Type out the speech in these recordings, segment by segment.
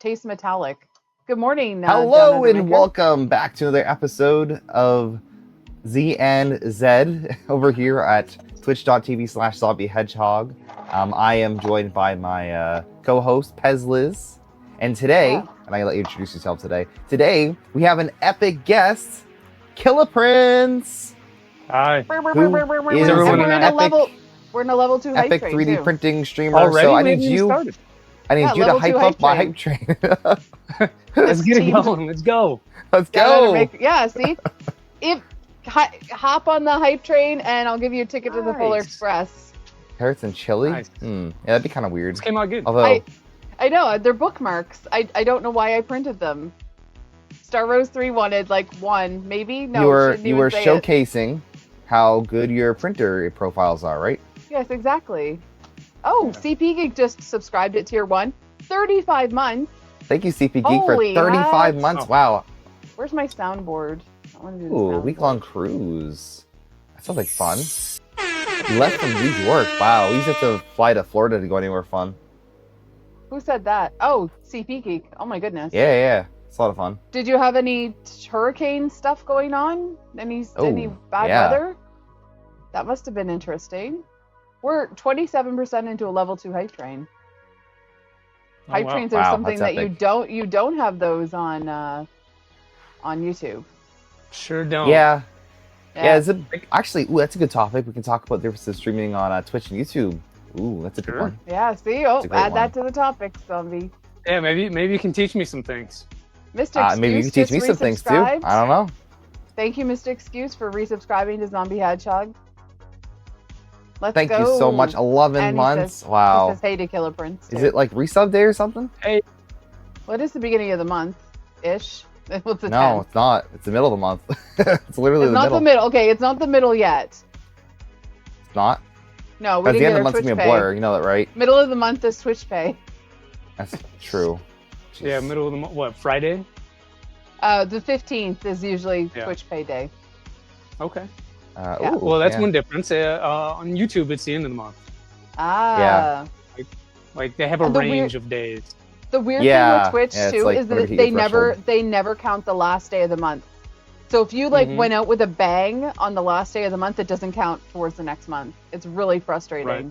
tastes metallic. Good morning. Hello and welcome back to another episode of Zee and Zed over here at twitch.tv/zombie hedgehog. I am joined by my co-host PEZLIZ, and today, and I let you introduce yourself today. Today we have an epic guest, Killa Prints. Hi. We're in a level 2 hype epic train 3D too. printing streamer. Already? So I We need haven't you. even started. I need you to level hype 2 up my hype train. hype train. Let's get it going. Let's go. Let's go. See? Hop on the hype train and I'll give you a ticket to the Polar Nice. Express. Carrots and chili? Nice. Yeah, that'd be kind of weird. This came out good. Although, I know, they're bookmarks. I don't know why I printed them. Star Rose 3 wanted like one, maybe? No, you were showcasing how good your printer profiles are, right? Yes, exactly. Oh, CP Geek just subscribed at tier 1. 35 months. Thank you, CP Geek, for Holy 35 heck. months. Oh. Wow. Where's my soundboard? I want to do the Ooh, soundboard. week-long cruise. That sounds like fun. Less than a week's work. Wow, we used to have to fly to Florida to go anywhere fun. Who said that? Oh, CP Geek. Oh my goodness. Yeah. It's a lot of fun. Did you have any hurricane stuff going on? Any bad yeah. weather? That must have been interesting. We're 27% into a level 2 hype train. Oh, Hype wow. trains are Wow, something that's that epic. you don't have those on YouTube. Sure don't. Yeah. Actually, that's a good topic. We can talk about the difference of streaming on Twitch and YouTube. Ooh, that's a good Sure. one. Yeah, see? That's a great Add that one. to the topic, Zombie. Yeah, maybe you can teach me some things. Mr. Excuse Maybe you can teach just me some things too. resubscribed. I don't know. Thank you, Mr. Excuse, for resubscribing to Zombie Hedgehog. Let's Thank go. you so much. 11 And he months. says- Wow. He says, hey to Killa Prints. Is it like resub day or something? What is the beginning of the month? Ish. What's the No, 10th? it's not. It's the middle of the month. It's literally It's the not middle. the middle. Okay, it's not the middle yet. It's not. No, we Because didn't the end get of the our month's Twitch gonna be a pay. blur. You know that, right? Middle of the month is Twitch pay. That's true. Yeah, Jeez. middle of the month. What, Friday? The 15th is usually Yeah. Twitch pay day. Okay. Yeah. Ooh, Well, that's yeah. one difference. On YouTube, it's the end of the month. Ah. Yeah. Like they have a And the range of days. The weird Yeah, thing with Twitch yeah, it's too like is whenever that you they hit your they never count the last day of the month. So if you Mhm. went out with a bang on the last day of the month, it doesn't count towards the next month. It's really frustrating. Right.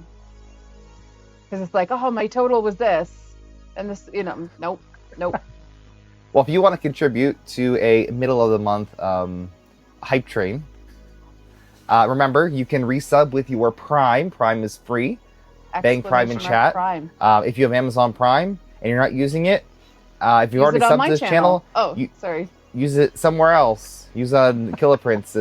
Because it's like, oh, my total was this, and this, nope. Well, if you want to contribute to a middle of the month hype train, remember you can resub with your Prime. Prime is free. Bang Prime in Exclamation mark chat. Prime. If you have Amazon Prime and you're not using it, if you've Use already it on subbed my to this channel, Oh, sorry. use it somewhere else. Use on Killa Prints'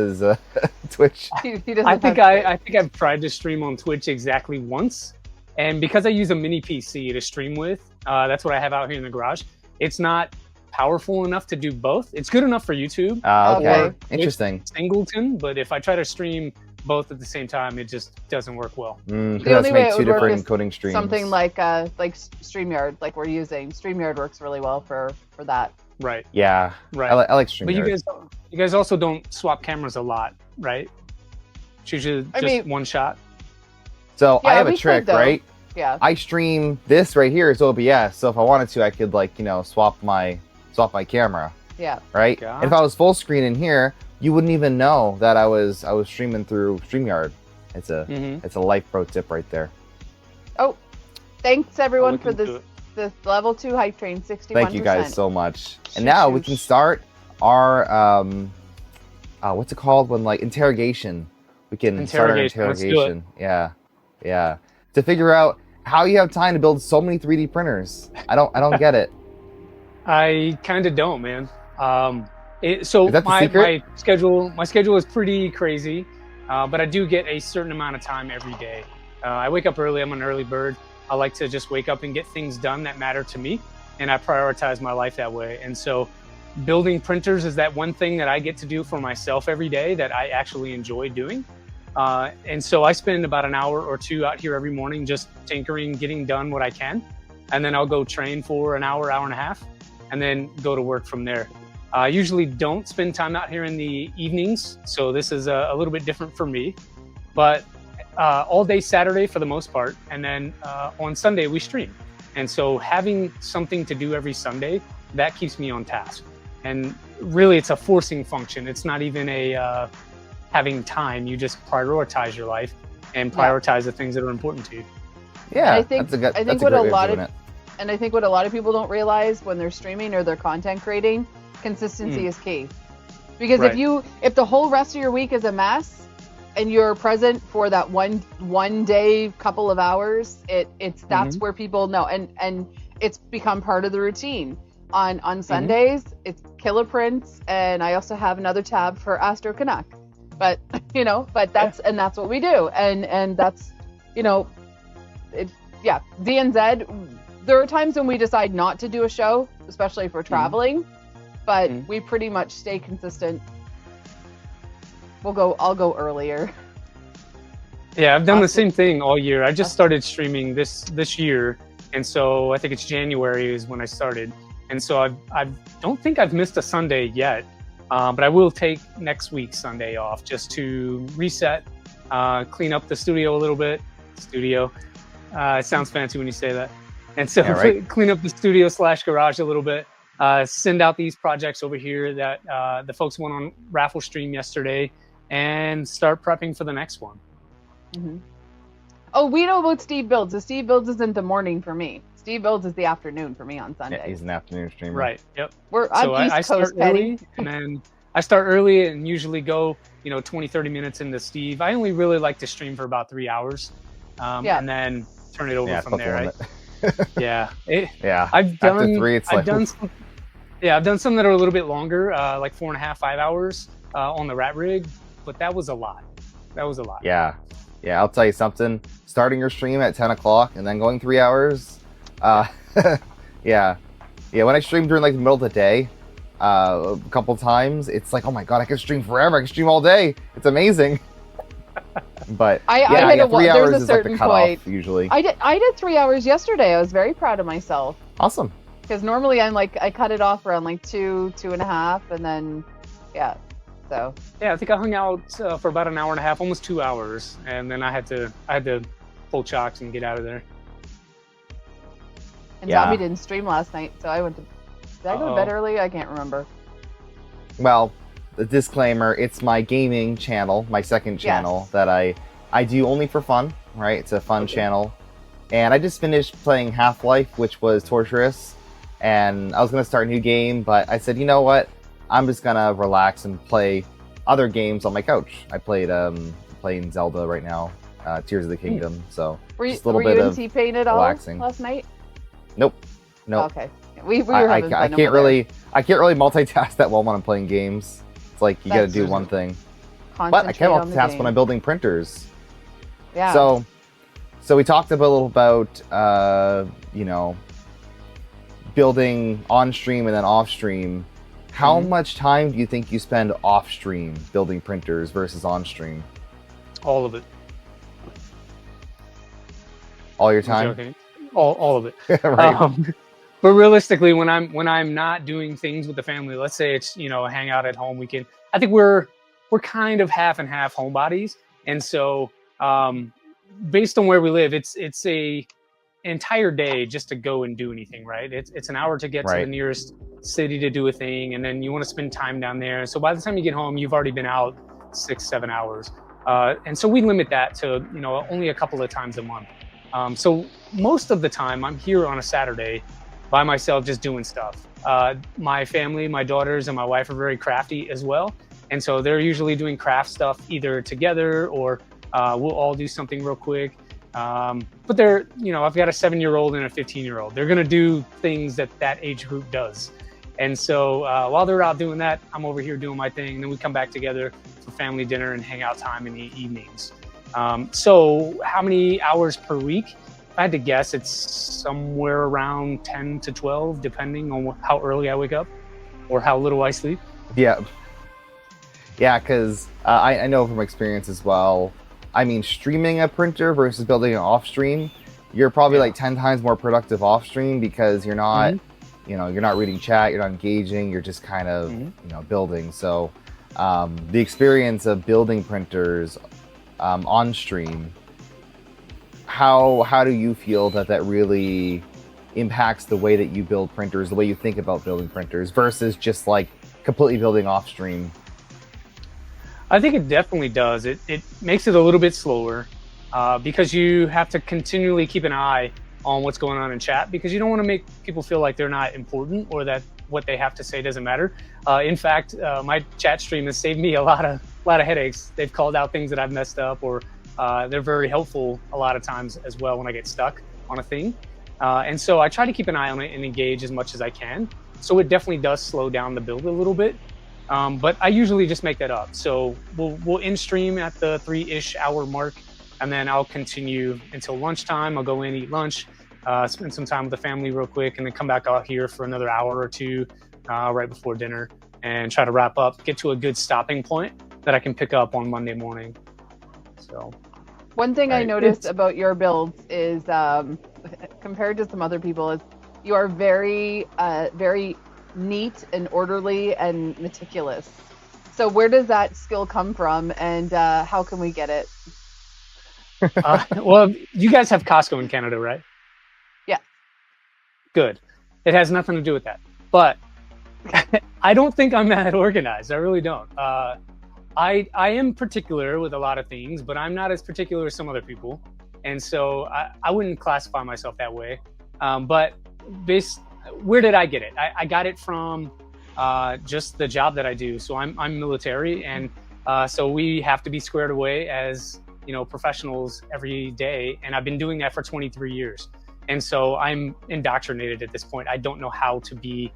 Twitch. He doesn't I think have I think I've tried to stream on Twitch exactly once, and because I use a mini PC to stream with, that's what I have out here in the garage. It's not powerful enough to do both. It's good enough for YouTube, Okay, Okay. interesting. singleton, but if I try to stream both at the same time, it just doesn't work well. Because The only that's way made it two would work different is encoding streams. something like StreamYard, like we're using. StreamYard works really well for that. Right, Yeah, right. I like StreamYard. But you guys also don't swap cameras a lot, right? It's usually just one shot. So I Yeah, have a we could, trick, though. right? Yeah. I stream this right here as OBS, so if I wanted to, I could swap my camera, Yeah. right? Gotcha. And if I was full screen in here, you wouldn't even know that I was streaming through StreamYard. It's a Mhm. it's a life pro tip right there. Thanks everyone look for into this level 2 hype train. 61%. Thank you guys so much. And now we can start our what's it called when interrogation? We can start our Interrogation. Let's do it. interrogation. Yeah. To figure out how you have time to build so many 3D printers. I don't get it. I kind of don't, man. Is that the secret? My schedule is pretty crazy, but I do get a certain amount of time every day. I wake up early. I'm an early bird. I like to just wake up and get things done that matter to me, and I prioritize my life that way. And so building printers is that one thing that I get to do for myself every day that I actually enjoy doing. And so I spend about an hour or two out here every morning just tinkering, getting done what I can. And then I'll go train for an hour, hour and a half, and then go to work from there. I usually don't spend time out here in the evenings, so this is a little bit different for me. But all day Saturday for the most part, and then on Sunday we stream. And so having something to do every Sunday, that keeps me on task. And really, it's a forcing function. It's not even a having time. You just prioritize your life and prioritize the things that are important to you. Yeah, I think what a lot of people don't realize when they're streaming or they're content creating, consistency is key. Because if the whole rest of your week is a mess and you're present for that one day, couple of hours, that's where people know, and it's become part of the routine. On Sundays, it's Killa Prints, and I also have another tab for Astro Canuck. But that's what we do, and that's Zee and Zed. There are times when we decide not to do a show, especially if we're traveling, but we pretty much stay consistent. I'll go earlier. Yeah, I've done the same thing all year. I just started streaming this year, and so I think it's January is when I started. And so I don't think I've missed a Sunday yet, but I will take next week's Sunday off just to reset, clean up the studio a little bit. It sounds fancy when you say that. And so clean up the studio / garage a little bit, send out these projects over here that the folks went on raffle stream yesterday, and start prepping for the next one. Oh, we know about Steve Builds. The Steve Builds is in the morning for me. Steve Builds is the afternoon for me on Sunday. Yeah, he's an afternoon streamer. Right. Yep. I start early, and then I start early and usually go 20-30 minutes into Steve. I only really like to stream for about 3 hours, and then turn it over from there. Right? I've done some that are a little bit longer, like 4.5, 5 hours on the rat rig, but that was a lot. Yeah, I'll tell you something. Starting your stream at 10 o'clock and then going 3 hours. When I stream during like the middle of the day, a couple times, it's like, oh my god, I can stream forever. I can stream all day. It's amazing. But 3 hours is like the cutoff usually. I did 3 hours yesterday. I was very proud of myself. Awesome. Because normally I cut it off around like 2.5, and then so. Yeah, I think I hung out for about an hour and a half, almost 2 hours, and then I had to pull chocks and get out of there. And Zombie didn't stream last night, so I went to. Did I go to bed early? I can't remember. Well, the disclaimer: it's my gaming channel, my second channel that I do only for fun. Right, it's a fun channel, and I just finished playing Half-Life, which was torturous, and I was gonna start a new game, but I said, you know what? I'm just gonna relax and play other games on my couch. I played playing Zelda right now, Tears of the Kingdom. So just a little bit of T-Pain at all last night? Nope. Oh, okay. We were having fun. I can't really multitask that well when I'm playing games. It's like you got to do one thing. But I can multitask when I'm building printers. Yeah. So we talked a little about building on stream and then off stream. How much time do you think you spend off stream building printers versus on stream? All of it. All your time? Okay. All of it. Right. But realistically, when I'm not doing things with the family, let's say it's a hangout at home weekend, I think we're kind of half and half homebodies, and so based on where we live, it's a entire day just to go and do anything, right? It's an hour to get to the nearest city to do a thing, and then you want to spend time down there. So by the time you get home, you've already been out 6-7 hours, and so we limit that to only a couple of times a month. So most of the time I'm here on a Saturday by myself just doing stuff. My family, my daughters and my wife are very crafty as well, and so they're usually doing craft stuff either together or we'll all do something real quick. But they're, I've got a 7-year-old and a 15-year-old. They're gonna do things that age group does. And so while they're out doing that, I'm over here doing my thing, and then we come back together for family dinner and hangout time in the evenings. So how many hours per week? If I had to guess, it's somewhere around 10 to 12, depending on how early I wake up or how little I sleep. Yeah, because I know from experience as well. I mean, streaming a printer versus building it off stream, you're probably like 10 times more productive off stream because you're not, you're not reading chat, you're not engaging, you're just kind of, building. So the experience of building printers on stream, how do you feel that really impacts the way that you build printers, the way you think about building printers, versus just like completely building off stream? I think it definitely does. It makes it a little bit slower because you have to continually keep an eye on what's going on in chat, because you don't want to make people feel like they're not important or that what they have to say doesn't matter. In fact, my chat stream has saved me a lot of headaches. They've called out things that I've messed up, or they're very helpful a lot of times as well when I get stuck on a thing. And so I try to keep an eye on it and engage as much as I can. So it definitely does slow down the build a little bit. But I usually just make that up. So we'll end stream at the 3-ish hour mark, and then I'll continue until lunchtime. I'll go in, eat lunch, spend some time with the family real quick, and then come back out here for another hour or two right before dinner and try to wrap up, get to a good stopping point that I can pick up on Monday morning. So one thing I noticed about your builds is, compared to some other people, is you are very, very neat and orderly and meticulous. So where does that skill come from, and how can we get it? Well, you guys have Costco in Canada, right? Yeah. Good. It has nothing to do with that. But I don't think I'm that organized. I really don't. I am particular with a lot of things, but I'm not as particular as some other people. And so I wouldn't classify myself that way. But where did I get it? I got it from just the job that I do. So I'm military, and so we have to be squared away as professionals every day, and I've been doing that for 23 years. And so I'm indoctrinated at this point. I don't know how to be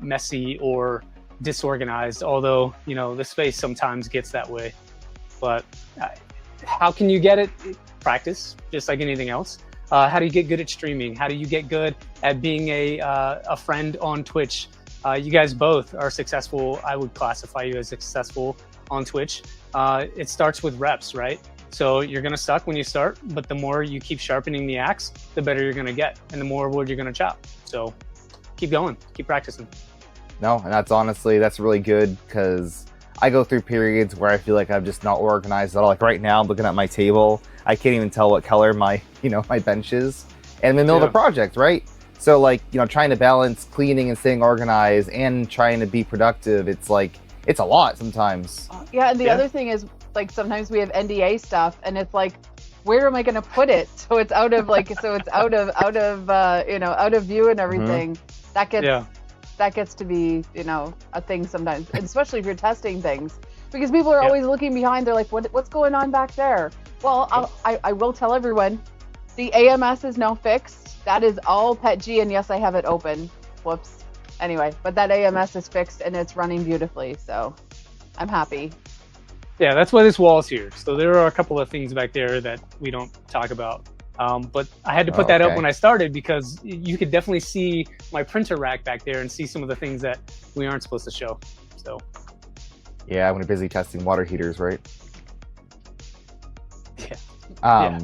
messy or disorganized, although the space sometimes gets that way. But how can you get it? Practice, just like anything else. How do you get good at streaming? How do you get good at being a friend on Twitch? You guys both are successful. I would classify you as successful on Twitch. It starts with reps, right? So you're going to suck when you start, but the more you keep sharpening the axe, the better you're going to get, and the more wood you're going to chop. So keep going, keep practicing. No, and that's really good, because I go through periods where I feel like I'm just not organized at all. Like right now, I'm looking at my table. I can't even tell what color my bench is. And in the middle of a project, right? So like, trying to balance cleaning and staying organized and trying to be productive, it's a lot sometimes. Yeah, and the other thing is, like, sometimes we have NDA stuff, and it's like, where am I going to put it? So it's out of out of view and everything. Mm-hmm. That gets to be, a thing sometimes, and especially if you're testing things, because people are always looking behind. They're like, what's going on back there? Well, I will tell everyone, the AMS is now fixed. That is all PETG, and yes, I have it open. Whoops. Anyway, but that AMS is fixed, and it's running beautifully, so I'm happy. Yeah, that's why this wall's here. So there are a couple of things back there that we don't talk about. But I had to put that up when I started, because you could definitely see my printer rack back there and see some of the things that we aren't supposed to show. So yeah, when you're busy testing water heaters, right? Yeah.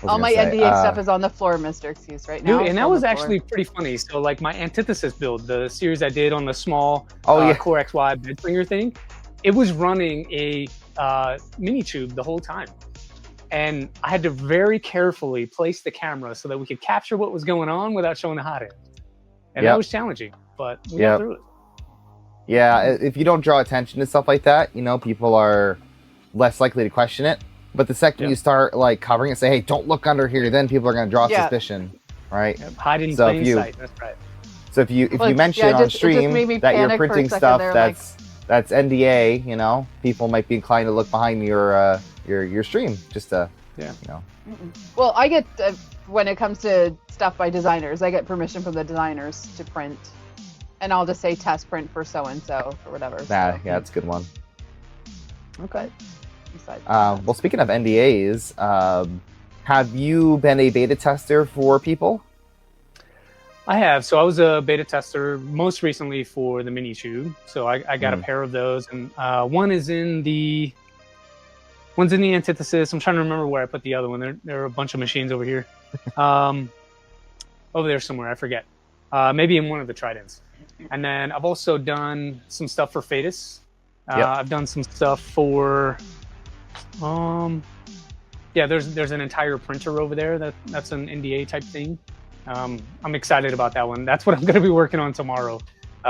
All my NDA stuff is on the floor, Mr. Excuse, right now. Dude, and that was actually pretty funny. So like my antithesis build, the series I did on the small Core XY bed slinger thing, it was running a mini tube the whole time. And I had to very carefully place the camera so that we could capture what was going on without showing the hot end. And that was challenging, but we got through it. Yeah, if you don't draw attention to stuff like that, people are less likely to question it. But the second you start like covering it, say, hey, don't look under here, then people are going to draw suspicion, right? Hide in plain sight, that's right. So if you mention on stream that you're printing stuff that's NDA, people might be inclined to look behind your stream just to, Well, I get, when it comes to stuff by designers, I get permission from the designers to print, and I'll just say test print for so-and-so or whatever. Yeah, that's a good one. Okay. Well, speaking of NDAs, have you been a beta tester for people? I have. So I was a beta tester most recently for the mini tube. So I got a pair of those, and one's in the antithesis. I'm trying to remember where I put the other one. There are a bunch of machines over here. Over there somewhere, I forget. Maybe in one of the tridents. And then I've also done some stuff for Fadus. I've done some stuff for there's an entire printer over there that's an NDA type thing. I'm excited about that one. That's what I'm going to be working on tomorrow.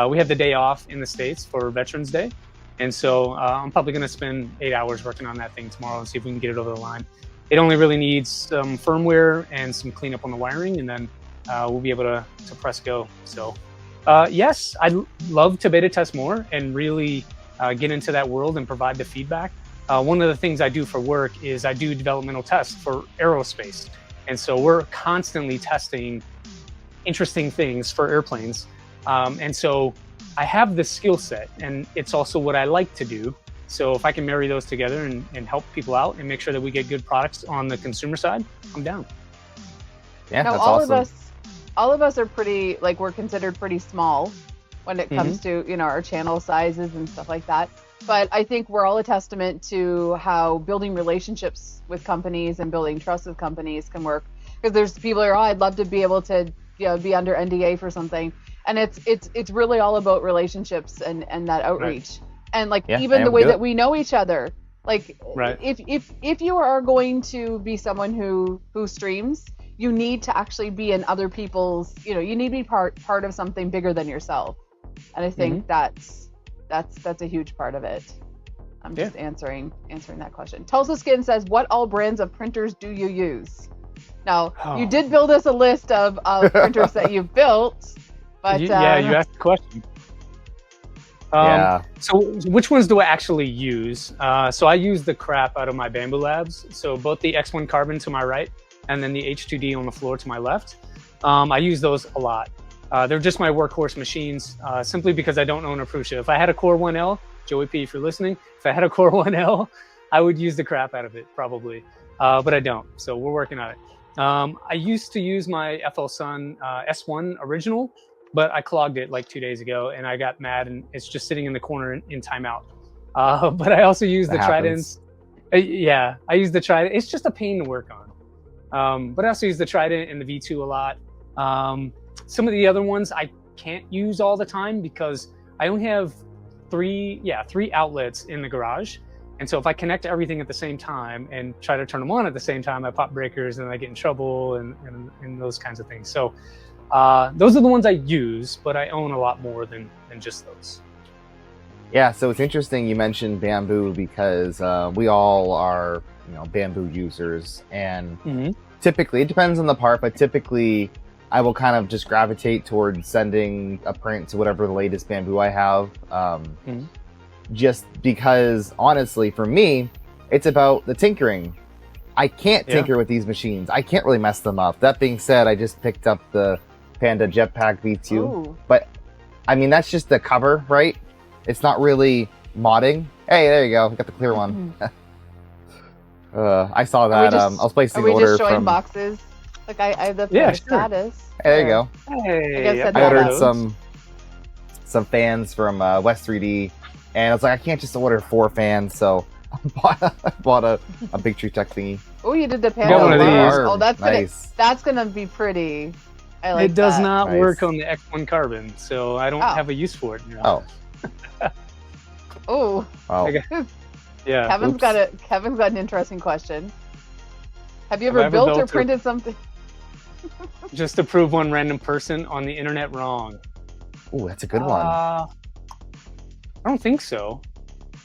We have the day off in the States for Veterans Day. And so I'm probably going to spend 8 hours working on that thing tomorrow and see if we can get it over the line. It only really needs some firmware and some cleanup on the wiring, and then we'll be able to press go. So yes, I'd love to beta test more and really get into that world and provide the feedback. One of the things I do for work is I do developmental tests for aerospace. And so we're constantly testing interesting things for airplanes. And so I have the skill set, and it's also what I like to do. So if I can marry those together and help people out and make sure that we get good products on the consumer side, I'm down. Yeah, now, that's all awesome. of us are pretty, like, we're considered pretty small when it comes to, you know, our channel sizes and stuff like that. But I think we're all a testament to how building relationships with companies and building trust with companies can work. Because there's people who are, I'd love to be able to, you know, be under NDA for something. And it's really all about relationships and that outreach. Right. And like even the way that we know each other. Like if you are going to be someone who streams, you need to actually be in other people's, you know, you need to be part of something bigger than yourself. And I think that's a huge part of it. I'm just answering that question. Tulsa Skin says, what all brands of printers do you use? Now, you did build us a list of printers that you've built, but you asked the question. So which ones do I actually use? So I use the crap out of my Bamboo Labs. So both the X1 Carbon to my right and then the H2D on the floor to my left. I use those a lot. They're just my workhorse machines, simply because I don't own a Prusa. If I had a Core 1L, Joey P, if you're listening, if I had a Core 1L, I would use the crap out of it, probably. But I don't, so we're working on it. I used to use my FL Sun S1 original, but I clogged it like 2 days ago, and I got mad, and it's just sitting in the corner in timeout. But I also use the Tridents. I use the Trident. It's just a pain to work on. But I also use the Trident and the V2 a lot. Some of the other ones I can't use all the time because I only have three outlets in the garage. And so if I connect everything at the same time and try to turn them on at the same time, I pop breakers and I get in trouble and those kinds of things. So those are the ones I use, but I own a lot more than just those. Yeah, so it's interesting you mentioned Bamboo because we all are, you know, Bamboo users, and typically it depends on the part, but typically I will kind of just gravitate towards sending a print to whatever the latest Bamboo I have. Just because, honestly, for me, it's about the tinkering. I can't tinker with these machines. I can't really mess them up. That being said, I just picked up the Panda Jetpack V2. Ooh. But, I mean, that's just the cover, right? It's not really modding. Hey, there you go. We got the clear one. I saw that. I was placing the order Are we just showing from boxes? Like, I have the status. Hey, there you go. Hey, I ordered some fans from West 3D. And I was like, I can't just order 4 fans, so I bought a big tree tech thingy. Oh, you did the Panda. Oh, that's nice. That's gonna be pretty. I like it does not work on the X1 Carbon, so I don't have a use for it now. Oh. Yeah. Kevin's got an interesting question. Have you ever built or printed something? Just to prove one random person on the internet wrong. Oh, that's a good one. I don't think so.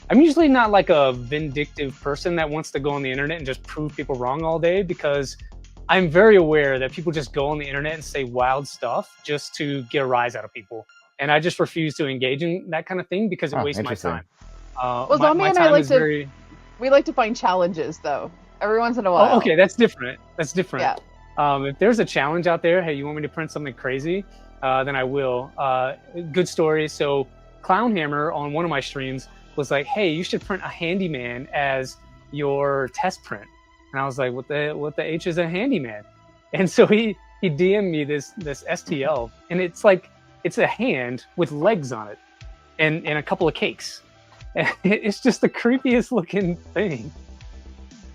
I'm usually not like a vindictive person that wants to go on the internet and just prove people wrong all day, because I'm very aware that people just go on the internet and say wild stuff just to get a rise out of people. And I just refuse to engage in that kind of thing because it wastes my time. Well, Zombie and I we like to find challenges, though, every once in a while. Oh, okay, that's different. That's different. Yeah. If there's a challenge out there, hey, you want me to print something crazy, then I will. Good story. So Clownhammer on one of my streams was like, hey, you should print a handyman as your test print. And I was like, what the H is a handyman? And so he DM'd me this STL, and it's like, it's a hand with legs on it and a couple of cakes. And it's just the creepiest looking thing.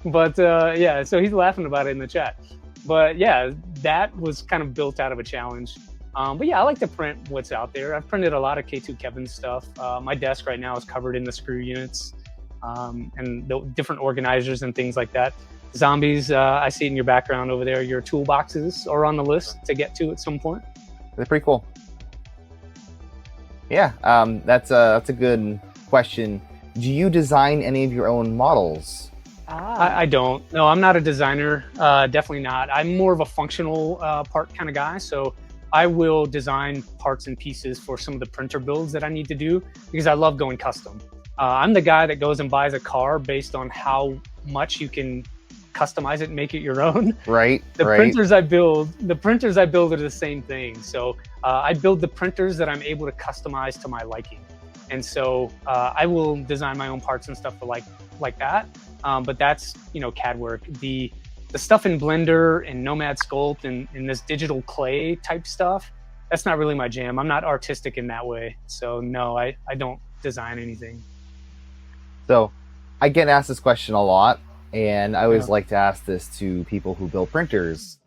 But so he's laughing about it in the chat. But yeah, that was kind of built out of a challenge. But yeah, I like to print what's out there. I've printed a lot of K2 Kevin stuff. My desk right now is covered in the screw units and the different organizers and things like that. Zombies, I see in your background over there, your toolboxes are on the list to get to at some point. They're pretty cool. Yeah, that's a good question. Do you design any of your own models? I don't. No, I'm not a designer. Definitely not. I'm more of a functional part kind of guy. So I will design parts and pieces for some of the printer builds that I need to do because I love going custom. I'm the guy that goes and buys a car based on how much you can customize it and make it your own. Right. The printers I build are the same thing. So I build the printers that I'm able to customize to my liking. And so I will design my own parts and stuff for like that. But that's, CAD work. The stuff in Blender and Nomad Sculpt and this digital clay type stuff, that's not really my jam. I'm not artistic in that way. So no, I don't design anything. So I get asked this question a lot, and I always like to ask this to people who build printers.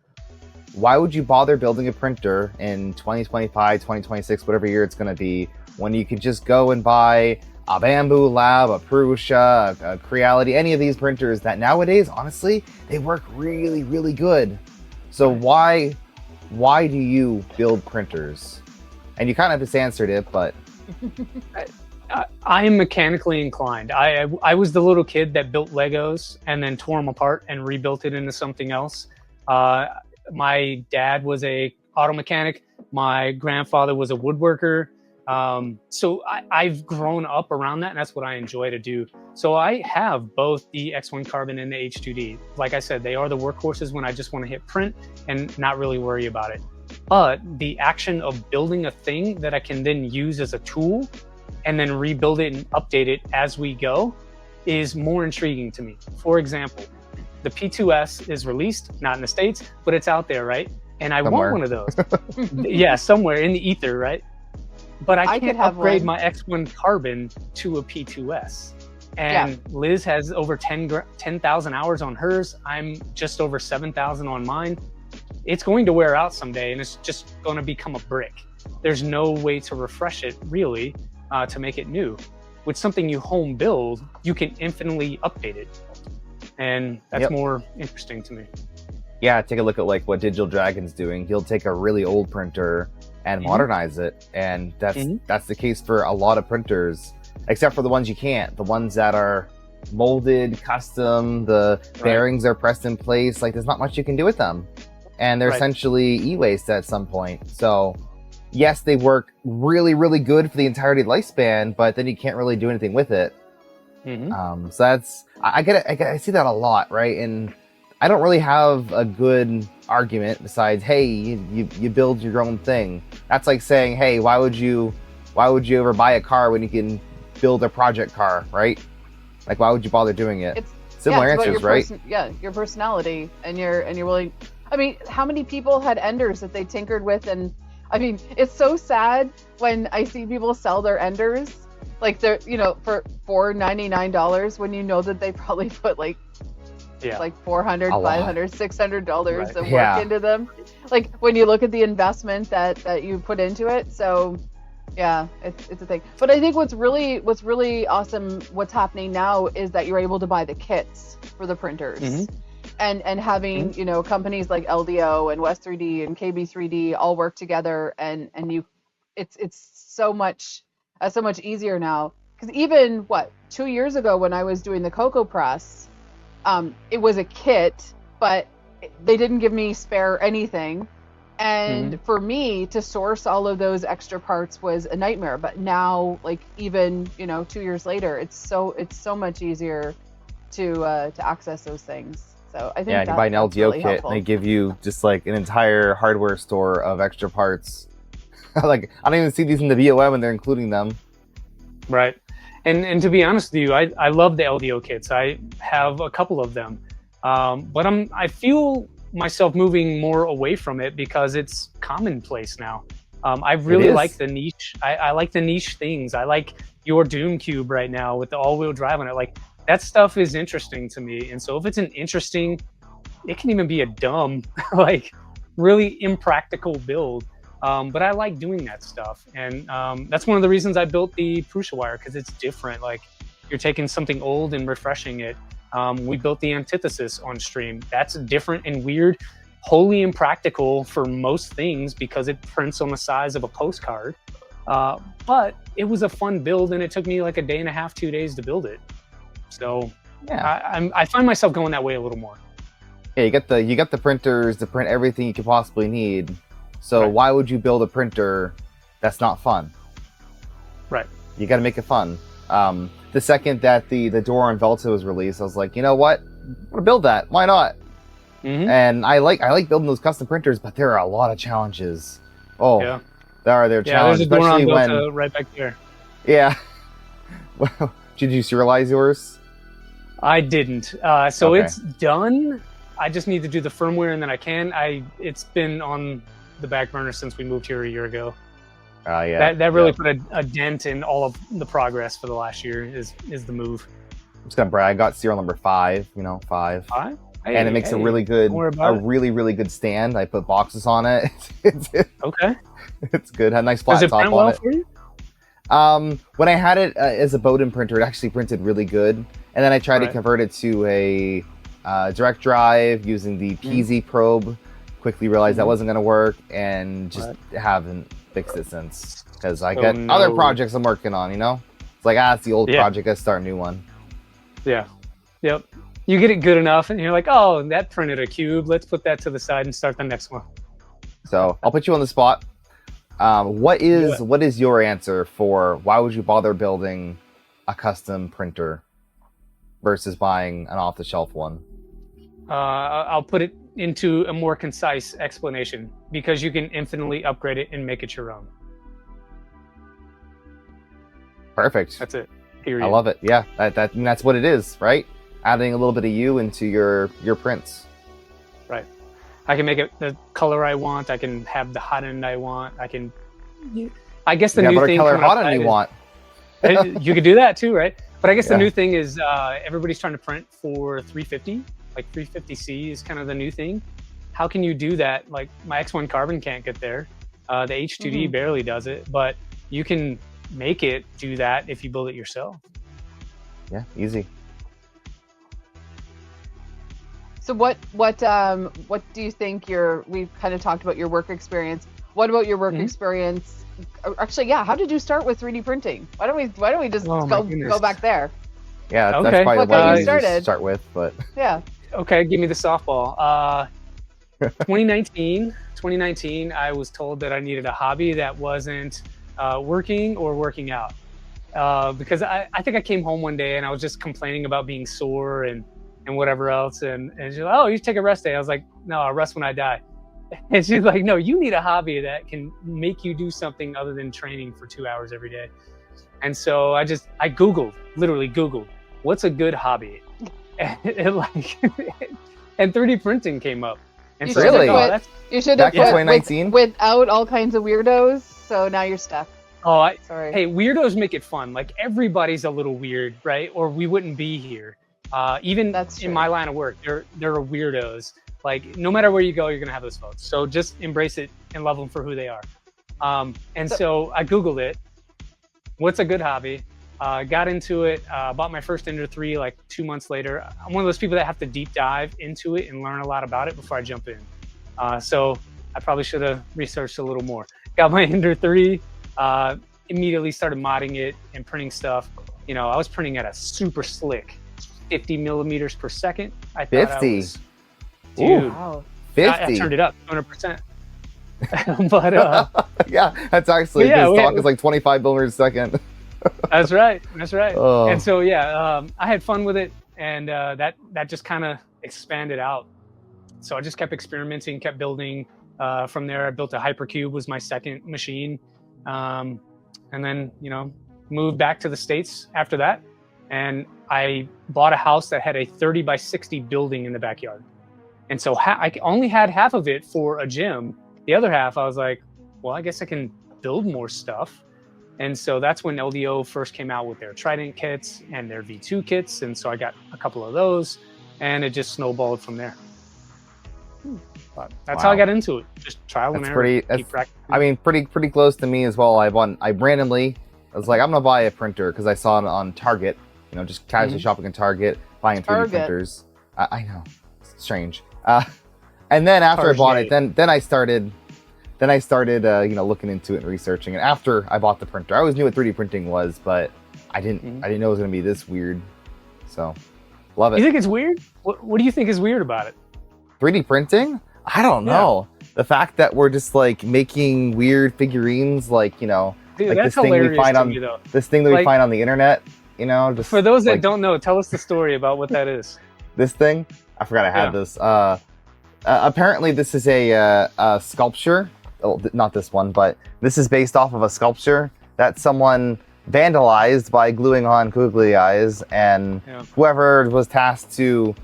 Why would you bother building a printer in 2025, 2026, whatever year it's going to be, when you could just go and buy a Bamboo Lab, a Prusa, a Creality, any of these printers that nowadays, honestly, they work really, really good. So why do you build printers? And you kind of just answered it, but... I am mechanically inclined. I was the little kid that built Legos and then tore them apart and rebuilt it into something else. My dad was a auto mechanic. My grandfather was a woodworker. So I've grown up around that, and that's what I enjoy to do. So I have both the X1 Carbon and the H2D. Like I said, they are the workhorses when I just want to hit print and not really worry about it. But the action of building a thing that I can then use as a tool and then rebuild it and update it as we go is more intriguing to me. For example, the P2S is released, not in the States, but it's out there, right? And I want one of those. Yeah, somewhere in the ether, right? But I can't upgrade my X1 Carbon to a P2S. And Liz has over 10,000 hours on hers. I'm just over 7,000 on mine. It's going to wear out someday, and it's just going to become a brick. There's no way to refresh it, really, to make it new. With something you home build, you can infinitely update it. And that's more interesting to me. Yeah, take a look at what Digital Dragon's doing. He'll take a really old printer and modernize it. And that's the case for a lot of printers, except for the ones you can't. The ones that are molded, custom, the bearings are pressed in place. There's not much you can do with them. And they're essentially e-waste at some point. So yes, they work really, really good for the entirety of the lifespan, but then you can't really do anything with it. So that's, I see that a lot, right? And I don't really have a good argument besides, hey, you build your own thing. That's like saying, hey, why would you ever buy a car when you can build a project car, right? Why would you bother doing it? It's similar answers, right? Your personality and you're willing. I mean, how many people had enders that they tinkered with? And I mean, it's so sad when I see people sell their enders, they're, for $499 when you know that they probably put $400, $500, $600 of work into them. When you look at the investment that you put into it. So yeah, it's a thing. But I think what's really awesome, what's happening now is that you're able to buy the kits for the printers. And having, companies like LDO and West 3D and KB3D all work together and it's so much easier now. Because even 2 years ago when I was doing the Cocoa Press, it was a kit, but they didn't give me spare anything. And for me to source all of those extra parts was a nightmare. But now, even 2 years later, it's so much easier to access those things. So I think you buy an LDO really kit helpful. and they give you just an entire hardware store of extra parts. I don't even see these in the VOM and they're including them. Right. And to be honest with you, I love the LDO kits. I have a couple of them. But I feel myself moving more away from it because it's commonplace now. I really like the niche. I like the niche things. I like your Doom Cube right now with the all-wheel drive on it. That stuff is interesting to me. And so if it's an interesting, it can even be a dumb, really impractical build. But I like doing that stuff. And that's one of the reasons I built the Prusa wire, because it's different. You're taking something old and refreshing it. We built the antithesis on stream. That's different and weird, wholly impractical for most things because it prints on the size of a postcard. But it was a fun build, and it took me like a day and a half, 2 days to build it. So yeah, I find myself going that way a little more. Yeah, you got the printers to print everything you could possibly need. So why would you build a printer that's not fun? Right. You got to make it fun. The second that the door on Velta was released, I was like, you know what? I'm gonna build that. Why not? And I like building those custom printers, but there are a lot of challenges. Oh, yeah. There are challenges, there's a door on especially Velta when right back there. Yeah. Well, did you serialize yours? I didn't. So it's done. I just need to do the firmware, and then I can. It's been on the back burner since we moved here a year ago. Yeah. That really put a dent in all of the progress for the last year. Is the move. I'm just gonna brag. I got serial number 5. 5. Hey, and it makes a really good, really good stand. I put boxes on it. Okay. It's good. Had a nice flat top on it. Does it print well for you? When I had it as a Bowden printer, it actually printed really good. And then I tried to convert it to a direct drive using the PZ probe. Quickly realized that wasn't going to work, and just haven't fixed it since. Because I got other projects I'm working on, It's like, it's the old project, let's start a new one. Yeah. Yep. You get it good enough, and you're like, oh, that printed a cube. Let's put that to the side and start the next one. So I'll put you on the spot. What is your answer for why would you bother building a custom printer versus buying an off-the-shelf one? I'll put it into a more concise explanation, because you can infinitely upgrade it and make it your own. Perfect. That's it. Period. I love it. Yeah, that's what it is, right? Adding a little bit of you into your prints. Right. I can make it the color I want. I can have the hot end I want. I guess the new thing. Color hot end you want. You could do that too, right? But I guess the new thing is everybody's trying to print for 350. Like 350C is kind of the new thing. How can you do that? Like my X1 Carbon can't get there. The H2D barely does it, but you can make it do that if you build it yourself. Yeah, easy. So what do you think we've kind of talked about your work experience. What about your work experience? Actually, how did you start with 3D printing? Why don't we just go back there? Yeah, that's probably what you started to start with, but yeah. Okay, give me the softball. 2019, I was told that I needed a hobby that wasn't working or working out. Because I think I came home one day and I was just complaining about being sore and whatever else. And she's like, oh, you take a rest day. I was like, no, I'll rest when I die. And she's like, no, you need a hobby that can make you do something other than training for 2 hours every day. And so I literally Googled, what's a good hobby? And 3D printing came up. And you so should like, you should have quit 2019 without all kinds of weirdos. So now you're stuck. Oh, sorry. Hey, weirdos make it fun. Like everybody's a little weird, right? Or we wouldn't be here. Even in my line of work, there are weirdos. Like no matter where you go, you're gonna have those folks. So just embrace it and love them for who they are. So I Googled it. What's a good hobby? Got into it. Bought my first Ender 3 like 2 months later. I'm one of those people that have to deep dive into it and learn a lot about it before I jump in. So I probably should have researched a little more. Got my Ender 3. Immediately started modding it and printing stuff. I was printing at a super slick 50 millimeters per second. I thought 50. Dude, wow. 50. I turned it up 200%. But yeah, that's actually this talk is like 25 millimeters a second. That's right. Oh. And so I had fun with it, and that just kind of expanded out. So I just kept experimenting, kept building. From there, I built a Hypercube, was my second machine, and then moved back to the States after that. And I bought a house that had a 30 by 60 building in the backyard. And so I only had half of it for a gym. The other half, I was like, well, I guess I can build more stuff. And so that's when LDO first came out with their Trident kits and their V2 kits. And so I got a couple of those, and it just snowballed from there. But that's how I got into it. Just trial and error. Keep practicing. Pretty close to me as well. I randomly, I was like, I'm gonna buy a printer because I saw it on Target. Just casually shopping in Target. buying 3D Target. printers. I know, it's strange. And then after I bought it, then I started looking into it and researching. And after I bought the printer, I always knew what 3D printing was, but I didn't know it was going to be this weird. So, love it. You think it's weird? What do you think is weird about it? 3D printing? I don't know. The fact that we're just like making weird figurines, like Dude, like that's this thing we find on this thing that we find on the internet. Just for those that don't know, tell us the story about what that is. This thing, I forgot I had this. Apparently, this is a sculpture. Oh, not this one, but this is based off of a sculpture that someone vandalized by gluing on googly eyes, and whoever was tasked to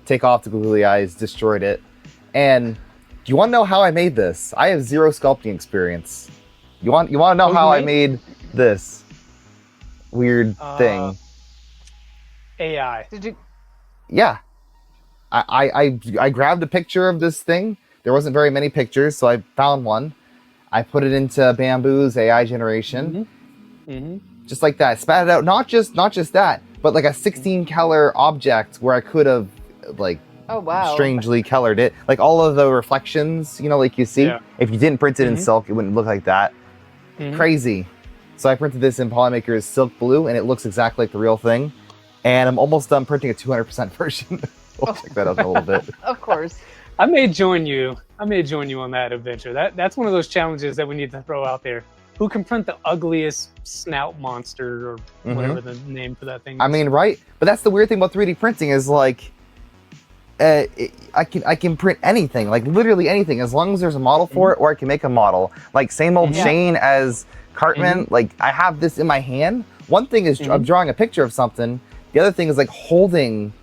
take off the googly eyes destroyed it. And do you want to know how I made this? I have zero sculpting experience. You want to know how I made this weird thing? AI. Did you? Yeah. I grabbed a picture of this thing. There wasn't very many pictures, so I found one. I put it into Bamboo's AI generation. Just like that. Spat it out. Not just that, but like a 16 color object where I could have like strangely colored it. Like all of the reflections, like you see. If you didn't print it in silk, it wouldn't look like that. Crazy. So I printed this in Polymaker's silk blue, and it looks exactly like the real thing. And I'm almost done printing a 200% version. We'll check that out in a little bit. Of course. I may join you on that adventure. That's one of those challenges that we need to throw out there. Who can print the ugliest snout monster or whatever the name for that thing is? I mean, right? But that's the weird thing about 3D printing is like, I can print anything, like literally anything, as long as there's a model for it, or I can make a model. Like same old Shane as Cartman. Like I have this in my hand. One thing is I'm drawing a picture of something. The other thing is like holding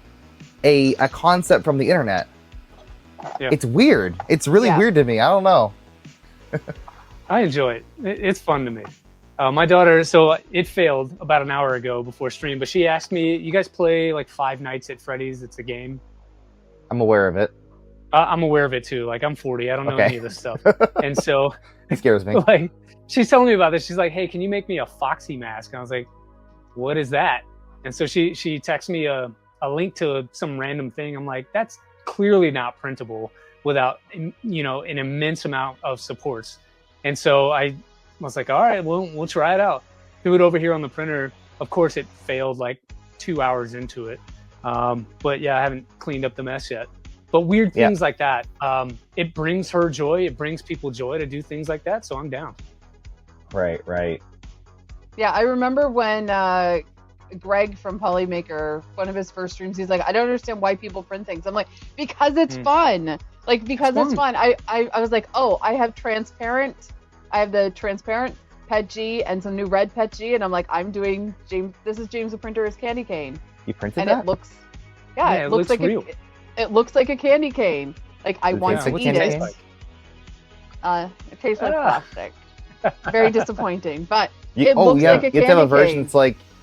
a concept from the internet. It's weird. It's really weird to me. I don't know. I enjoy it. It's fun to me. My daughter, so it failed about an hour ago before stream, but she asked me, you guys play like Five Nights at Freddy's? It's a game. I'm aware of it. I'm aware of it too. Like I'm 40. I don't know any of this stuff. And so it scares me. Like she's telling me about this. She's like, hey, can you make me a Foxy mask? And I was like, what is that? And so she texts me a link to some random thing. I'm like, that's clearly not printable without an immense amount of supports. And so I was like, all right, we'll try it out. Threw it over here on the printer. Of course, it failed like 2 hours into it. But yeah, I haven't cleaned up the mess yet. But weird things like that, it brings her joy. It brings people joy to do things like that. So I'm down. Right. Yeah, I remember when Greg from Polymaker, one of his first streams, he's like, I don't understand why people print things. I'm like, because it's fun. Like, because it's fun. I was like, oh, I have the transparent PETG and some new red PETG, and I'm like, I'm doing James. This is James the Printer's candy cane. You printed and that? it looks, it looks like real. It looks like a candy cane. Like I want to eat it. It tastes like plastic. Very disappointing, but it looks like a candy cane. You have to have a version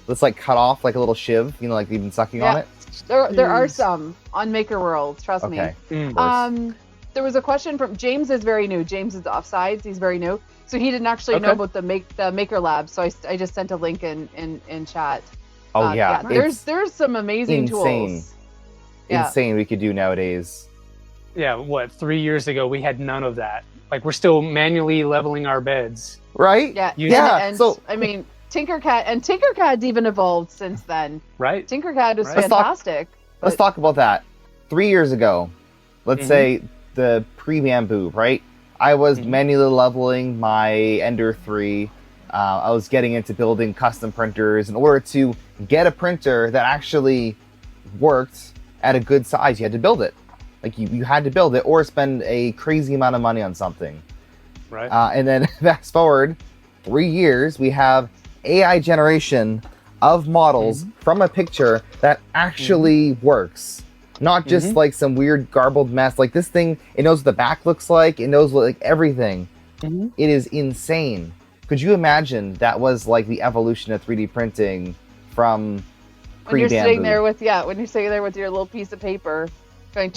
that's like cut off like a little shiv, like you've been sucking on it. There are some on Maker World, trust me. There was a question from James is very new. James is offsides, he's very new. So he didn't actually know about the Maker Lab, so I just sent a link in chat. Oh yeah. There's some amazing tools. Insane we could do nowadays. Yeah, 3 years ago we had none of that. Like we're still manually leveling our beds. Right? Yeah. And so I mean Tinkercad's even evolved since then. Right. Tinkercad is fantastic. Let's talk about that. 3 years ago, let's say the pre-Bamboo, right? I was manually leveling my Ender 3. I was getting into building custom printers in order to get a printer that actually worked at a good size. You had to build it. Like you had to build it or spend a crazy amount of money on something. Right. And then fast forward 3 years, we have AI generation of models from a picture that actually works. Not just like some weird garbled mess. Like this thing, it knows what the back looks like. It knows like everything. It is insane. Could you imagine that was like the evolution of 3D printing from pre-Bamboo? When you're sitting there with your little piece of paper going,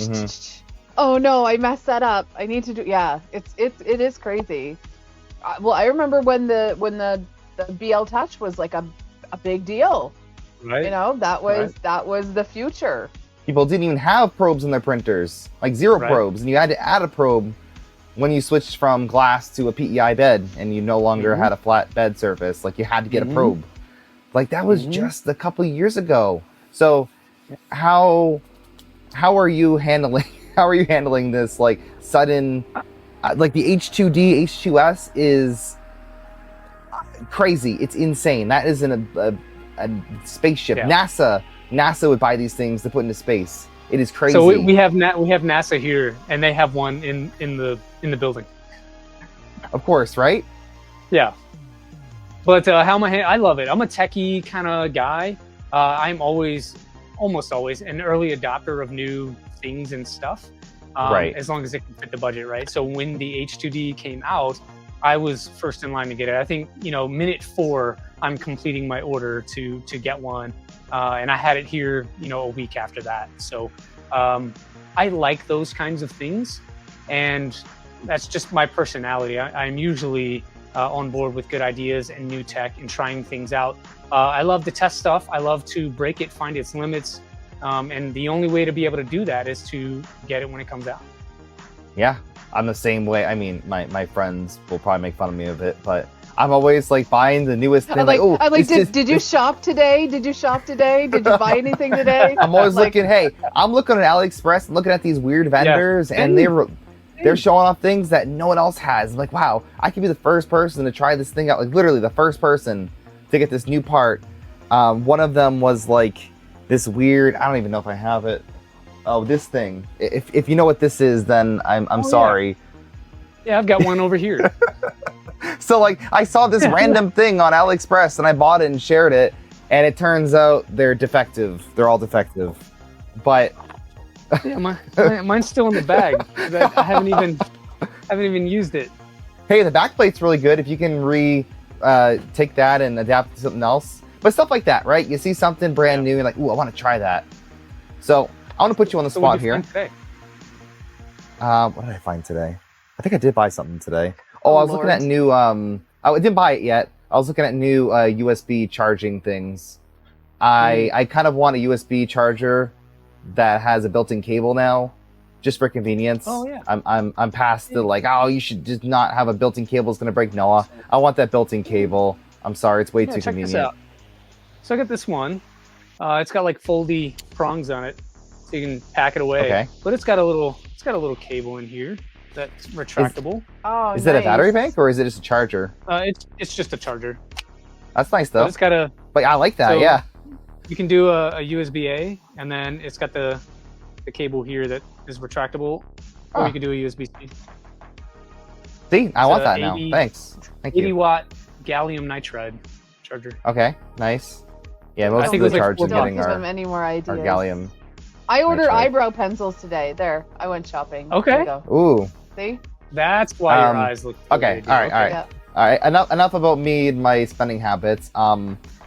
oh no, I messed that up. I need to do, it is crazy. Well, I remember when the BL Touch was like a big deal. Right. You know, that was the future. People didn't even have probes in their printers, like zero probes, and you had to add a probe when you switched from glass to a PEI bed, and you no longer had a flat bed surface. Like you had to get a probe. Like that was just a couple of years ago. So how are you handling this like sudden like the H2D H2S is crazy. It's insane. That isn't a spaceship. NASA would buy these things to put into space. It is crazy. So we have NASA here, and they have one in the building. Of course, right? Yeah. But I love it. I'm a techie kind of guy. I'm almost always an early adopter of new things and stuff. Right. As long as it can fit the budget, right? So when the H2D came out, I was first in line to get it. I think, minute 4, I'm completing my order to get one. And I had it here, a week after that. So I like those kinds of things. And that's just my personality. I'm usually on board with good ideas and new tech and trying things out. I love to test stuff. I love to break it, find its limits. And the only way to be able to do that is to get it when it comes out. Yeah, I'm the same way. I mean, my friends will probably make fun of me of it, but I'm always like buying the newest thing. Did you shop today? Did you shop today? Did you buy anything today? I'm always looking. Hey, I'm looking at AliExpress and looking at these weird vendors, and they're showing off things that no one else has. I'm like, wow, I could be the first person to try this thing out. Like literally the first person to get this new part. One of them was like this weird. I don't even know if I have it. Oh, this thing. If you know what this is, then I'm sorry. Yeah, I've got one over here. So like I saw this random thing on AliExpress and I bought it and shared it, and it turns out they're defective. They're all defective. But yeah, mine's still in the bag. I haven't even used it. Hey, the backplate's really good if you can take that and adapt to something else. But stuff like that, right? You see something brand new and like, ooh, I want to try that. So I want to put you on the spot here. What did I find today? I think I did buy something today. Oh, I was looking at new. I didn't buy it yet. I was looking at new USB charging things. I kind of want a USB charger that has a built-in cable now, just for convenience. Oh yeah. I'm past the like, oh, you should just not have a built-in cable. It's gonna break Noah. I want that built-in cable. I'm sorry, it's way too convenient. Check this out. So I got this one. It's got like foldy prongs on it, so you can pack it away. Okay. But it's got a little cable in here that's retractable. Is it a battery bank or is it just a charger? It's just a charger. That's nice though. But it's got a. But I like that. So yeah. You can do a USB-A, and then it's got the cable here that is retractable, or you can do a USB-C. See, I want that now. Thanks. Thank you. 80-watt gallium nitride charger. Okay, nice. Yeah, most of the chargers getting our gallium. I ordered eyebrow pencils today. There, I went shopping. Okay. Ooh. See? That's why your eyes look. Okay. All right. Yeah. All right. Enough about me and my spending habits.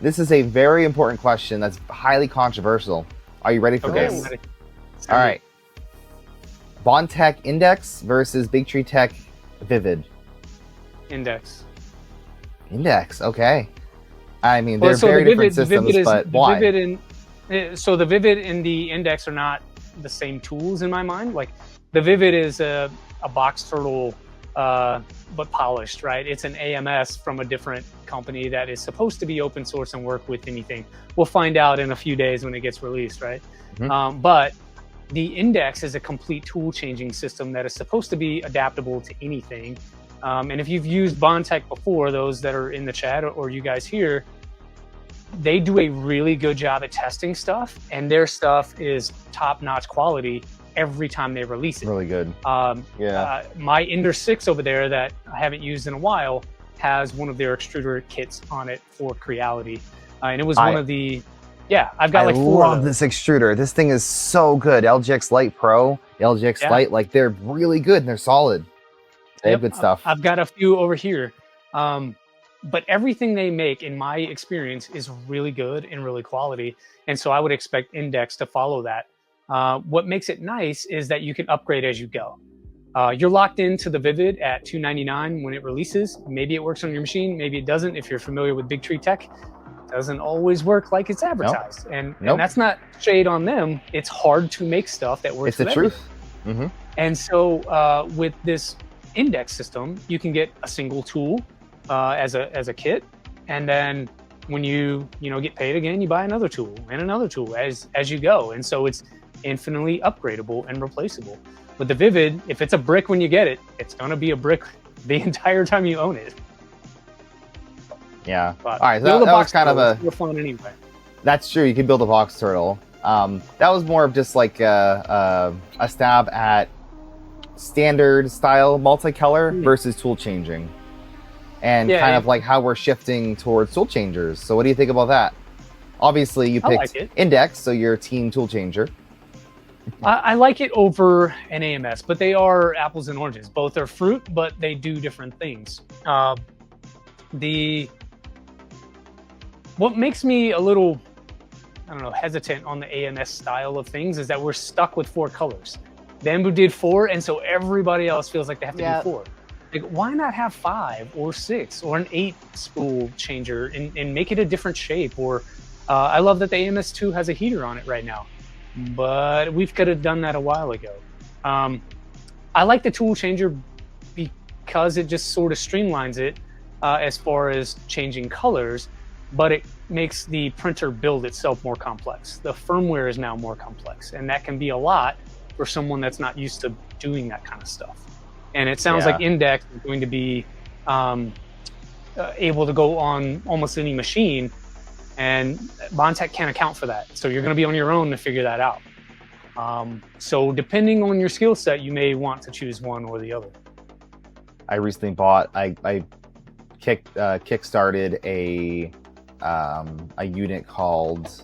This is a very important question that's highly controversial. Are you ready for this? All right. Bondtech Index versus Big Tree Tech Vivid. Index. Index. Okay. I mean, they're very different systems, but why? So the Vivid and the Index are not the same tools in my mind. Like the Vivid is a box turtle, but polished, right? It's an AMS from a different company that is supposed to be open source and work with anything. We'll find out in a few days when it gets released, right? Mm-hmm. But the Index is a complete tool changing system that is supposed to be adaptable to anything. And if you've used Bondtech before, those that are in the chat or you guys here, they do a really good job at testing stuff, and their stuff is top-notch quality every time they release it. Really good. My Ender 6 over there that I haven't used in a while has one of their extruder kits on it for Creality. And it was one of the... Yeah, I've got like 4 I love this extruder. This thing is so good. LGX Lite Pro, LGX Lite, like they're really good and they're solid. They have good stuff. I've got a few over here. But everything they make, in my experience, is really good and really quality. And so I would expect Index to follow that. What makes it nice is that you can upgrade as you go. You're locked into the Vivid at $299 when it releases. Maybe it works on your machine, maybe it doesn't. If you're familiar with Big Tree Tech, it doesn't always work like it's advertised. And that's not shade on them. It's hard to make stuff that works. It's the truth. Mm-hmm. And so with this index system, you can get a single tool as a kit, and then when you get paid again, you buy another tool and another tool as you go. And so it's infinitely upgradable and replaceable. With the Vivid, if it's a brick when you get it, it's going to be a brick the entire time you own it. Yeah. But all right, so that was kind of more fun anyway. That's true. You can build a box turtle. That was more of just like a stab at standard style multicolor versus tool changing, and kind of like how we're shifting towards tool changers. So what do you think about that? Obviously, you picked Index, so you're team tool changer. I like it over an AMS, but they are apples and oranges. Both are fruit, but they do different things. What makes me a little, hesitant on the AMS style of things is that we're stuck with 4 colors. Bamboo did 4, and so everybody else feels like they have to do 4. Like, why not have 5 or 6 or an 8 spool changer and make it a different shape? Or I love that the AMS2 has a heater on it right now, but we could have done that a while ago. I like the tool changer because it just sort of streamlines it as far as changing colors, but it makes the printer build itself more complex. The firmware is now more complex, and that can be a lot for someone that's not used to doing that kind of stuff. And it sounds like Index is going to be able to go on almost any machine, and Bondtech can't account for that. So you're going to be on your own to figure that out. So depending on your skill set, you may want to choose one or the other. I recently bought, I kickstarted a unit called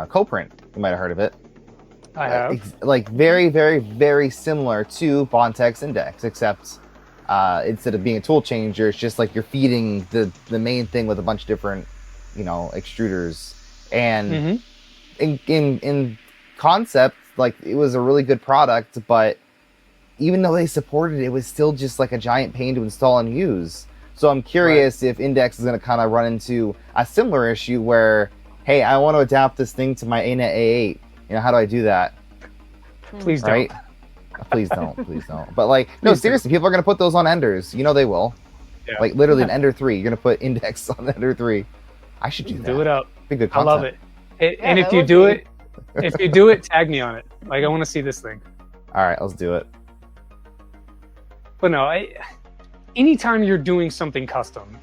Code Print. You might have heard of it. I have. Like very, very, very similar to Bondtech's Index, except instead of being a tool changer, it's just like you're feeding the main thing with a bunch of different, extruders. And in concept, like, it was a really good product, but even though they supported it, it was still just like a giant pain to install and use. So I'm curious if Index is going to kind of run into a similar issue where, hey, I want to adapt this thing to my ANET A8. How do I do that? Please don't. Right? Please don't. Please don't. But like, no, seriously, people are going to put those on Enders. They will. Yeah. Like literally an Ender 3. You're going to put Index on Ender 3. I should do that. Do it up. Be good content. I love it. And if you do it, tag me on it. Like, I want to see this thing. All right, let's do it. But no, anytime you're doing something custom,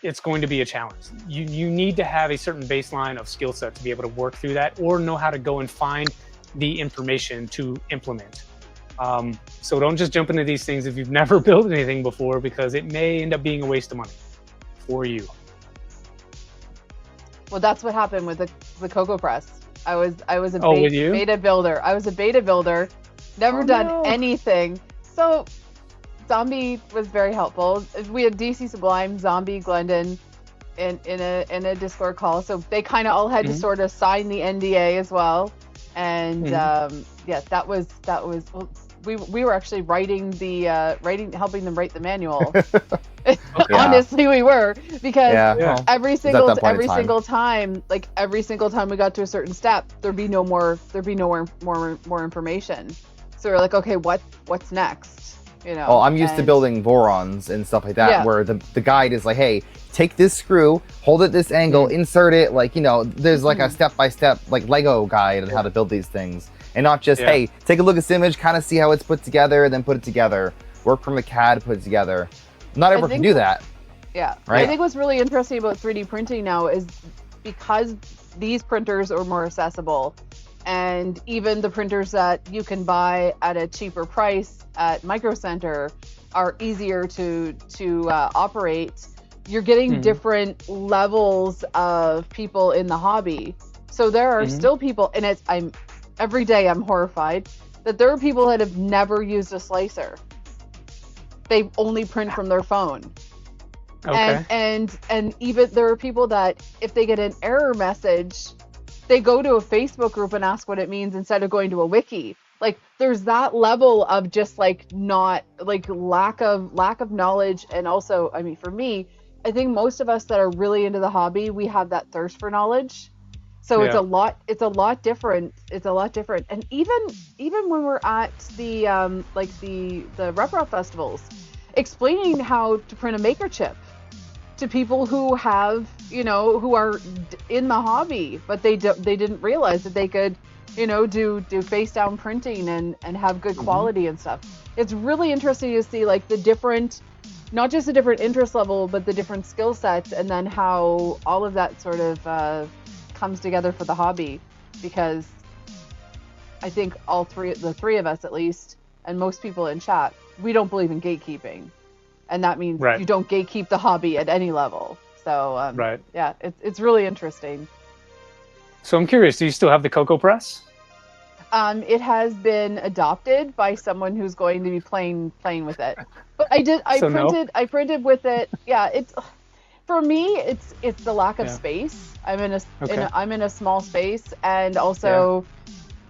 it's going to be a challenge. You need to have a certain baseline of skill set to be able to work through that, or know how to go and find the information to implement. So don't just jump into these things if you've never built anything before, because it may end up being a waste of money for you. Well, that's what happened with the Cocoa Press. I was a beta builder. I was a beta builder, never done anything. So Zombie was very helpful. We had DC Sublime, Zombie, Glendon in a Discord call. So they kind of all had to sort of sign the NDA as well. And that was well, we were actually helping them write the manual. Honestly, we were, because every single time we got to a certain step, there'd be no more information. So we're like, okay, what's next? Oh, I'm used to building Vorons and stuff like that, where the guide is like, hey, take this screw, hold it this angle, insert it, like, there's like a step-by-step like Lego guide on how to build these things. And not just, hey, take a look at this image, kind of see how it's put together, and then put it together. Work from the CAD, put it together. Not everyone can do that. Yeah. Right? I think what's really interesting about 3D printing now is because these printers are more accessible, and even the printers that you can buy at a cheaper price at Micro Center are easier to operate. You're getting different levels of people in the hobby. So there are still people, and every day I'm horrified that there are people that have never used a slicer. They only print from their phone. Okay. And even there are people that if they get an error message, they go to a Facebook group and ask what it means instead of going to a wiki. Like there's that level of just like not like lack of knowledge. And also, I mean, for me, I think most of us that are really into the hobby, we have that thirst for knowledge. So it's a lot different. It's a lot different. And even when we're at the like the Repro festivals, explaining how to print a maker chip to people who have, who are in the hobby, but they didn't realize that they could, do face down printing and have good quality and stuff. It's really interesting to see like the different, not just the different interest level, but the different skill sets, and then how all of that sort of comes together for the hobby. Because I think the three of us at least, and most people in chat, we don't believe in gatekeeping, and that means you don't gatekeep the hobby at any level. So yeah, it's really interesting. So I'm curious, do you still have the Cocoa Press? It has been adopted by someone who's going to be playing with it. But I printed with it. Yeah, it's for me. It's the lack of space. I'm in a small space, and also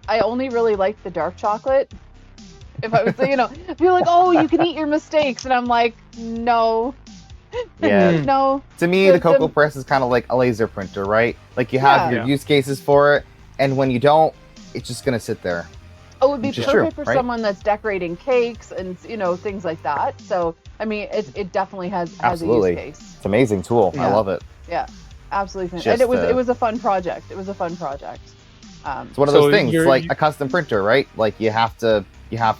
I only really like the dark chocolate. If I was, feel like, oh, you can eat your mistakes, and I'm like, no. Yeah. No. To me, the Cocoa Press is kind of like a laser printer, right? Like you have your use cases for it, and when you don't, it's just gonna sit there. Oh, it would be perfect for someone that's decorating cakes and things like that. So I mean, it definitely has a use case. It's an amazing tool. Yeah. I love it. Yeah, absolutely. And it was a fun project. It was a fun project. It's one of those things, like a custom printer, right? Like you have to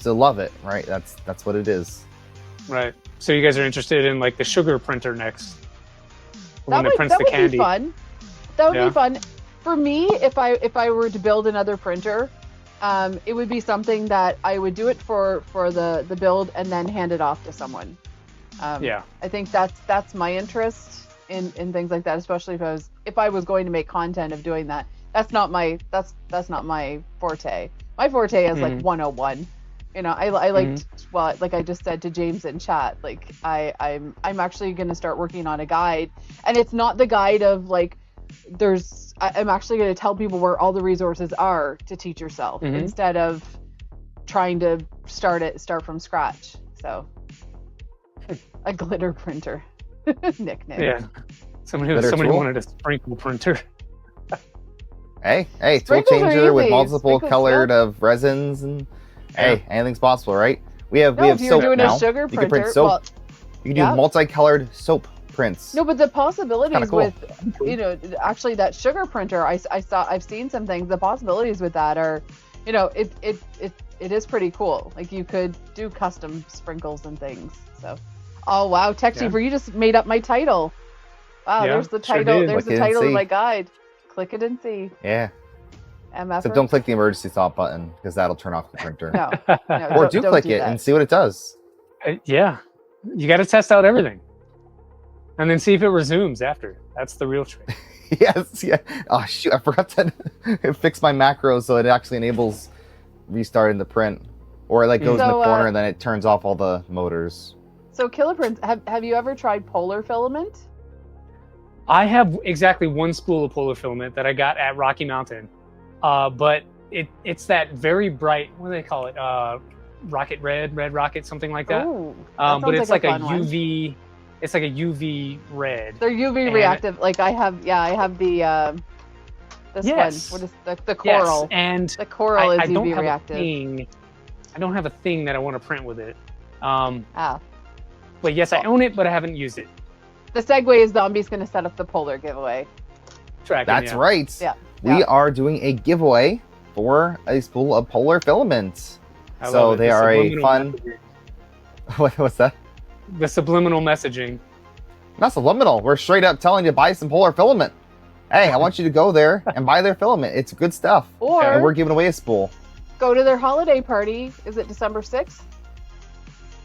love it, right? That's what it is. Right. So you guys are interested in like the sugar printer next? That would be fun. That would be fun. For me, if I were to build another printer, it would be something that I would do it for the build and then hand it off to someone. I think that's my interest in things like that, especially if I was going to make content of doing that. That's not my forte. My forte is like 101. I liked, well, like I just said to James in chat, like I'm actually going to start working on a guide, and it's not the guide of like I'm actually going to tell people where all the resources are to teach yourself instead of trying to start from scratch. So a glitter printer nickname. Yeah, somebody wanted a sprinkle printer. Hey, tool changer with multiple colored of resins and. Hey, anything's possible, right? We have soap now. You can print soap. You can do multicolored soap prints. No, but the possibilities with actually that sugar printer, I've seen some things. The possibilities with that are, it is pretty cool. Like you could do custom sprinkles and things. So, oh wow, TechTuber, you just made up my title. Wow, there's the title. Sure there's the title of my guide. Click it and see. Yeah. MF. So don't click the emergency stop button because that'll turn off the printer. No, or do click it and see what it does. Yeah, you got to test out everything, and then see if it resumes after. That's the real trick. Yes, yeah. Oh shoot, I forgot to fix my macros so it actually enables restarting the print, or it like goes in the corner and then it turns off all the motors. So Killa Prints, have you ever tried polar filament? I have exactly one spool of polar filament that I got at Rocky Mountain. But it's that very bright, what do they call it? Rocket red rocket, something like that. Ooh, but it's like a UV. One. It's like a UV red. They're UV reactive. Like I have the this one. What is the coral? Yes, and the coral is UV reactive. I don't have a thing that I want to print with it. But yes, I own it, but I haven't used it. The segue is Zombie's going to set up the polar giveaway. That's right. Yeah. We are doing a giveaway for a spool of polar filaments. So they are a fun. What's that? The subliminal messaging. Not subliminal. We're straight up telling you to buy some polar filament. Hey, I want you to go there and buy their filament. It's good stuff. Or and we're giving away a spool. Go to their holiday party. Is it December 6th?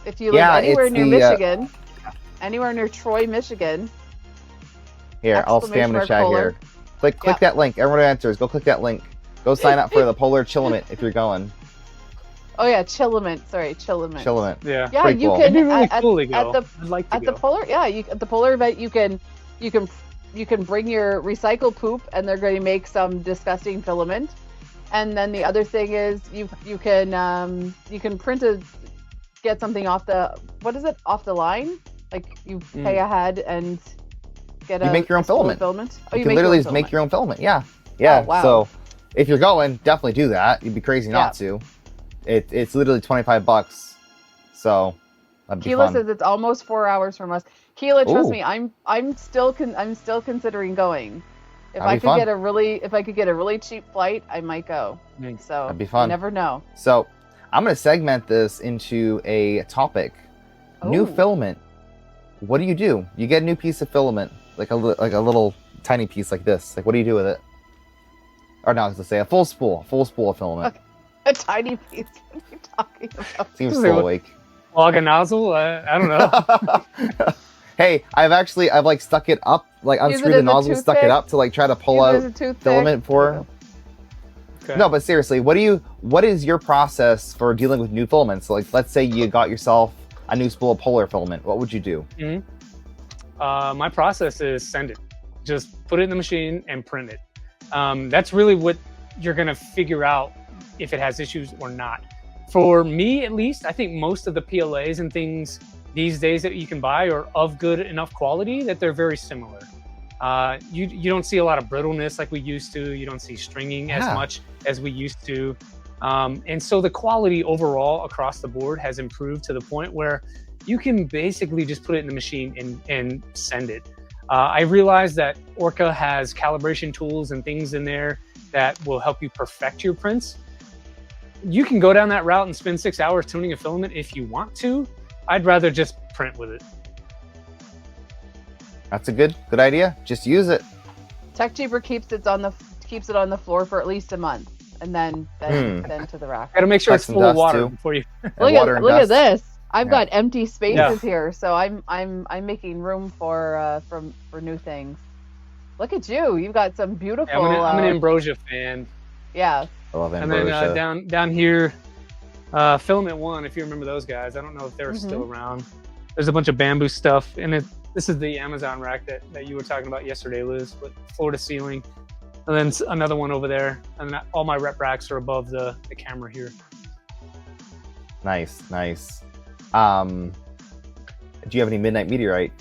If you live anywhere near Michigan, anywhere near Troy, Michigan. Here, I'll spam in the chat here. Click that link. Everyone answers. Go click that link. Go sign up for the Polar Chillament if you're going. Oh yeah, Chillament. Sorry, Chillament. Chillament. Yeah. Yeah, you can. It'd be really cool to go. At the polar, at the polar event, you can bring your recycled poop, and they're going to make some disgusting filament, And then the other thing is you can get something off the line, like you pay ahead and get you make your own filament. Oh, you can literally make your own filament. Yeah. Oh, wow. So if you're going, definitely do that. You'd be crazy not to. It's literally $25. So that'd be Killa fun. says it's almost 4 hours from us. Killa, trust me, I'm still considering going. If I could get a really cheap flight, I might go. So that'd be fun. You never know. So I'm gonna segment this into a topic. New filament. What do? You get a new piece of filament, like a little tiny piece like this. Like, what do you do with it? Or no, I was gonna say a full spool of filament. Okay. A tiny piece. What are you talking about? Seems so awake. Log a nozzle? I don't know. Hey, I've like stuck it up, like unscrewed the nozzle, stuck it up to like try to pull out filament for. Okay. No, but seriously, what is your process for dealing with new filaments? Like, let's say you got yourself a new spool of polar filament. What would you do? My process is send it. Just put it in the machine and print it. That's really what you're gonna figure out if it has issues or not. For me, at least, I think most of the PLAs and things these days that you can buy are of good enough quality that they're very similar. You don't see a lot of brittleness like we used to. You don't see stringing as much as we used to. And so the quality overall across the board has improved to the point where you can basically just put it in the machine and send it. I realize that Orca has calibration tools and things in there that will help you perfect your prints. You can go down that route and spend 6 hours tuning a filament if you want to. I'd rather just print with it. That's a good idea. Just use it. TechCheaper keeps it on the floor for at least a month, and then to the rack. Gotta make sure it's full of water before you. Look at this. I've got empty spaces here, so I'm making room for new things. Look at you. You've got some beautiful. Yeah, I'm an Ambrosia fan. Yeah. I love Ambrosia. And then down here, Filament One. If you remember those guys, I don't know if they're still around. There's a bunch of bamboo stuff, and this is the Amazon rack that you were talking about yesterday, Liz, with floor to ceiling. And then another one over there, and then all my rep racks are above the camera here. Nice. Do you have any Midnight Meteorite?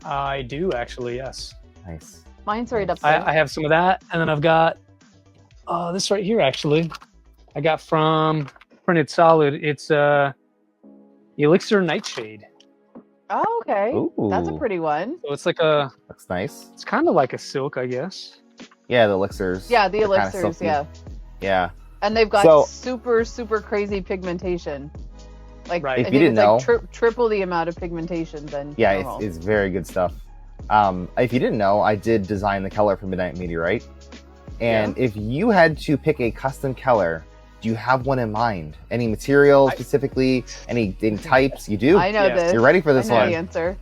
I do, actually, yes. Nice. Mine's right up there. I have some of that, and then I've got this right here, actually. I got from Printed Solid. It's the Elixir Nightshade. Oh, okay. Ooh. That's a pretty one. So it's like a... Looks nice. It's kind of like a silk, I guess. Yeah, the elixirs. Yeah, the elixirs, yeah. Yeah. And they've got super, super crazy pigmentation. Like, if you didn't know, triple the amount of pigmentation than normal. It's very good stuff. If you didn't know, I did design the color for Midnight Meteorite. And if you had to pick a custom color, do you have one in mind? Any material specifically? Any types? You do? I know this. You're ready for this I know one. the answer.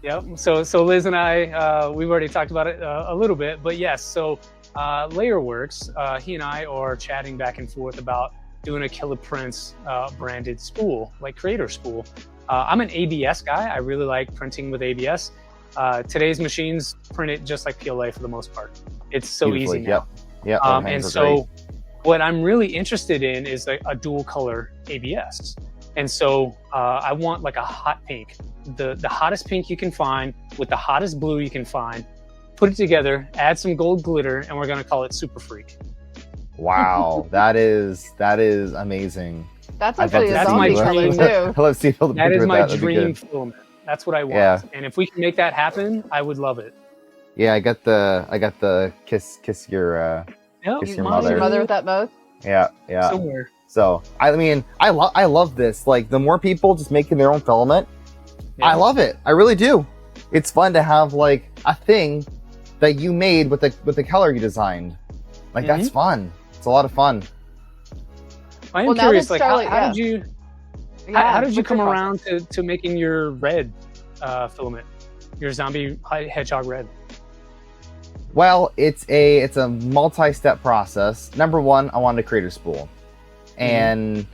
Yep. So Liz and I, we've already talked about it a little bit, but yes. So Layerworks, he and I are chatting back and forth about doing a Killa Prints branded spool, like creator spool. I'm an ABS guy. I really like printing with ABS. Today's machines print it just like PLA for the most part. It's so easy now. Yep. And so what I'm really interested in is a dual color ABS. And so I want like a hot pink, the hottest pink you can find with the hottest blue you can find, put it together, add some gold glitter, and we're gonna call it Super Freak. Wow, that is amazing. That's actually a zombie color too. I love seeing the that is my dream filament. That's what I want. Yeah. And if we can make that happen, I would love it. Yeah, I got the kiss your mother. Your mother with that mouth. Yeah. Somewhere. So I mean, I love this. Like, the more people just making their own filament, I love it. I really do. It's fun to have like a thing that you made with the color you designed. Like, that's fun. It's a lot of fun. I am curious, like, how did you come around to making your red filament, your zombie hedgehog red? Well, it's a multi-step process. Number one, I wanted a creator spool, and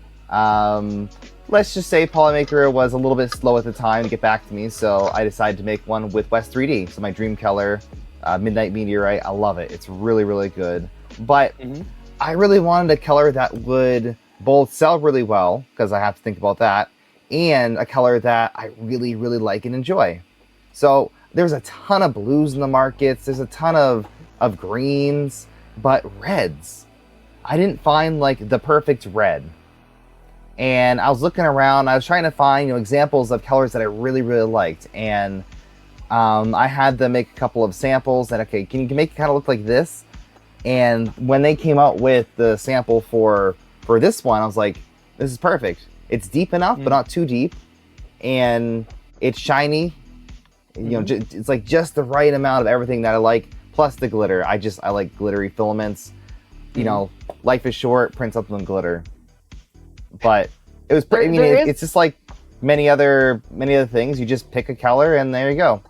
let's just say Polymaker was a little bit slow at the time to get back to me, so I decided to make one with West 3D. So my dream color, Midnight Meteorite. I love it. It's really, really good. But I really wanted a color that would both sell really well, because I have to think about that, and a color that I really, really like and enjoy. So there's a ton of blues in the markets. There's a ton of greens, but reds. I didn't find like the perfect red. And I was looking around. I was trying to find examples of colors that I really, really liked. And I had them make a couple of samples. And okay, can you make it kind of look like this? And when they came out with the sample for this one, I was like, this is perfect. It's deep enough, but not too deep. And it's shiny. It's like just the right amount of everything that I like, plus the glitter. I like glittery filaments. Life is short, print something with glitter. But it was pretty. It's just like many other things. You just pick a color, and there you go.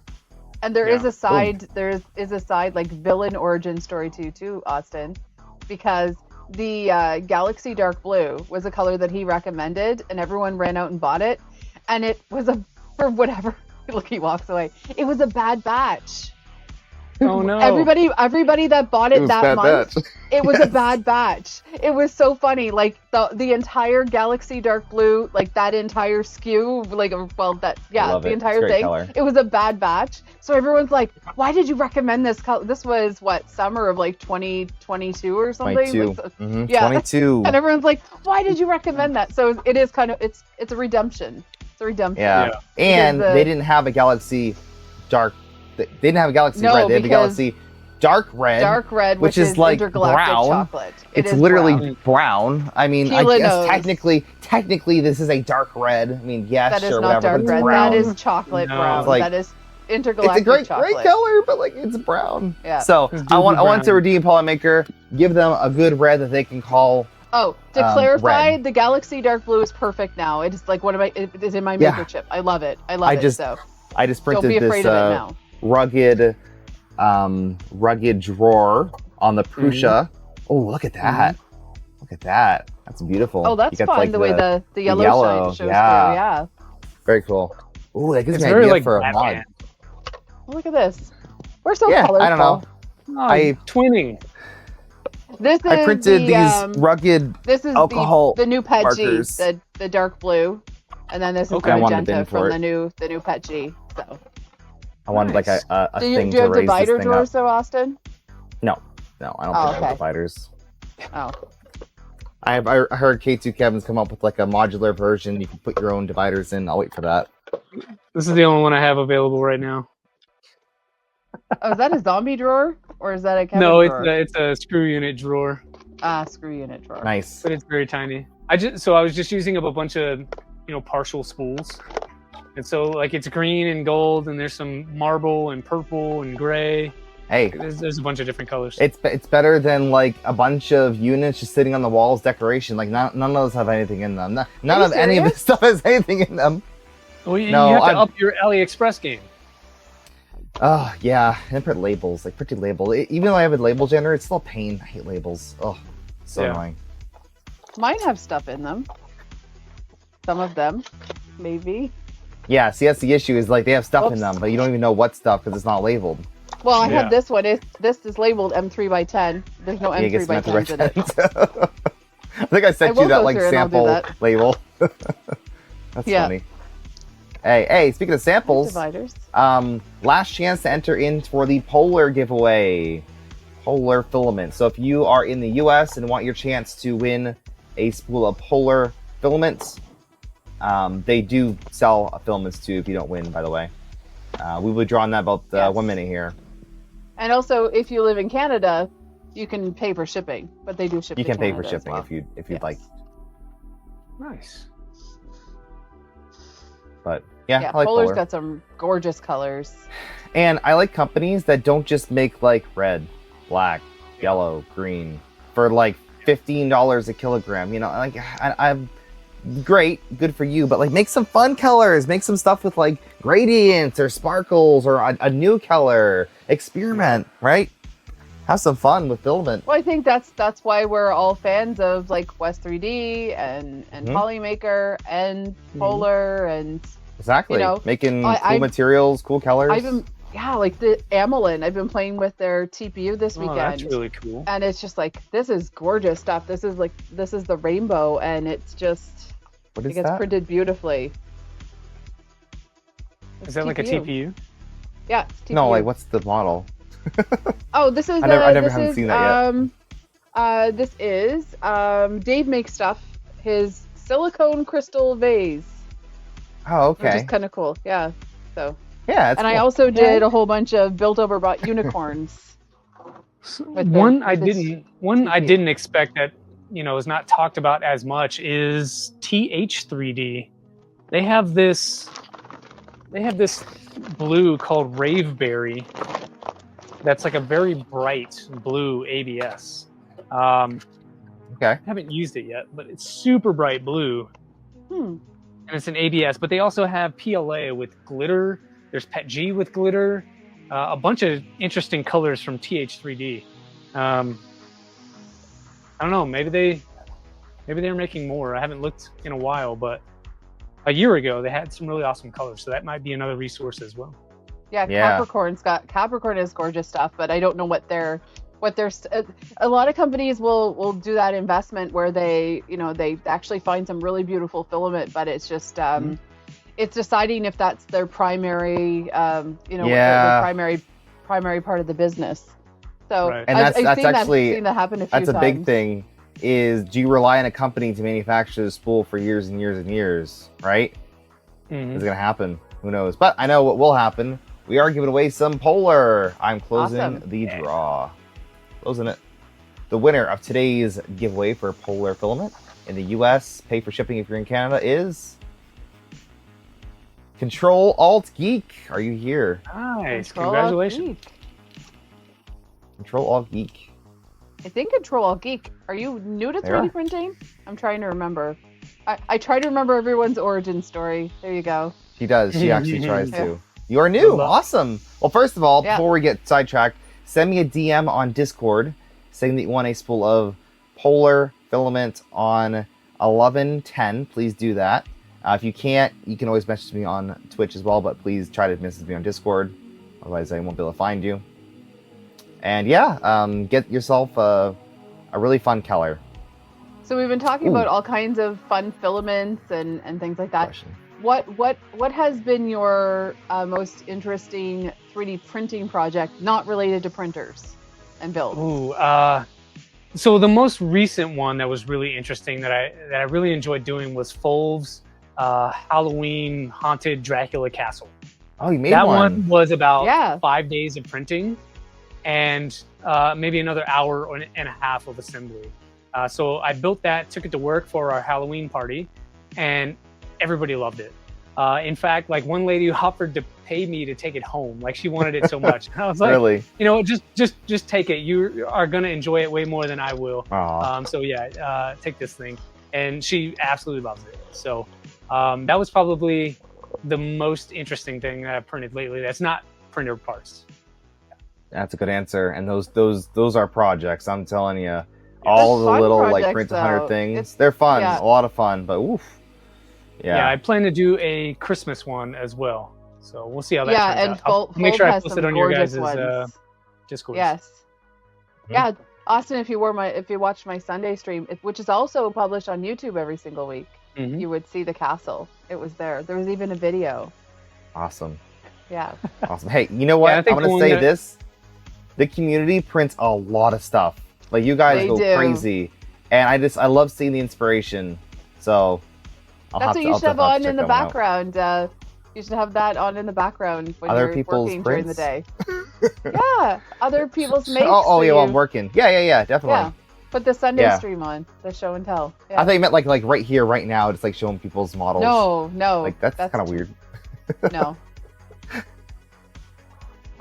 And there is a side. There is a side like villain origin story too, Austin, because the Galaxy Dark Blue was a color that he recommended, and everyone ran out and bought it, and it was for whatever. Look, he walks away. It was a bad batch. Oh no! Everybody that bought it that month, it was a bad batch. It was so funny. Like the entire Galaxy Dark Blue, like that entire SKU, the entire thing. Color. It was a bad batch. So everyone's like, "Why did you recommend this color?" This was summer of 2022 or something. 22. Yeah, 22. And everyone's like, "Why did you recommend that?" So it is kind of it's a redemption. It's a redemption. Yeah. And they didn't have a Galaxy Dark. They didn't have a Galaxy Red. They had a Galaxy Dark Red, which is like brown. Chocolate. It's literally brown. I mean, I guess technically this is a dark red. I mean, yes, that is sure, not whatever. Dark red. Brown. That is chocolate brown. That is intergalactic chocolate. It's a great color, but it's brown. Yeah. So I want to redeem Polymaker. Give them a good red that they can call. Oh, to clarify, red. the Galaxy Dark Blue is perft now. It is like it is in my maker chip. I love it. I love it. I just printed don't be afraid of it now. rugged drawer on the Prusa. Oh, look at that. Look at that. That's beautiful. Oh, that's fun. The way the yellow shine shows through. Yeah. Very cool. Oh, that gives me an very idea for a mod. Look at this. We're so colorful. I don't know. Twinning. I printed these rugged alcohol the new Pet markers. G, the dark blue, and then this is the magenta from the new Pet G. So I wanted like a thing to raise this thing up. Do you have divider drawers, though, Austin? No, I don't think I have dividers. Oh. I heard K2 Kevin's come up with like a modular version. You can put your own dividers in. I'll wait for that. This is the only one I have available right now. Oh, is that a zombie drawer or is that a Kevin drawer? No, it's a screw unit drawer. Screw unit drawer. Nice. But it's very tiny. I was just using up a bunch of partial spools. And so like it's green and gold and there's some marble and purple and gray. Hey, there's a bunch of different colors. It's better than like a bunch of units just sitting on the walls decoration. Like none of those have anything in them. None of any of this stuff has anything in them. Well, you have to up your AliExpress game. Oh yeah, and print labels, like pretty label. Even though I have a label generator, it's still a pain. I hate labels. Oh, so annoying. Mine have stuff in them. Some of them, maybe. Yeah, see, that's the issue. Is like they have stuff in them, but you don't even know what stuff because it's not labeled. Well, I have this one. This is labeled M3x10. There's no M3x10s in it. I think I sent you that like sample label. That's funny. Hey, speaking of samples, dividers. Last chance to enter in for the Polar giveaway. Polar Filament. So if you are in the US and want your chance to win a spool of Polar Filaments, they do sell filaments too if you don't win, by the way. We will draw on that about 1 minute here. And also, if you live in Canada, you can pay for shipping, but they do ship. You can pay for shipping if you'd like. Nice. But yeah, I like Polar's Polar. got some gorgeous colors. And I like companies that don't just make like red, black, yellow, green for like $15 a kilogram. Like I'm great, good for you, but like make some fun colors, make some stuff with like gradients or sparkles or a new color. Experiment, right? Have some fun with filament. Well, I think that's why we're all fans of like West 3D and Polymaker and Polar and exactly making cool materials, cool colors. yeah, like the AMAME. I've been playing with their TPU this weekend. That's really cool. And it's just like, this is gorgeous stuff. This is the rainbow, and it's just, What is it gets that? printed beautifully. Is that like a TPU? Yeah, it's TPU. No, like what's the model? Oh, this is. I never haven't seen that yet. This is Dave makes stuff. His silicone crystal vase. Oh, okay. Which is kind of cool. Yeah. So. Yeah, it's and cool. I also did a whole bunch of built over bought unicorns. One I didn't expect that is not talked about as much is TH3D. They have this blue called Raveberry. That's like a very bright blue ABS. Okay. I haven't used it yet, but it's super bright blue. And it's an ABS, but they also have PLA with glitter. There's PETG with glitter. A bunch of interesting colors from TH3D. I don't know. Maybe they're making more. I haven't looked in a while, but a year ago they had some really awesome colors, so that might be another resource as well. Yeah, Capricorn is gorgeous stuff, but I don't know what they're. A lot of companies will do that investment where they actually find some really beautiful filament, but it's just it's deciding if that's their primary their primary part of the business. So right. And I've that's actually seen that happen a few times. That's a big thing. Is do you rely on a company to manufacture the spool for years and years and years, right? Is it gonna happen? Who knows? But I know what will happen. We are giving away some Polar. I'm closing the draw. Closing it. The winner of today's giveaway for Polar Filament in the US, pay for shipping if you're in Canada, is Control Alt Geek. Are you here? Nice. Congratulations. Control Alt Geek. I think Control Alt Geek. Are you new to 3D printing? I'm trying to remember. I try to remember everyone's origin story. There you go. She does. She actually tries to. You are new. Awesome. Well, first of all, before we get sidetracked, send me a DM on Discord saying that you want a spool of Polar Filament on 1110. Please do that. If you can't, you can always message me on Twitch as well, but please try to message me on Discord. Otherwise, I won't be able to find you. And get yourself a really fun color. So we've been talking about all kinds of fun filaments and things like that. What has been your most interesting 3D printing project not related to printers and builds? So the most recent one that was really interesting that I really enjoyed doing was Fulv's Halloween Haunted Dracula Castle. Oh, you made that one. That one was about 5 days of printing and maybe another hour and a half of assembly. So I built that, took it to work for our Halloween party, and everybody loved it. In fact, like one lady offered to pay me to take it home. Like she wanted it so much. I was like, really? Just take it. You are gonna enjoy it way more than I will. So take this thing. And she absolutely loves it. So that was probably the most interesting thing that I've printed lately. That's not printer parts. That's a good answer. And those are projects. I'm telling you, all the little like print 100 things. They're fun, a lot of fun. But oof. Yeah, I plan to do a Christmas one as well. So we'll see how that turns out. I'll make sure I post it on your guys' Discord. Yes. Yeah, Austin, if you watched my Sunday stream, which is also published on YouTube every single week, you would see the castle. It was there. There was even a video. Awesome. Yeah. Awesome. Hey, you know what? I'm gonna say this. The community prints a lot of stuff. Like you guys go crazy, and I love seeing the inspiration. So that's what you should have on in the background. You should have that on in the background when you're working during the day. Yeah, other people's makes. Well, I'm working. Yeah, definitely. Yeah, put the Sunday stream on, the show and tell. Yeah. I thought you meant like right here, right now, just like showing people's models. No. Like that's kind of weird. No.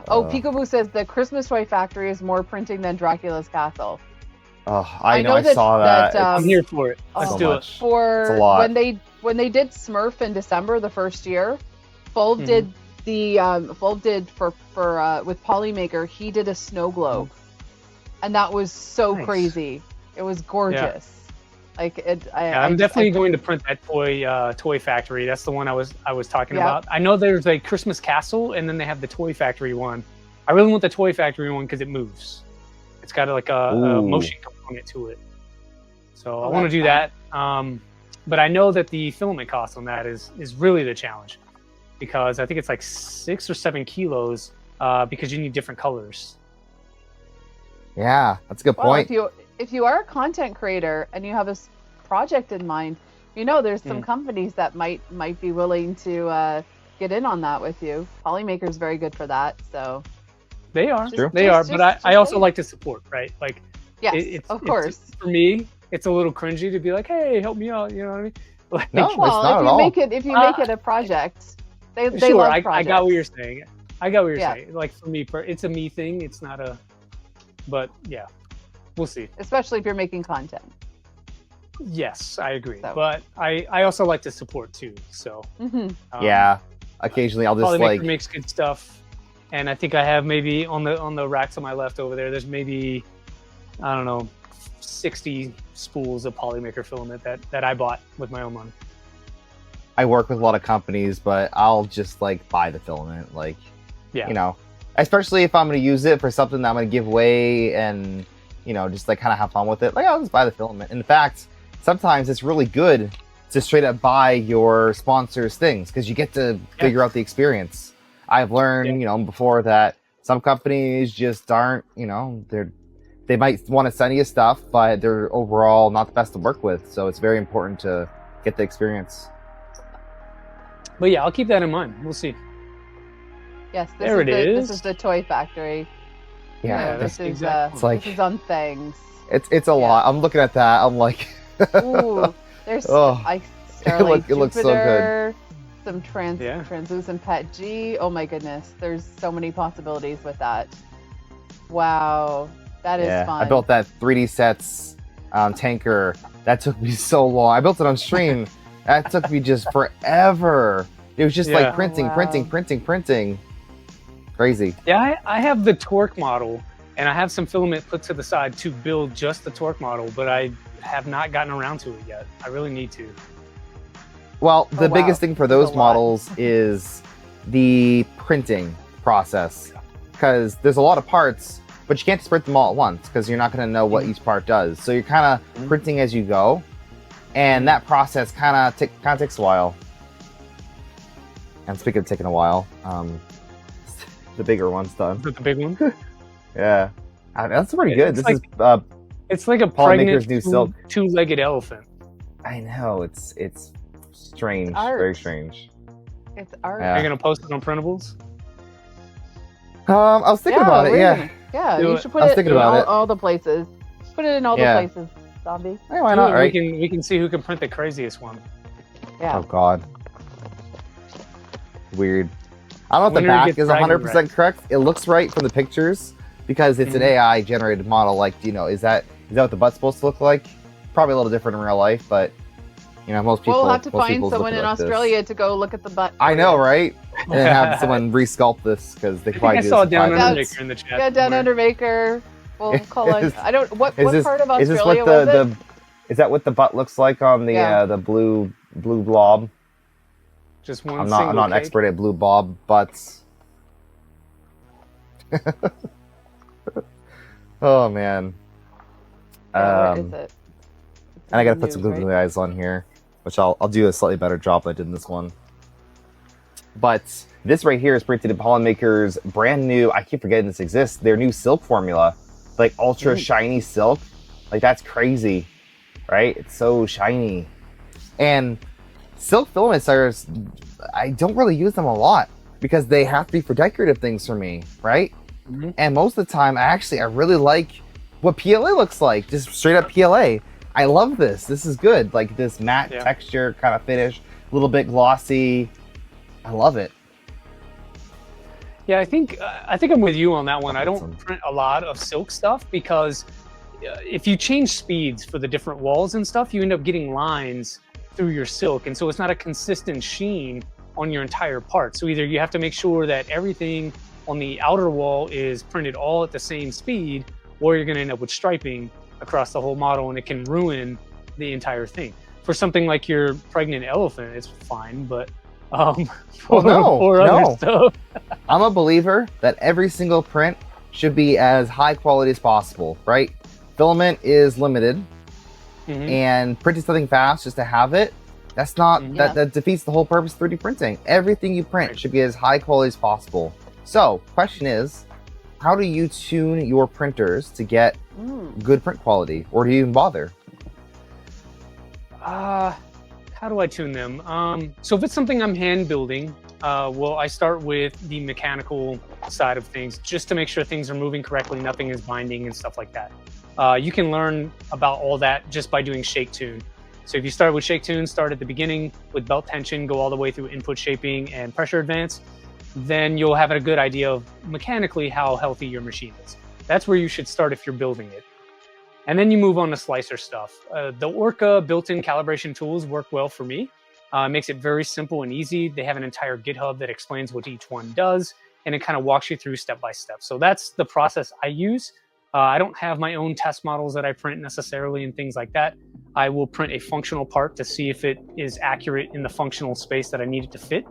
Peekaboo says the Christmas Toy Factory is more printing than Dracula's Castle. Oh, I know. I saw that. I'm here for it. Let's do it. It's a lot. When they did Smurf in December the first year, Fulv did the Fulv did for with Polymaker. He did a snow globe, and that was so crazy. It was gorgeous. Like it. I'm definitely going to print that toy factory. That's the one I was talking about. I know there's a Christmas Castle, and then they have the Toy Factory one. I really want the Toy Factory one because it moves. It's got like a motion component to it. So I want to do that. But I know that the filament cost on that is really the challenge, because I think it's like 6 or 7 kilos because you need different colors. Yeah, that's a good point. If you are a content creator and you have a project in mind, you know there's some companies that might be willing to get in on that with you. Polymaker is very good for that. So they are, but I also like to support, right? Like, yes, of course. For me, it's a little cringy to be like, "Hey, help me out," you know what I mean? Like, no, well, it's not at all. If you make it a project, they sure, love I projects. got what you're saying. Like for me, it's a me thing. It's not a, but yeah, we'll see. Especially if you're making content. Yes, I agree. So. But I also like to support too. So yeah, occasionally I'll just Polymaker makes good stuff, and I think I have maybe on the racks on my left over there. There's maybe, I don't know, 60 spools of Polymaker filament that I bought with my own money. I work with a lot of companies, but I'll just like buy the filament, like, you know, especially if I'm going to use it for something that I'm going to give away and, you know, just like kind of have fun with it. Like, I'll just buy the filament. In fact, sometimes it's really good to straight up buy your sponsors things because you get to figure out the experience. I've learned, you know, before that some companies just aren't, you know, they might want to send you stuff, but they're overall not the best to work with. So it's very important to get the experience. But yeah, I'll keep that in mind. We'll see. Yes, this is the Toy Factory. Yeah, this is it's like, this is on things. It's a lot. I'm looking at that. I'm like, ooh, there's Starlight it looks so good. Some translucent Pet G. Oh my goodness, there's so many possibilities with that. Wow, that is fun. I built that 3D sets tanker. That took me so long. I built it on stream. That took me just forever. It was just like printing. Crazy. Yeah, I have the torque model, and I have some filament put to the side to build just the torque model, but I have not gotten around to it yet. I really need to. Well, the biggest thing for those models is the printing process, because there's a lot of parts, but you can't just print them all at once because you're not going to know what each part does. So you're kind of printing as you go, and that process kind of takes a while. And speaking of taking a while, the bigger one's done. The big one? Yeah, that's pretty good. This is it's like a Polymaker's new silk, two-legged elephant. I know, it's strange, very strange. It's art. Yeah. You're gonna post it on printables? I was thinking about it. Yeah, you should put it in all the places. Put it in all the places, Zombie. Hey, why not? Right? We can see who can print the craziest one. Yeah. Oh God. Weird. I don't know if the back is 100% correct. It looks right from the pictures because it's an AI generated model. Like, you know, is that what the butt's supposed to look like? Probably a little different in real life, but you know, most people. We'll have to find someone in Australia to go look at the butt. I know, right? And have someone resculpt this because they probably do. I saw Down Undermaker in the chat. Yeah, Down Undermaker. We'll call it. I don't. What part of Australia was it? Is that what the butt looks like on the blue blob? Just one. I'm not an expert at blue blob butts. Oh man. Where is it? And I gotta put some googly eyes on here, which I'll do a slightly better job than I did in this one. But this right here is printed in Polymaker's brand new, I keep forgetting this exists, their new silk formula. Like ultra shiny silk. Like that's crazy, right? It's so shiny. And silk filaments I don't really use them a lot because they have to be for decorative things for me, right? And most of the time, I really like what PLA looks like, just straight up PLA. I love this. This is good. Like this matte texture kind of finish, a little bit glossy. I love it. Yeah, I think I'm with you on that one. I don't print a lot of silk stuff because if you change speeds for the different walls and stuff, you end up getting lines through your silk, and so it's not a consistent sheen on your entire part. So either you have to make sure that everything on the outer wall is printed all at the same speed, or you're going to end up with striping across the whole model, and it can ruin the entire thing. For something like your pregnant elephant, it's fine, but no. Stuff. I'm a believer that every single print should be as high quality as possible, right? Filament is limited, and printing something fast just to have it, that's not, that defeats the whole purpose of 3D printing. Everything you print should be as high quality as possible. So, question is, how do you tune your printers to get good print quality, or do you even bother? How do I tune them? So if it's something I'm hand building, well, I start with the mechanical side of things just to make sure things are moving correctly, nothing is binding and stuff like that. You can learn about all that just by doing shake tune. So if you start with shake tune, start at the beginning with belt tension, go all the way through input shaping and pressure advance, then you'll have a good idea of mechanically how healthy your machine is. That's where you should start if you're building it. And then you move on to slicer stuff. The Orca built-in calibration tools work well for me. It makes it very simple and easy. They have an entire GitHub that explains what each one does, and it kind of walks you through step by step. So that's the process I use. I don't have my own test models that I print necessarily and things like that. I will print a functional part to see if it is accurate in the functional space that I need it to fit.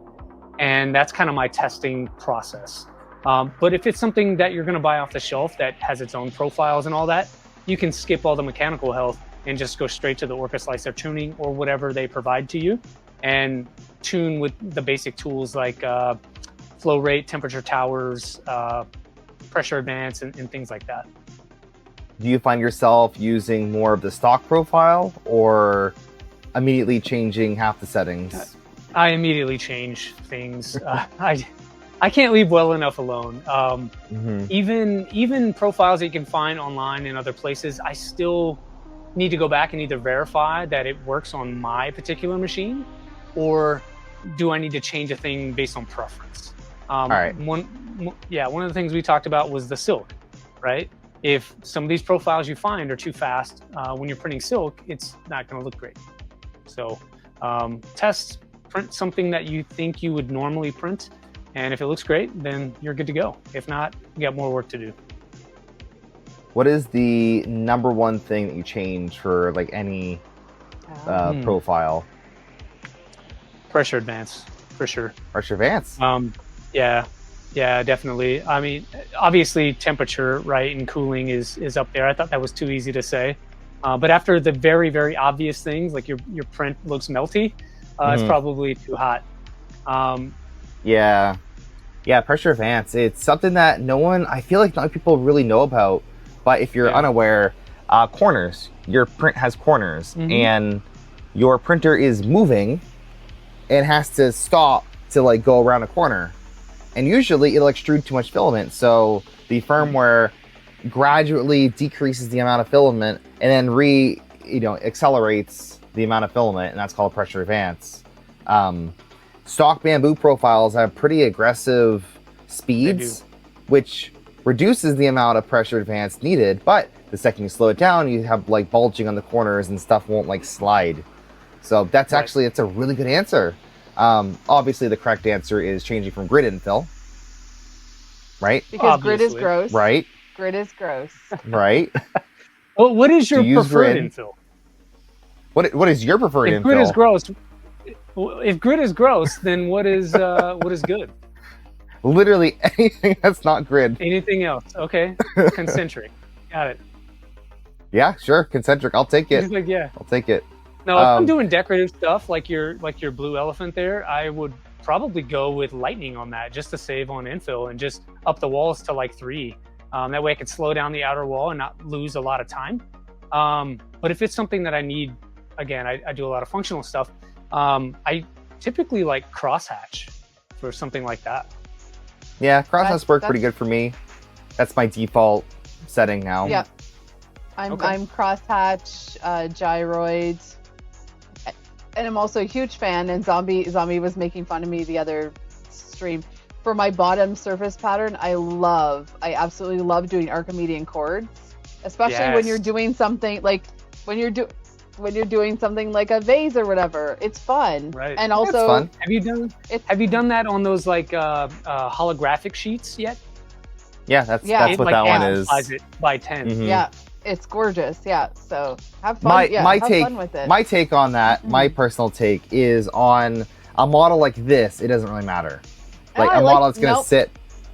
And that's kind of my testing process. But if it's something that you're going to buy off the shelf that has its own profiles and all that, you can skip all the mechanical health and just go straight to the Orca slicer tuning or whatever they provide to you and tune with the basic tools like flow rate, temperature towers, pressure advance, and things like that. Do you find yourself using more of the stock profile or immediately changing half the settings? I immediately change things. I can't leave well enough alone. Even profiles that you can find online and other places, I still need to go back and either verify that it works on my particular machine, or do I need to change a thing based on preference? All right. One of the things we talked about was the silk, right? If some of these profiles you find are too fast, when you're printing silk, it's not going to look great. So print something that you think you would normally print. And if it looks great, then you're good to go. If not, you got more work to do. What is the number one thing that you change for like any profile? Pressure advance, for sure. Pressure advance? Yeah, definitely. I mean, obviously temperature, right, and cooling is up there. I thought that was too easy to say. But after the very, very obvious things, like your print looks melty, it's probably too hot. Yeah, pressure advance. It's something that I feel like not people really know about. But if you're unaware, corners. Your print has corners, and your printer is moving and has to stop to like go around a corner. And usually it'll extrude too much filament, so the firmware gradually decreases the amount of filament and then accelerates the amount of filament, and that's called pressure advance. Stock bamboo profiles have pretty aggressive speeds, which reduces the amount of pressure advance needed, but the second you slow it down, you have like bulging on the corners and stuff won't like slide. So that's actually, it's a really good answer. Obviously the correct answer is changing from grid infill, right? Because grid is gross. Right. Grid is gross. Right. Well, what is your preferred infill? What is your preferred infill? If grid is gross, if grid is gross, then what is good? Literally anything that's not grid. Anything else? Okay. Concentric. Got it. Yeah, sure. Concentric. I'll take it. I'll take it. No, if I'm doing decorative stuff like your blue elephant there, I would probably go with lightning on that just to save on infill and just up the walls to like 3. That way I could slow down the outer wall and not lose a lot of time. But if it's something that I need, again, I do a lot of functional stuff. I typically like crosshatch for something like that. Yeah, crosshatch works pretty good for me. That's my default setting now. Yeah. I'm crosshatch, gyroids. And I'm also a huge fan, and Zombie was making fun of me the other stream. For my bottom surface pattern, I absolutely love doing Archimedean chords, especially when you're doing something like when you're doing something like a vase or whatever. It's fun, right? And also, fun. Have you done that on those like holographic sheets yet? Yeah, that's what that one is. It by 10. Yeah. It's gorgeous, yeah. So have fun. Have fun with it. My take on that, my personal take, is on a model like this. It doesn't really matter. Like a model that's gonna sit.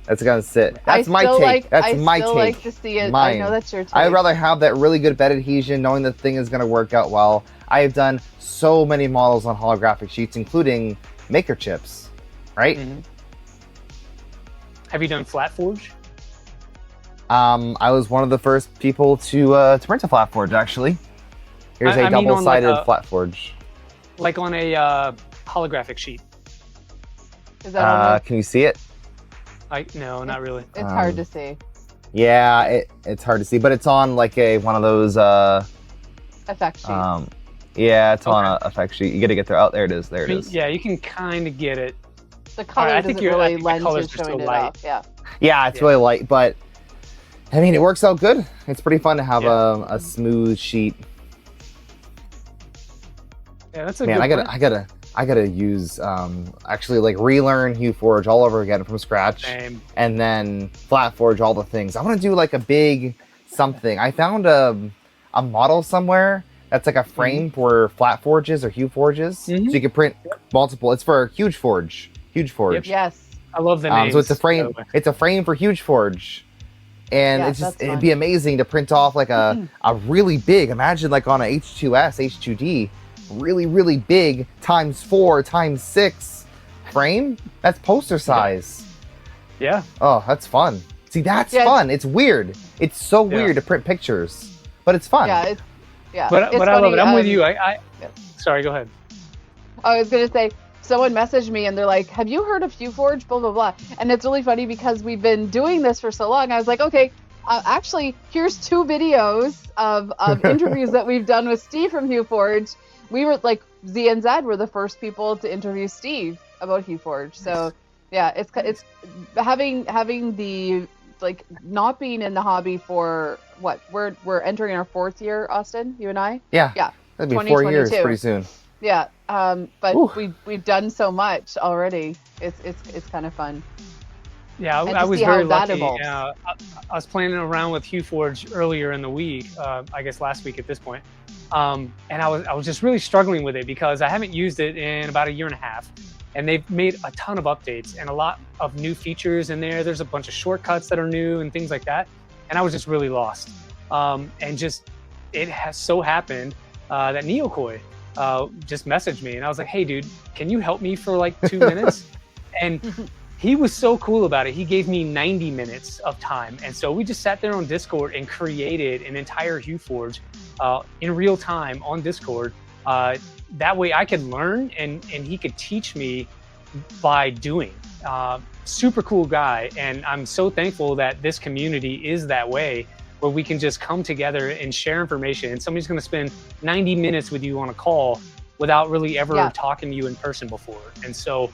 That's gonna sit. That's my take. That's my take. I like to see it. Mine. I know that's your take. I'd rather have that really good bed adhesion, knowing the thing is gonna work out well. I have done so many models on holographic sheets, including maker chips, right? Mm-hmm. Have you done flat forge? I was one of the first people to print a flat forge, actually. Here's a double-sided flat forge. Like on a holographic sheet. Is that can you see it? No, not really. It's hard to see. Yeah, it's hard to see, but it's on like one of those effect sheets. Yeah, it's on an effect sheet. You got to get there. Oh, there it is. There it is. Yeah, you can kind of get it. The color doesn't really lend to showing it off. Yeah. Yeah, it's really light, but I mean, it works out good. It's pretty fun to have a smooth sheet. Yeah, that's a man. Good I gotta use actually like relearn HueForge all over again from scratch, and then flat forge all the things. I want to do like a big something. I found a model somewhere that's like a frame for flat forges or HueForges, so you can print multiple. It's for Huge Forge. Yep. Yes, I love the names. So it's a frame. It's a frame for Huge Forge. And it's just, it'd be amazing to print off like a really big, imagine like on a H2S, H2D, really, really big ×4 ×6 frame. That's poster size. Yeah. Oh, that's fun. See, that's fun. It's weird. It's so weird to print pictures, but it's fun. Yeah. But I love it. I'm with you. Sorry, go ahead. I was going to say, someone messaged me and they're like, have you heard of HueForge? Blah, blah, blah. And it's really funny because we've been doing this for so long. I was like, okay, actually, here's 2 videos of interviews that we've done with Steve from HueForge. We were like, Zee and Zed were the first people to interview Steve about HueForge. So yeah, it's having the, like, not being in the hobby for what? We're entering our 4th year, Austin, you and I? Yeah. That'd be 4 years pretty soon. Yeah, but we've done so much already. It's kind of fun. Yeah, I was very lucky. I was playing around with HueForge earlier in the week, I guess last week at this point, and I was just really struggling with it because I haven't used it in about 1.5 years, and they've made a ton of updates and a lot of new features in there. There's a bunch of shortcuts that are new and things like that, and I was just really lost. And just it has so happened that Neokoi just messaged me and I was like, hey dude, can you help me for like 2 minutes? And he was so cool about it. He gave me 90 minutes of time. And so we just sat there on Discord and created an entire HueForge in real time on Discord. That way I could learn and he could teach me by doing. Super cool guy. And I'm so thankful that this community is that way, where we can just come together and share information, and somebody's going to spend 90 minutes with you on a call without really ever talking to you in person before. And so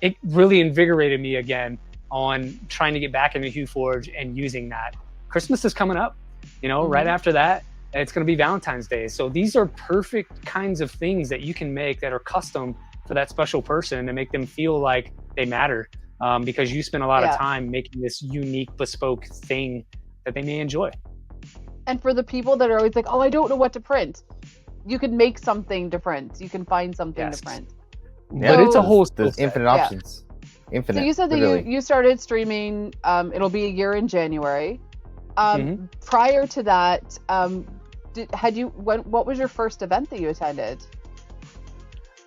it really invigorated me again on trying to get back into HueForge and using that. Christmas is coming up, right after that, it's going to be Valentine's Day. So these are perfect kinds of things that you can make that are custom for that special person to make them feel like they matter, because you spend a lot of time making this unique, bespoke thing that they may enjoy. And for the people that are always like, oh, I don't know what to print, you can make something to print. You can find something to print. Yeah, but it's a whole infinite options. Infinite. So you said that you started streaming. It'll be 1 year in January. Prior to that, what was your first event that you attended?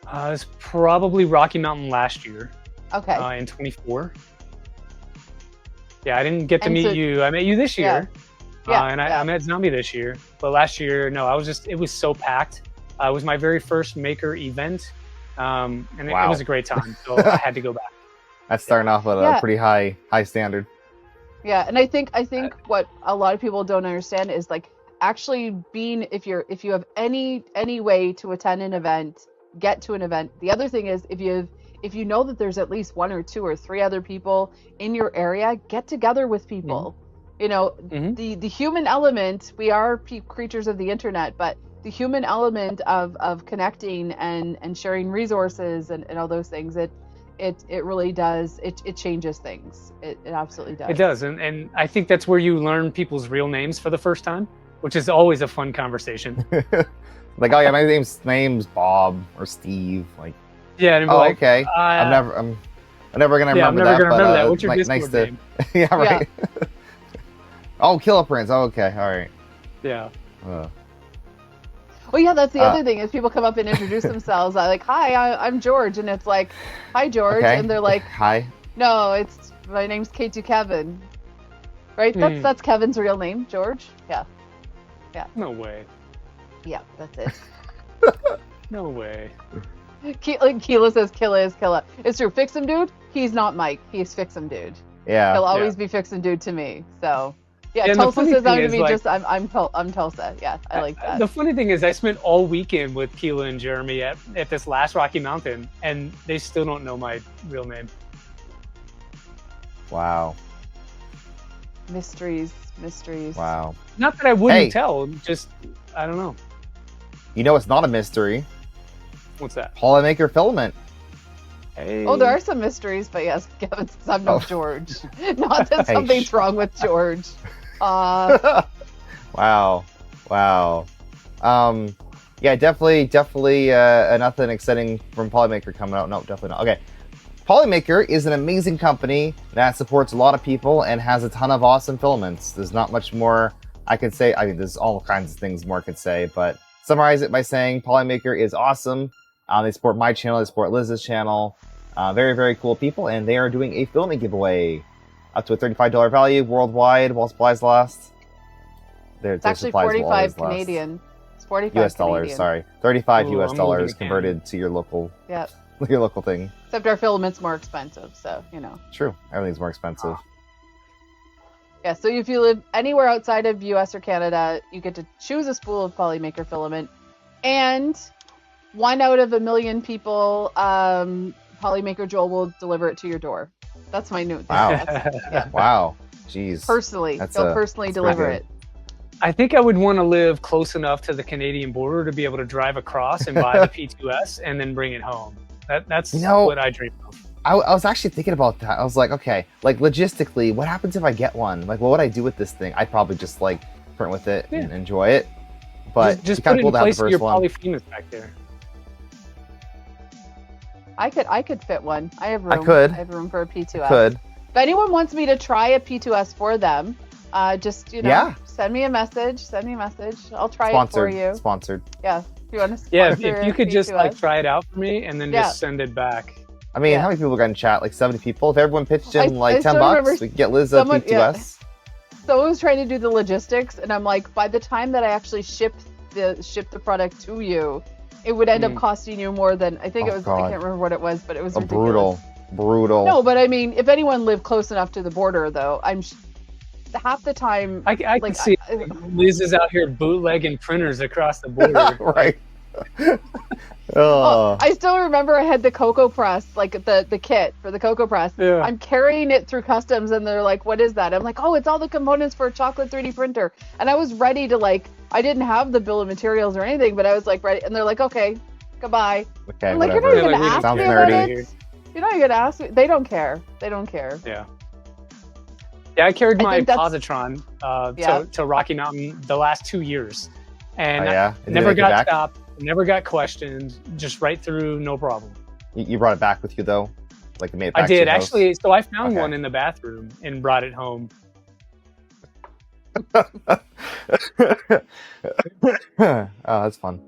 It was probably Rocky Mountain last year. Okay. In 24. Yeah, I didn't get to meet you. I met you this year. And I met Zombie this year. But last year, no, it was so packed. It was my very first maker event. And it was a great time. So I had to go back. That's starting off with a pretty high standard. Yeah, and I think what a lot of people don't understand is like actually being, if you have any way to attend an event, get to an event. The other thing is if you know that there's at least 1 or 2 or 3 other people in your area, get together with people. The human element, we are creatures of the internet, but the human element of connecting and sharing resources and all those things, it really does, it changes things. It absolutely does. It does. And I think that's where you learn people's real names for the first time. which is always a fun conversation. Like, oh yeah, my name's Bob or Steve. Like, Yeah, and oh, like, okay. I'm never gonna remember that. I'm never gonna remember that. But What's your Discord nice to. name? Yeah, right. Oh, Killa Prints. Oh, okay, all right. Yeah. Well, yeah, that's the other thing is people come up and introduce themselves. I like, hi, I'm George, and it's like, hi, George, Okay. and they're like, hi. no, it's my name's K2 Kevin, right? That's Kevin's real name, George. Yeah. No way. Yeah, that's it. No way. Killa says Killa is Killa. It's true. Fix him, dude. He's not Mike. He's Fix him, dude. Yeah. He'll always be Fix him, dude to me. So. Yeah, and Tulsa says I'm to me like, just I'm Tulsa. Yeah, I like that. The funny thing is I spent all weekend with Killa and Jeremy at this last Rocky Mountain, and they still don't know my real name. Wow. Mysteries. Wow. Not that I wouldn't tell, just I don't know. You know it's not a mystery. What's that? Polymaker Filament. Hey. Oh, there are some mysteries, but yes, Kevin says I'm no George. Not that something's wrong with George. Wow. Yeah, definitely nothing exciting from Polymaker coming out. No, definitely not. Okay. Polymaker is an amazing company that supports a lot of people and has a ton of awesome filaments. There's not much more I could say. I mean, there's all kinds of things more I could say, but summarize it by saying Polymaker is awesome. They support my channel, they support Liz's channel. Very, very cool people, and they are doing a filament giveaway up to a $35 value worldwide while supplies last. It's actually 45 Canadian. It's 45 US dollars, Canadian. sorry. 35 US dollars converted to your local your local thing. Except our filament's more expensive, so, you know. True. Everything's more expensive. Yeah, so if you live anywhere outside of US or Canada, you get to choose a spool of Polymaker filament, and 1 out of 1 million people, Polymaker Joel will deliver it to your door. That's my new thing. Wow. Yeah. Wow. Jeez. Personally. He'll personally deliver it. I think I would want to live close enough to the Canadian border to be able to drive across and buy the P2S and then bring it home. That's what I dream of. I was actually thinking about that. I was like, okay, like logistically, what happens if I get one? Like, what would I do with this thing? I'd probably just like print with it and enjoy it. But just put it in place of your Polyfilaments back there. I could fit one. I have room. I have room for a P2S. Could. If anyone wants me to try a P2S for them, just send me a message. I'll try it for you. Sponsored. Yeah. If you want to sponsor if you could just like try it out for me and then just send it back. I mean, how many people got in chat? Like 70 people. If everyone pitched in like $10, we could get Liz a P2S. Yeah. Someone was trying to do the logistics, and I'm like, by the time that I actually ship the product to you, it would end up costing you more than I think it was. God. I can't remember what it was, but it was ridiculous. Brutal. No, but I mean, if anyone lived close enough to the border, though, I'm half the time. I can see Liz is out here bootlegging printers across the border. Right. I still remember I had the Cocoa Press, like the kit for the Cocoa Press. Yeah. I'm carrying it through customs, and they're like, "What is that?" I'm like, "Oh, it's all the components for a chocolate 3D printer." And I was ready to I didn't have the bill of materials or anything, but I was like ready, and they're like, "Okay, goodbye." Okay, I'm like, whatever. "You're not even gonna ask me about it. You're not even gonna ask me." They don't care. Yeah. Yeah, I carried my positron to Rocky Mountain the last 2 years, and I never got stopped. Never got questioned, just right through, no problem. You brought it back with you though? Like you made it back I did, to your actually. So I found one in the bathroom and brought it home. Oh, that's fun.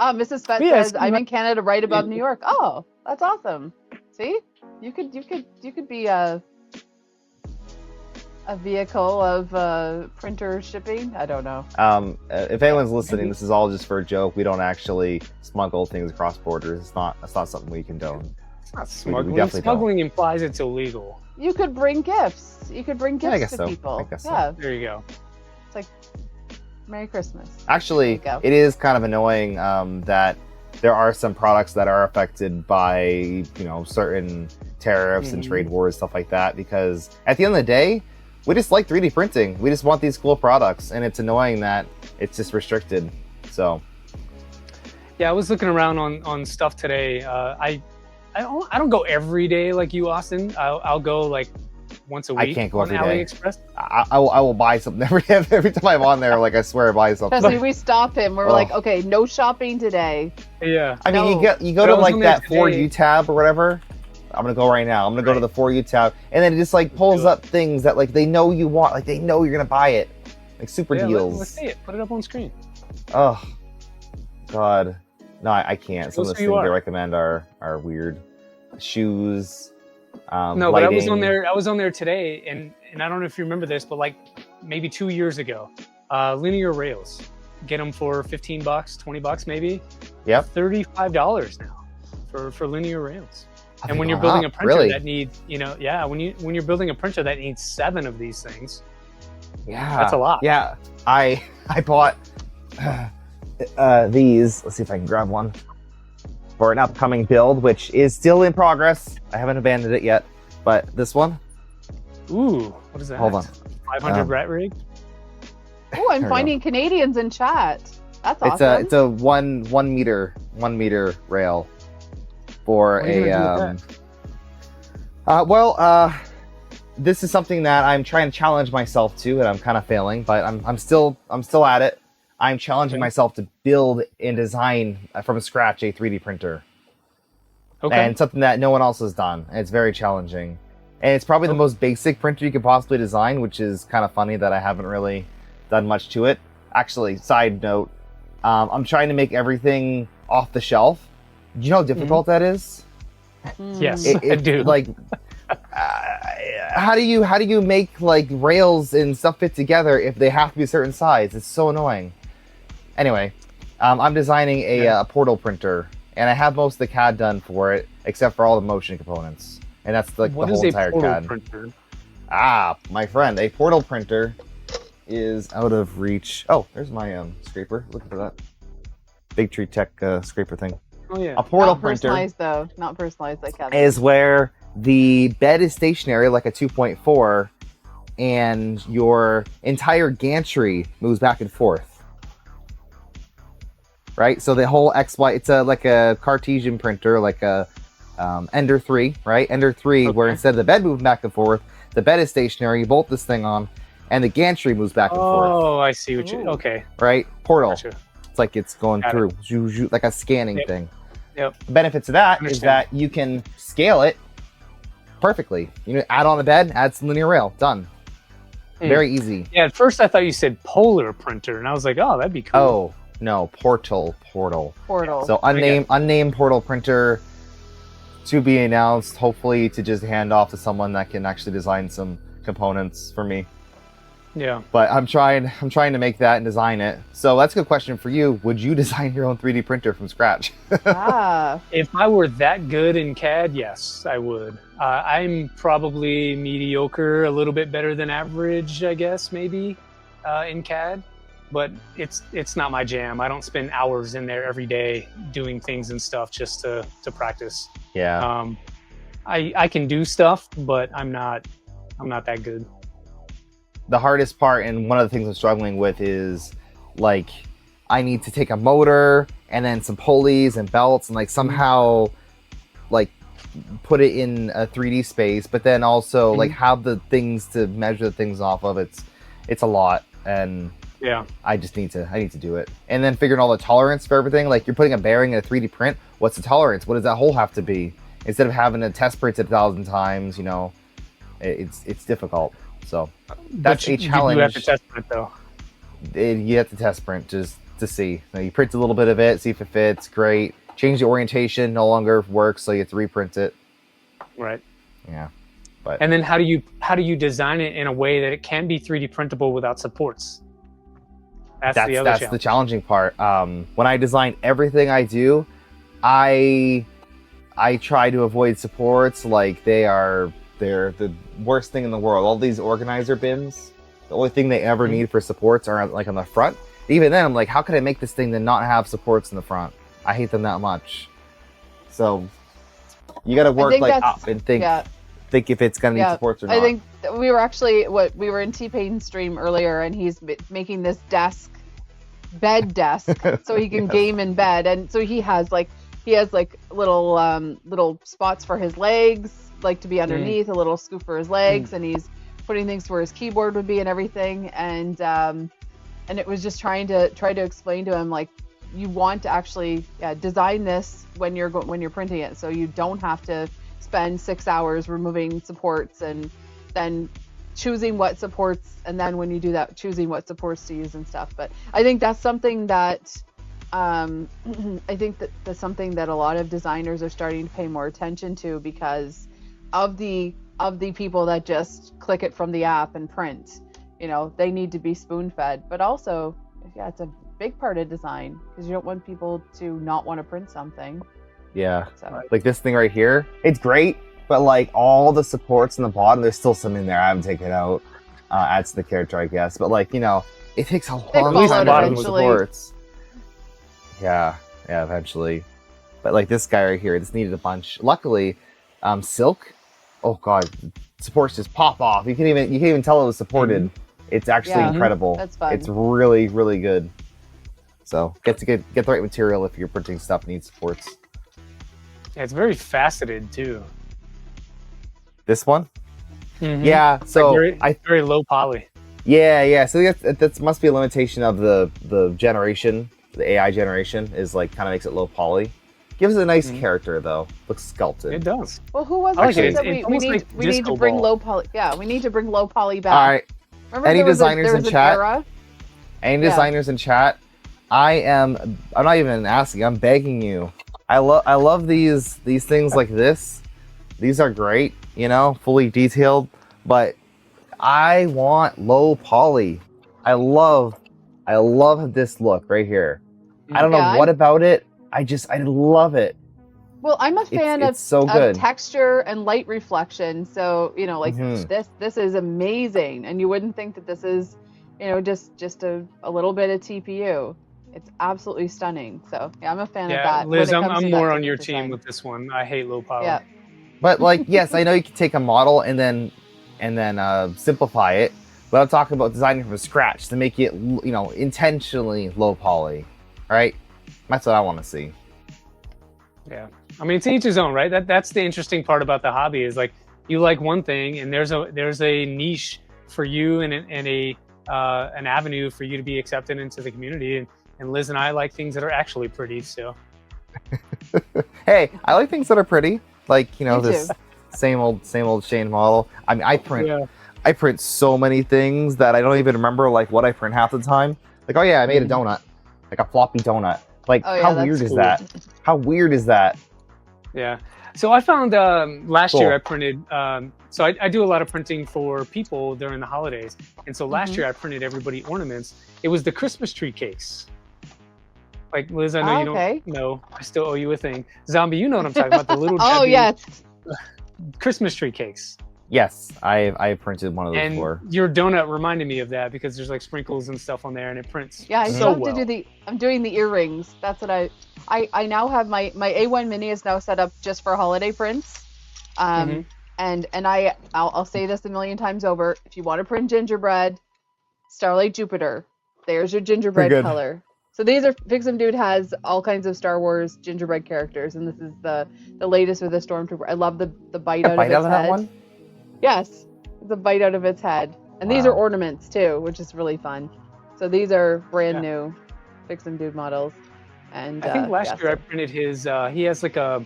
Mrs. Fett says, I'm in Canada right above New York. Oh, that's awesome. See? You could be a vehicle of printer shipping. I don't know. If anyone's listening, this is all just for a joke. We don't actually smuggle things across borders. That's not something we condone. It's not smuggling. Smuggling implies it's illegal. You could bring gifts. You could bring gifts to people. I guess so. There you go. It's like Merry Christmas. Actually, it is kind of annoying that there are some products that are affected by certain tariffs and trade wars, stuff like that. Because at the end of the day, we just like 3D printing. We just want these cool products, and it's annoying that it's just restricted. So, yeah, I was looking around on stuff today. I don't go every day like you, Austin. I'll go like once a week. I can't go on every day. AliExpress. I will buy something every time I'm on there. Like, I swear I buy something. Trust me, we stop him. We're like, okay, no shopping today. Yeah. I mean, you go to like that For You tab or whatever. I'm gonna go right now. I'm gonna go to the For You tab, and then it just like pulls up things that like they know you want, like they know you're gonna buy it, like super deals. Let's see it. Put it up on screen. Oh, God, no, I can't. Some of the things they are. recommend are weird. Shoes. No, lighting. but I was on there. I was on there today, and I don't know if you remember this, but like maybe 2 years ago, linear rails. Get them for $15, $20 maybe. Yep. $35 now for linear rails. And when you're building a printer that needs, when you're building a printer that needs 7 of these things, that's a lot. Yeah, I bought these. Let's see if I can grab one for an upcoming build, which is still in progress. I haven't abandoned it yet, but this one. Ooh, what is that? Hold on. 500 rat rig. Oh, I'm finding Canadians in chat. That's awesome. It's a one meter rail. For this is something that I'm trying to challenge myself to, and I'm kind of failing, but I'm still at it. I'm challenging myself to build and design from scratch a 3D printer. Okay. And something that no one else has done. And it's very challenging. And it's probably the most basic printer you could possibly design, which is kind of funny that I haven't really done much to it. Actually, side note, I'm trying to make everything off the shelf. Do you know how difficult that is? Yes, I do. Like, how do you make like rails and stuff fit together if they have to be a certain size? It's so annoying. Anyway, I'm designing a portal printer, and I have most of the CAD done for it, except for all the motion components, and that's like the whole entire CAD. Printer? My friend, a portal printer is out of reach. Oh, there's my scraper. Look for that Big Tree Tech scraper thing. Oh, yeah. A portal not printer personalized, though. Not personalized like Kevin. Is where the bed is stationary, like a 2.4, and your entire gantry moves back and forth. Right? So the whole XY, it's like a Cartesian printer, like a Ender 3, right? Ender 3, where instead of the bed moving back and forth, the bed is stationary, you bolt this thing on, and the gantry moves back and forth. Oh, I see what you... Okay. Right? Portal. Gotcha. It's like it's going through, like a scanning thing. Yep. The benefits of that is that you can scale it perfectly. You know, add on the bed, add some linear rail, done. Very easy. Yeah, at first I thought you said polar printer, and I was like, oh, that'd be cool. Oh, no, portal. So unnamed portal printer to be announced, hopefully to just hand off to someone that can actually design some components for me. Yeah. But I'm trying to make that and design it. So that's a good question for you. Would you design your own 3D printer from scratch? If I were that good in CAD, yes, I would. I'm probably mediocre, a little bit better than average, I guess, maybe, in CAD. But it's not my jam. I don't spend hours in there every day doing things and stuff just to practice. Yeah. I can do stuff, but I'm not that good. The hardest part, and one of the things I'm struggling with, is like I need to take a motor and then some pulleys and belts and like somehow like put it in a 3D space, but then also like have the things to measure the things off of. It's a lot, and yeah, I need to do it. And then figuring all the tolerance for everything. Like you're putting a bearing in a 3D print. What's the tolerance? What does that hole have to be? Instead of having to test print it 1,000 times, you know, it's difficult. So that's a challenge. You have to test print though. You have to test print just to see. You print a little bit of it, see if it fits. Great. Change the orientation, no longer works, so you have to reprint it. Right. Yeah. But and then how do you design it in a way that it can be 3D printable without supports? That's the challenging part. When I design everything I do, I try to avoid supports. Like they're the worst thing in the world. All these organizer bins, the only thing they ever need for supports are like on the front. Even then, I'm like, how could I make this thing to not have supports in the front? I hate them that much. So you got to work like up and think if it's gonna need supports or not. I think we were in T-Pain's stream earlier, and he's making this bed desk, so he can game in bed, and so he has like little spots for his legs, like to be underneath, a little scoop for his legs, and he's putting things where his keyboard would be and everything. And it was just trying to explain to him, like, you want to actually design this when you're printing it, so you don't have to spend 6 hours removing supports and then choosing what supports, and then when you do that, choosing what supports to use and stuff. But I think that's something that that's something that a lot of designers are starting to pay more attention to, because of the people that just click it from the app and print. You know, they need to be spoon-fed. But also, it's a big part of design, because you don't want people to not want to print something. Yeah, so. Like this thing right here, it's great, but like all the supports in the bottom, there's still some in there I haven't taken out. Adds to the character, I guess. But like, you know, it takes a long time to remove supports. Yeah, eventually. But like this guy right here, this needed a bunch. Luckily, silk. Oh god, supports just pop off. You can't even tell it was supported. It's actually incredible. That's fun. It's really, really good. So get the right material if you're printing stuff needs supports. Yeah, it's very faceted too. This one? Yeah, so like very low poly. Yeah. So that must be a limitation of the generation. The AI generation is like kind of makes it low poly. Gives it a nice character though. Looks sculpted. It does. Well, who was it that we need to bring low poly? Yeah, we need to bring low poly back. All right. Remember any designers in chat? Any designers in chat? I'm not even asking. I'm begging you. I love these things like this. These are great, you know, fully detailed. But I want low poly. I love this look right here. I don't know what about it. I love it. Well, I'm a fan of texture and light reflection. So, you know, like this is amazing. And you wouldn't think that this is, you know, just a little bit of TPU. It's absolutely stunning. So, yeah, I'm a fan of that. Liz, I'm more on your team with this one. I hate low poly. Yeah. But like, yes, I know you can take a model and then simplify it. But I'm talking about designing from scratch to make it, you know, intentionally low poly. All right? That's what I want to see. Yeah. I mean, to each his own, right? That's the interesting part about the hobby is like you like one thing and there's a niche for you and an avenue for you to be accepted into the community. And Liz and I like things that are actually pretty, so. Hey, I like things that are pretty. Like, you know, this same old Shane model. I mean, I print so many things that I don't even remember like what I print half the time. Like, oh yeah, I made a donut. Like a floppy donut. Like, how weird is that? How weird is that? Yeah. So I found last year I printed, so I do a lot of printing for people during the holidays. And so last year I printed everybody ornaments. It was the Christmas tree case. Like, Liz, I know you don't know. I still owe you a thing. Zombie, you know what I'm talking about. The little Christmas tree case. Yes, I printed one of those before. Your donut reminded me of that because there's like sprinkles and stuff on there and it prints I still have to do I'm doing the earrings. That's what I now have my A1 Mini is now set up just for holiday prints. And I'll say this a million times over. If you want to print gingerbread, Starlight Jupiter, there's your gingerbread color. So these are Fix'em Dude has all kinds of Star Wars gingerbread characters, and this is the latest with the Stormtrooper. I love the bite out of its head. One? Yes, it's a bite out of its head. And these are ornaments too, which is really fun. So these are brand new Fix'em Dude models. And I think last year I printed his. He has like a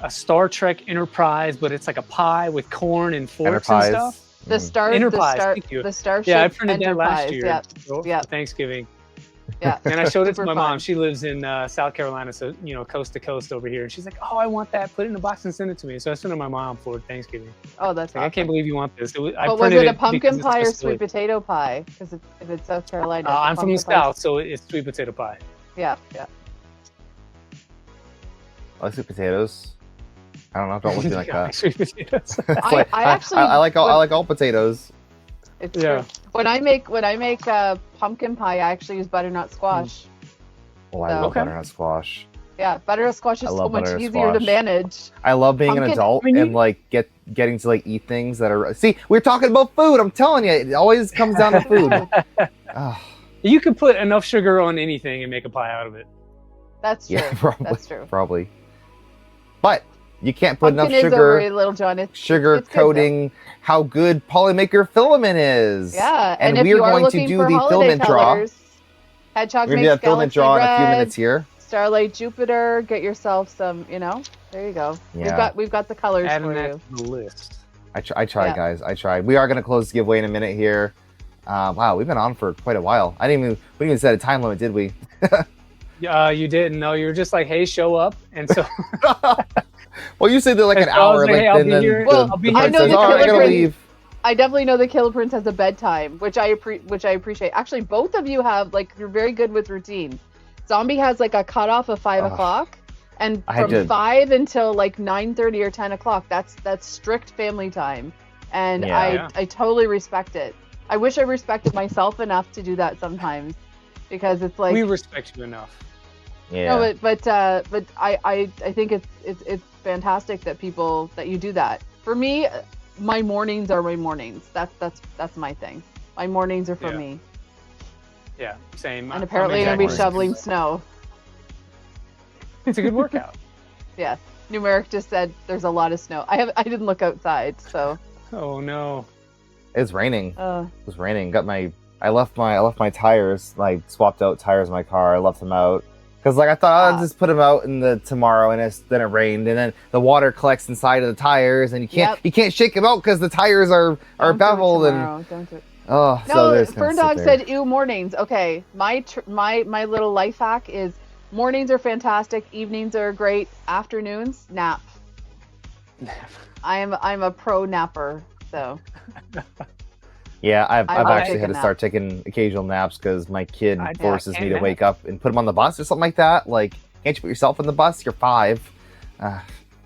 Star Trek Enterprise, but it's like a pie with corn and forks and stuff. The Star Enterprise. The Starship. Yeah, I printed Enterprise. that last year. Yeah. For Thanksgiving. Yeah. And I showed it to my mom. She lives in South Carolina, so you know, coast to coast over here. And she's like, "Oh, I want that. Put it in a box and send it to me." So I sent it to my mom for Thanksgiving. Oh, that's like, awesome. I can't believe you want this. Was it a pumpkin pie or sweet potato pie? Because if it's South Carolina, I'm from the South, so it's sweet potato pie. Yeah. I like sweet potatoes. I don't know. Don't look at me like that. Sweet potatoes. I like all potatoes. It's true. When I make pumpkin pie, I actually use butternut squash. Oh, I love butternut squash. Yeah, butternut squash is so much easier to manage. I love being an adult and like getting to like eat things that are. See, we're talking about food. I'm telling you, it always comes down to food. You can put enough sugar on anything and make a pie out of it. That's true. Yeah, probably. That's true. Probably. But You can't put Pumpkin enough is sugar. overrated, Little John. It's Coating how good Polymaker Filament is. Yeah, and if we are you are going to looking do for the holiday filament colors, draw. Hedgehog We're gonna makes do that filament Galaxy draw in a few Red, minutes here. Starlight Jupiter. Get yourself some. There you go. Yeah. We've got the colors Adding for that you. to the list. I tried, guys. I tried. We are gonna close the giveaway in a minute here. Wow, we've been on for quite a while. We didn't even set a time limit, did we? You didn't. No, you were just like, hey, show up. And so. Well, you said they're like an hour. Like, hey, I'll be here. Well, I'll be I here. know the I gotta Killa leave. I definitely know that Killa Prints has a bedtime, which I appreciate. Actually, both of you have you're very good with routine. Zombie has like a cutoff of 5 o'clock, and from 5 until like 9:30 or 10 o'clock, that's strict family time, and I totally respect it. I wish I respected myself enough to do that sometimes, because it's like we respect you enough. Yeah. No, but I think it's fantastic that you do that. For me, my mornings are my mornings. That's my thing. My mornings are for me. Yeah, same. And apparently I'm gonna be shoveling snow. It's a good workout. Yeah. Numeric just said there's a lot of snow. I didn't look outside, so. Oh no. It's raining. It was raining. I left my tires. I swapped out tires in my car. I left them out. Because I thought I'd just put them out in tomorrow, and then it rained, and then the water collects inside of the tires, and you can't shake them out because the tires are beveled No, Fern Dog said ew mornings. Okay, my little life hack is mornings are fantastic, evenings are great, afternoons nap. I'm a pro napper, so. Yeah, I've actually had to start taking occasional naps because my kid forces me to wake up and put him on the bus or something like that. Like, can't you put yourself on the bus? You're 5.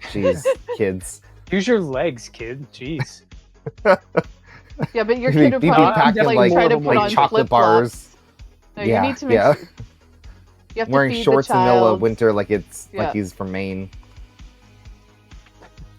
Jeez, kids. Use your legs, kid. Jeez. Yeah, but your kid would probably try to put on chocolate bars. No, you need to make sure. You have wearing to shorts the in the middle of child. winter like he's from Maine.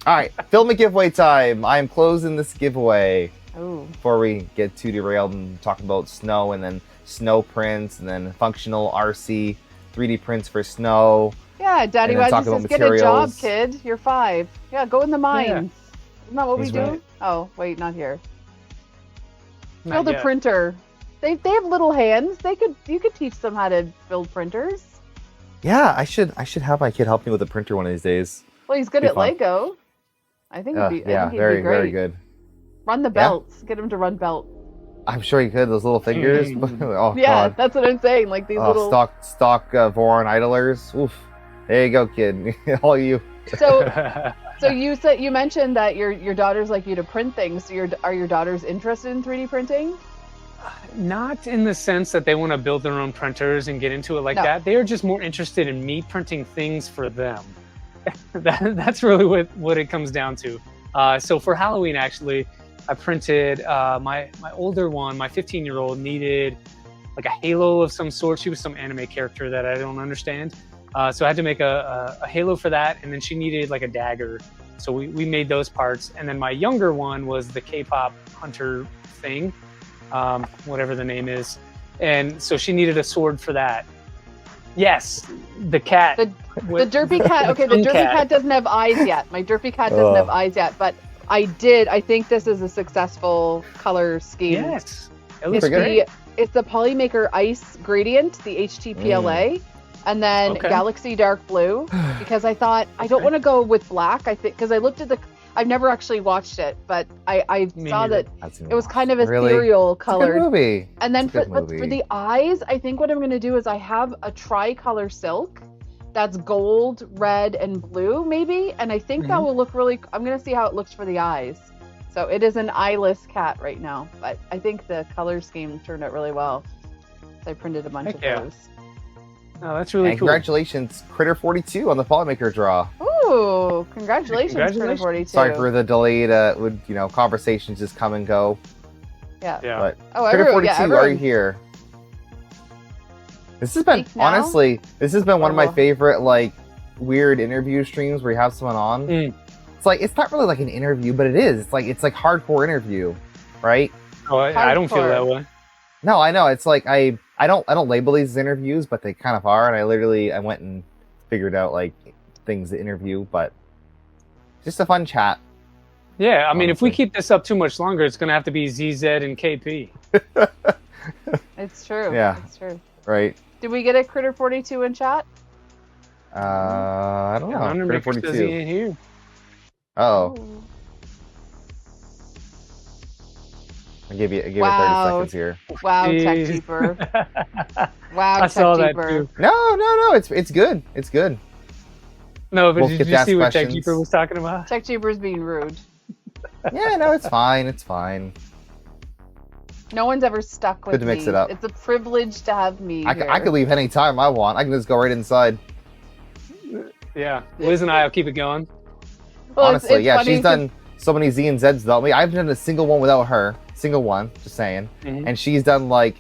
All right, filament giveaway time. I am closing this giveaway. Ooh. Before we get too derailed and talk about snow, and then snow prints, and then functional RC 3D prints for snow. Yeah, Daddy Wadgy says, get a job, kid. You're 5. Yeah, go in the mines. Yeah. Isn't that what we do? Right. Oh, wait, not here. Build a printer. They have little hands. You could teach them how to build printers. Yeah, I should have my kid help me with a printer one of these days. Well, he's good at Lego. I think he'd be very good. Run the belts. Yeah. Get him to run belt. I'm sure he could. Those little fingers. Oh, yeah, God. That's what I'm saying. Like these little stock Voron idlers. Oof. There you go, kid. All you. So you mentioned that your daughters like you to print things. So are your daughters interested in 3D printing? Not in the sense that they want to build their own printers and get into it like that. They are just more interested in me printing things for them. That's really what it comes down to. So for Halloween, actually, I printed my older one, my 15-year-old, needed like a halo of some sort. She was some anime character that I don't understand. So I had to make a halo for that. And then she needed like a dagger. So we made those parts. And then my younger one was the K-pop hunter thing, whatever the name is. And so she needed a sword for that. Yes, the cat. The derpy cat. Okay, the derpy cat doesn't have eyes yet. My derpy cat doesn't have eyes yet, but I think this is a successful color scheme. Yes. It's the Polymaker Ice Gradient, the HTPLA, and then Galaxy Dark Blue, because I thought I don't want to go with black. I think because I looked at I've never actually watched it, but I saw that it was kind of ethereal colored. It's a good movie. And then for the eyes, I think what I'm going to do is I have a tricolor silk that's gold, red, and blue maybe, and I think that will look really. I'm going to see how it looks for the eyes. So it is an eyeless cat right now, but I think the color scheme turned out really well. So I printed a bunch of those. Oh, that's really cool. Congratulations, Critter42 on the Polymaker draw. Ooh, congratulations, Critter42. Sorry for the delayed conversations just come and go. Yeah. But Critter42, are you here? This has been honestly, one of my favorite weird interview streams where you have someone on. It's not really like an interview, but it is. It's like hardcore interview, right? Oh, I don't feel that way. No, I know. It's like I don't label these as interviews, but they kind of are. And I went and figured out things to interview. But just a fun chat. Yeah, I mean, if we Honestly. keep this up too much longer, it's going to have to be Zee, Zed, and KP. It's true. Yeah. It's true. Right. Did we get a Critter 42 in chat? I don't know. Undermaker says he 42. ain't here. Oh, Ooh. I give you 30 Wow. seconds here. Wow, Tech Jeez. Keeper. Wow, I Tech saw that Keeper. too. No. It's good. It's good. No, but We'll did skip you to see ask what Tech questions. Keeper was talking about? Tech Keeper's being rude. Yeah, no, it's fine. It's fine. No one's ever stuck with Good to mix me. it up. It's a privilege to have me here. I could leave any time I want. I can just go right inside. Yeah, Liz and I will keep it going. Well, Honestly, it's yeah, funny she's done so many Zee and Zeds without me. I haven't done a single one without her. Single one, just saying. Mhm. And she's done like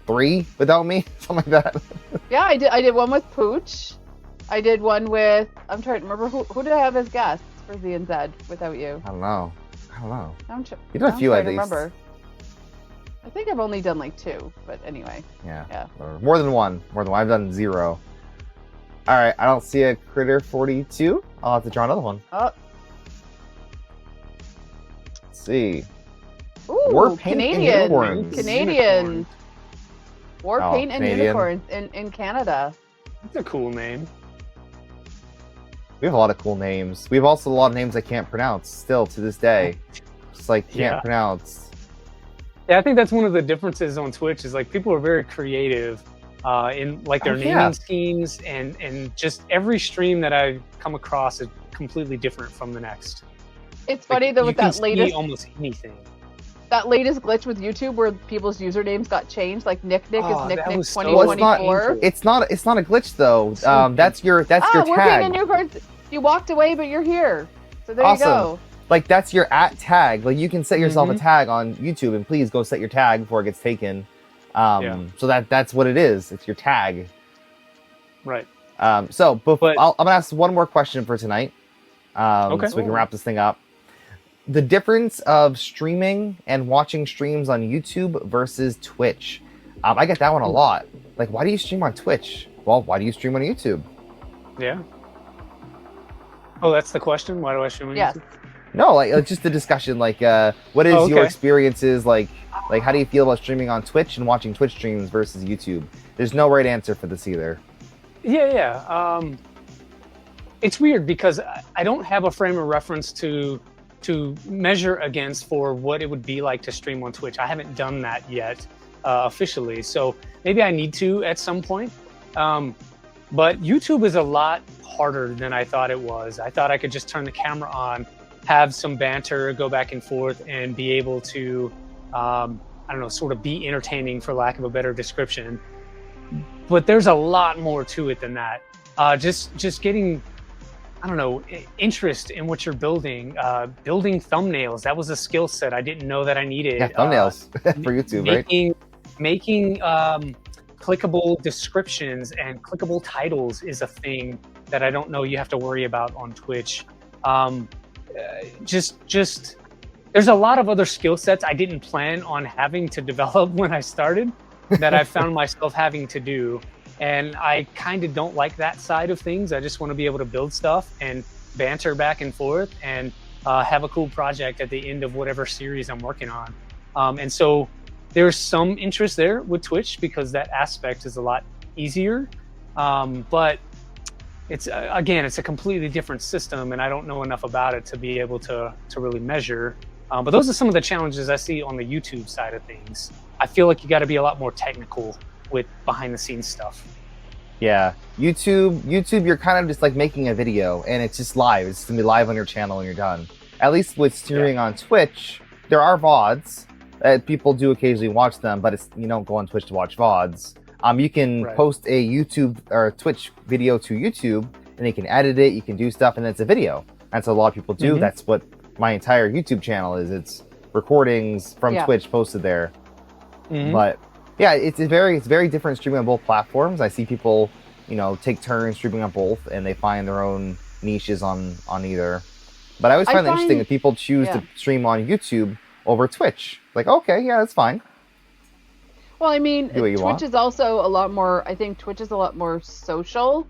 3 without me, something like that. Yeah, I did one with Pooch. I did one with, I'm trying to remember who did I have as guests for Zee and Zed without you. I don't know. You done a I'm few trying at to least. remember. I think I've only done like 2, but anyway. Yeah. Yeah. Or more than one. I've done 0. All right, I don't see a Critter 42. I'll have to draw another one. Oh, Let's see. ooh, War Paint and Canadian. Unicorns. Canadian. War Oh, Paint and Canadian. Unicorns in Canada. That's a cool name. We have a lot of cool names. We have also a lot of names I can't pronounce still to this day. Just like can't Yeah. pronounce. Yeah, I think that's one of the differences on Twitch is like people are very creative in like their Oh, naming yeah. schemes, and just every stream that I've come across is completely different from the next. It's funny though You with can that see latest almost anything. glitch with YouTube where people's usernames got changed. Like Nick Oh, is that Nick was so 2024. painful. It's not a glitch though. That's your War Paint tag. and Unicorns. You walked away, but you're here. So there Awesome. you go. Like that's your @ tag. Like you can set yourself a Mhm. tag on YouTube, and please go set your tag before it gets taken. Yeah. So that's what it is. It's your tag. Right. So But- I'm gonna ask one more question for tonight. Okay. So we can wrap this thing up. The difference of streaming and watching streams on YouTube versus Twitch. I get that one a lot. Like, why do you stream on Twitch? Well, why do you stream on YouTube? Yeah. Oh, that's the question. Why do I stream on Yes. YouTube? No, like just the discussion. Like, what is Oh, your okay. experiences like? Like, how do you feel about streaming on Twitch and watching Twitch streams versus YouTube? There's no right answer for this either. Yeah. It's weird because I don't have a frame of reference to measure against for what it would be like to stream on Twitch. I haven't done that yet officially, so maybe I need to at some point. But YouTube is a lot harder than I thought it was. I thought I could just turn the camera on, have some banter, go back and forth, and be able to, I don't know, sort of be entertaining, for lack of a better description. But there's a lot more to it than that. Just getting, I don't know, interest in what you're building. Building thumbnails, that was a skill set I didn't know that I needed. Yeah, thumbnails for YouTube, right? Making clickable descriptions and clickable titles is a thing that I don't know you have to worry about on Twitch. Just there's a lot of other skill sets I didn't plan on having to develop when I started that I found myself having to do. And I kind of don't like that side of things. I just want to be able to build stuff and banter back and forth and have a cool project at the end of whatever series I'm working on. And so there's some interest there with Twitch because that aspect is a lot easier. But it's again, it's a completely different system, and I don't know enough about it to be able to really measure. But those are some of the challenges I see on the YouTube side of things. I feel like you got to be a lot more technical with behind the scenes stuff. Yeah, YouTube, you're kind of just like making a video, and it's just live. It's gonna be live on your channel, and you're done. At least with streaming on Twitch, there are VODs. People do occasionally watch them, but it's you don't go on Twitch to watch VODs. You can post a YouTube or Twitch video to YouTube, and you can edit it. You can do stuff, and it's a video. That's what a lot of people do. That's what my entire YouTube channel is. It's recordings from Twitch posted there. But yeah, it's very different streaming on both platforms. I see people, take turns streaming on both, and they find their own niches on either. But I always find it interesting that people choose to stream on YouTube over Twitch. Like, okay, yeah, that's fine. Well, I mean, Do what you want. Twitch is also a lot more. I think Twitch is a lot more social.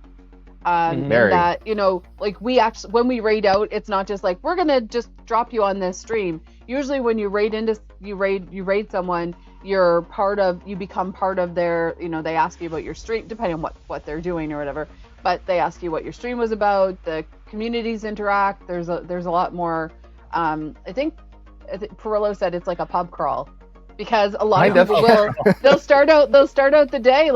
That, you know, like we actually, when we raid out, it's not just like, we're going to just drop you on this stream. Usually when you raid someone, you become part of their, you know, they ask you about your stream, depending on what they're doing or whatever, but they ask you what your stream was about, the communities interact, there's a lot more, I think Perillo said it's like a pub crawl. Because a lot of people they'll start out the day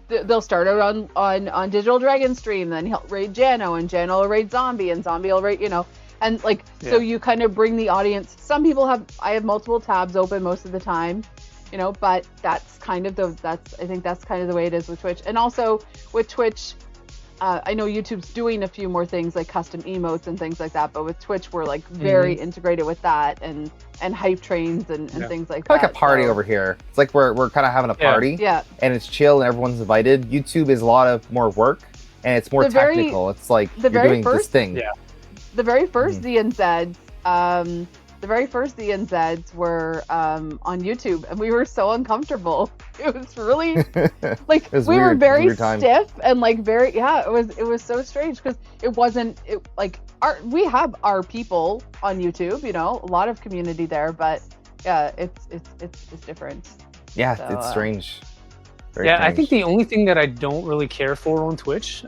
they'll start out on Digital Dragon stream, then he'll raid Jano, and Jano will raid Zombie, and Zombie will raid, you know, and like so you kind of bring the audience. Some people I have multiple tabs open most of the time, you know, but I think that's kind of the way it is with Twitch. And also with Twitch, I know YouTube's doing a few more things like custom emotes and things like that, but with Twitch we're like very integrated with that and hype trains and things like that. Like a party over here. It's like we're kind of having a party. Yeah. And it's chill and everyone's invited. YouTube is a lot of more work and it's more technical. It's like you're doing this thing. Yeah. The very first Zee and Zed, were on YouTube, and we were so uncomfortable. It was really like we were very stiff and like very It was so strange because we have our people on YouTube, you know, a lot of community there, but yeah, it's different. Yeah, so, it's strange. Very strange. I think the only thing that I don't really care for on Twitch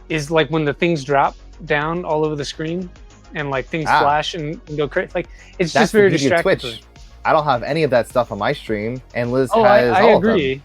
is like when the things drop down all over the screen. And like things flash and go crazy. Like it's just very distracting. I don't have any of that stuff on my stream, and Liz has I all agree. of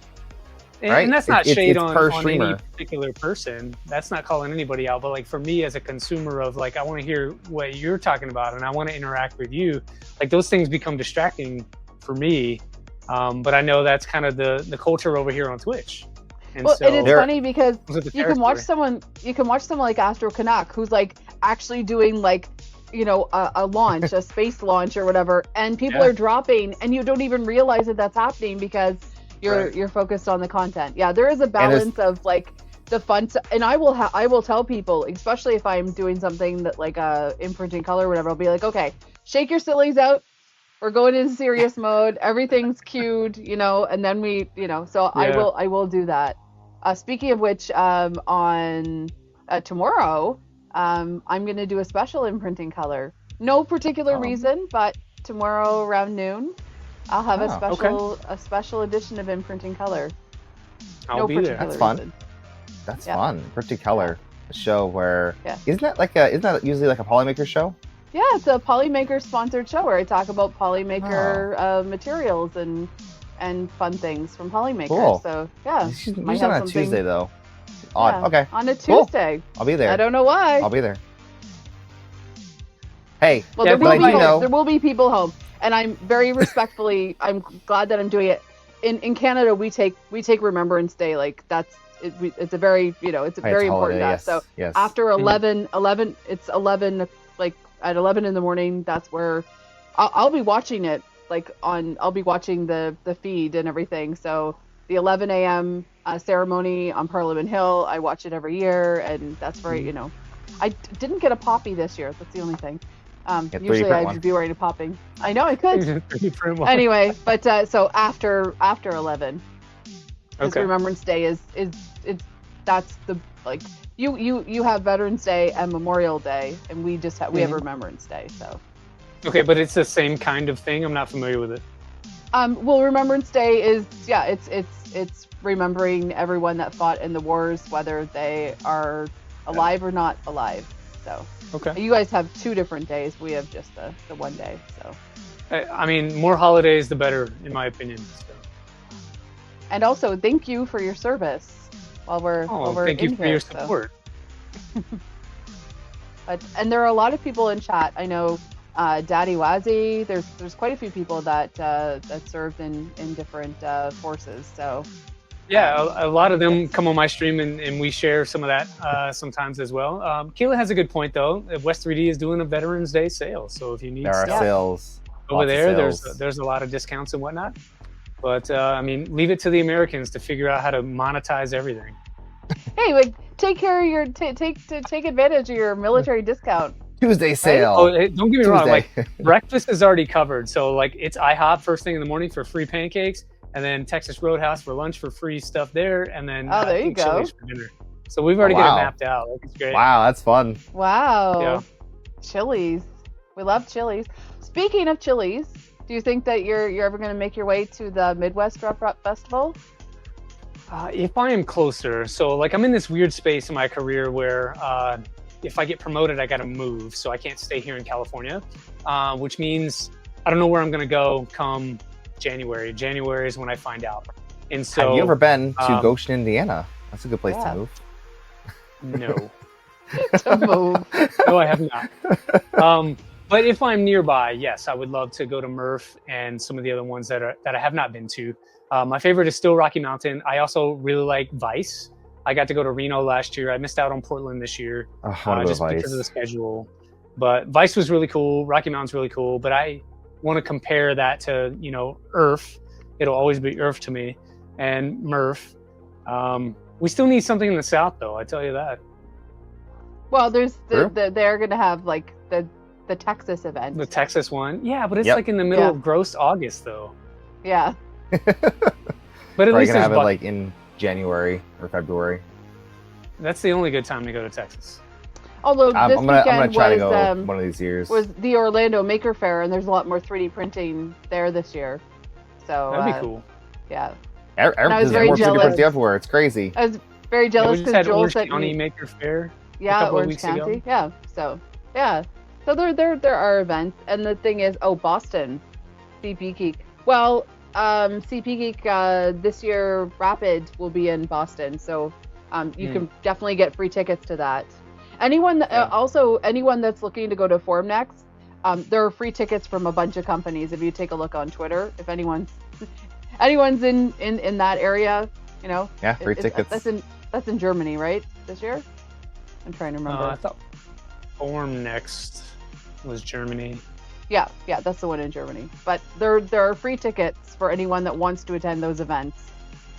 them. Right? And that's not shade on any particular person. That's not calling anybody out. But like for me as a consumer of like, I want to hear what you're talking about, and I want to interact with you. Like those things become distracting for me. But I know that's kind of the culture over here on Twitch. And well, and it's funny because you can watch someone like Astro Canuck who's like actually doing like, you know, a launch, a space launch or whatever, and people are dropping and you don't even realize that that's happening because you're focused on the content. Yeah, there is a balance of like the fun and I will tell people, especially if I'm doing something that like imprinting color or whatever, I'll be like, okay, shake your sillies out. We're going into serious mode. Everything's cued, you know, and then we, you know, so I will do that. Speaking of which, on tomorrow, I'm going to do a special imprinting color. No particular reason, but tomorrow around noon, I'll have a special edition of imprinting color. I'll be there. That's fun. That's fun. Imprinting color, a show where isn't that usually like a Polymaker show? Yeah, it's a Polymaker sponsored show where I talk about Polymaker materials and fun things from Polymaker. Cool. So yeah, usually on a Tuesday though. Odd. Yeah, okay. On a Tuesday. Cool. I'll be there. I don't know why. I'll be there. Hey. Well, there will be people home, and I'm very respectfully. I'm glad that I'm doing it. In Canada, we take Remembrance Day like it's a very it's a very important to us. So after 11, it's 11 like at 11 in the morning. That's where I'll be watching it. I'll be watching the feed and everything. So the 11 a.m. Ceremony on Parliament Hill, I watch it every year, and that's very, I didn't get a poppy this year. That's the only thing. Usually I'd be wearing a popping. I know I could. Anyway, but so after 11, because Remembrance Day is that's the you have Veterans Day and Memorial Day, and we just we have Remembrance Day. So. Okay, but it's the same kind of thing. I'm not familiar with it. Well, Remembrance Day is it's remembering everyone that fought in the wars, whether they are alive or not alive. So you guys have 2 different days. We have just the one day. So I mean, more holidays the better, in my opinion. So. And also, thank you for your service while we're thank you for your support. And there are a lot of people in chat. I know. Daddy Wazzy, there's quite a few people that served in different forces. So a lot of them come on my stream and we share some of that sometimes as well. Killa has a good point though. West 3D is doing a Veterans Day sale, so if you need sales over there, there's a lot of discounts and whatnot. But I mean, leave it to the Americans to figure out how to monetize everything. Hey, take care of your take advantage of your military discount. Tuesday sale. Oh, don't get me wrong. Like breakfast is already covered. So like it's IHOP first thing in the morning for free pancakes, and then Texas Roadhouse for lunch for free stuff there, and then there you go. Chili's for dinner. So we've already got it mapped out. Like, it's great. Wow, that's fun. Wow. Yeah. Chili's. We love Chili's. Speaking of Chili's, do you think that you're ever going to make your way to the Midwest Drop Festival? If I am closer, so like I'm in this weird space in my career where if I get promoted, I got to move, so I can't stay here in California, which means I don't know where I'm going to go come January. January is when I find out. And so, have you ever been to Goshen, Indiana? That's a good place to move. No. To move. No, I have not. But if I'm nearby, yes, I would love to go to Murph and some of the other ones that I have not been to. My favorite is still Rocky Mountain. I also really like Vice. I got to go to Reno last year. I missed out on Portland this year just because of the schedule. But Vice was really cool. Rocky Mountain's really cool. But I want to compare that to, Earth. It'll always be Earth to me. And Murph. We still need something in the South, though. I tell you that. Well, there's they're going to have like the Texas event. The Texas one, yeah, but it's like in the middle of gross August, though. Yeah. But at least gonna have it like in January or February. That's the only good time to go to Texas. Although this I'm gonna try to weekend go one of these years. was the Orlando Maker Faire, and there's a lot more 3D printing there this year. So that'd be cool. Yeah. I was very jealous. Everywhere. It's crazy. I was very jealous because Joel said County Maker Faire. Yeah, Orange County. Yeah. So there are events, and the thing is, Boston, CP Geek. Well, CP Geek this year Rapid will be in Boston, so you can definitely get free tickets to that. Anyone that's looking to go to Formnext, there are free tickets from a bunch of companies. If you take a look on Twitter, if anyone's in that area, Yeah, free tickets. That's in Germany, right? This year? I'm trying to remember. I thought Formnext was Germany. Yeah, that's the one in Germany. But there are free tickets for anyone that wants to attend those events.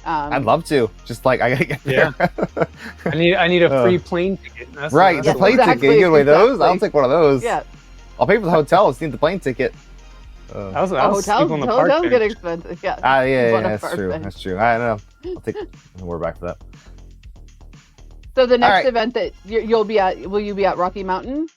I'd love to. Just like I gotta get there. Yeah. I need a free plane ticket. The plane ticket. You give away those? I'll take one of those. Yeah. I'll pay for the hotel. Just need the plane ticket. Hotels get expensive. Yeah. That's true. I don't know. We're back for that. So the next event that you'll be at, will you be at Rocky Mountain?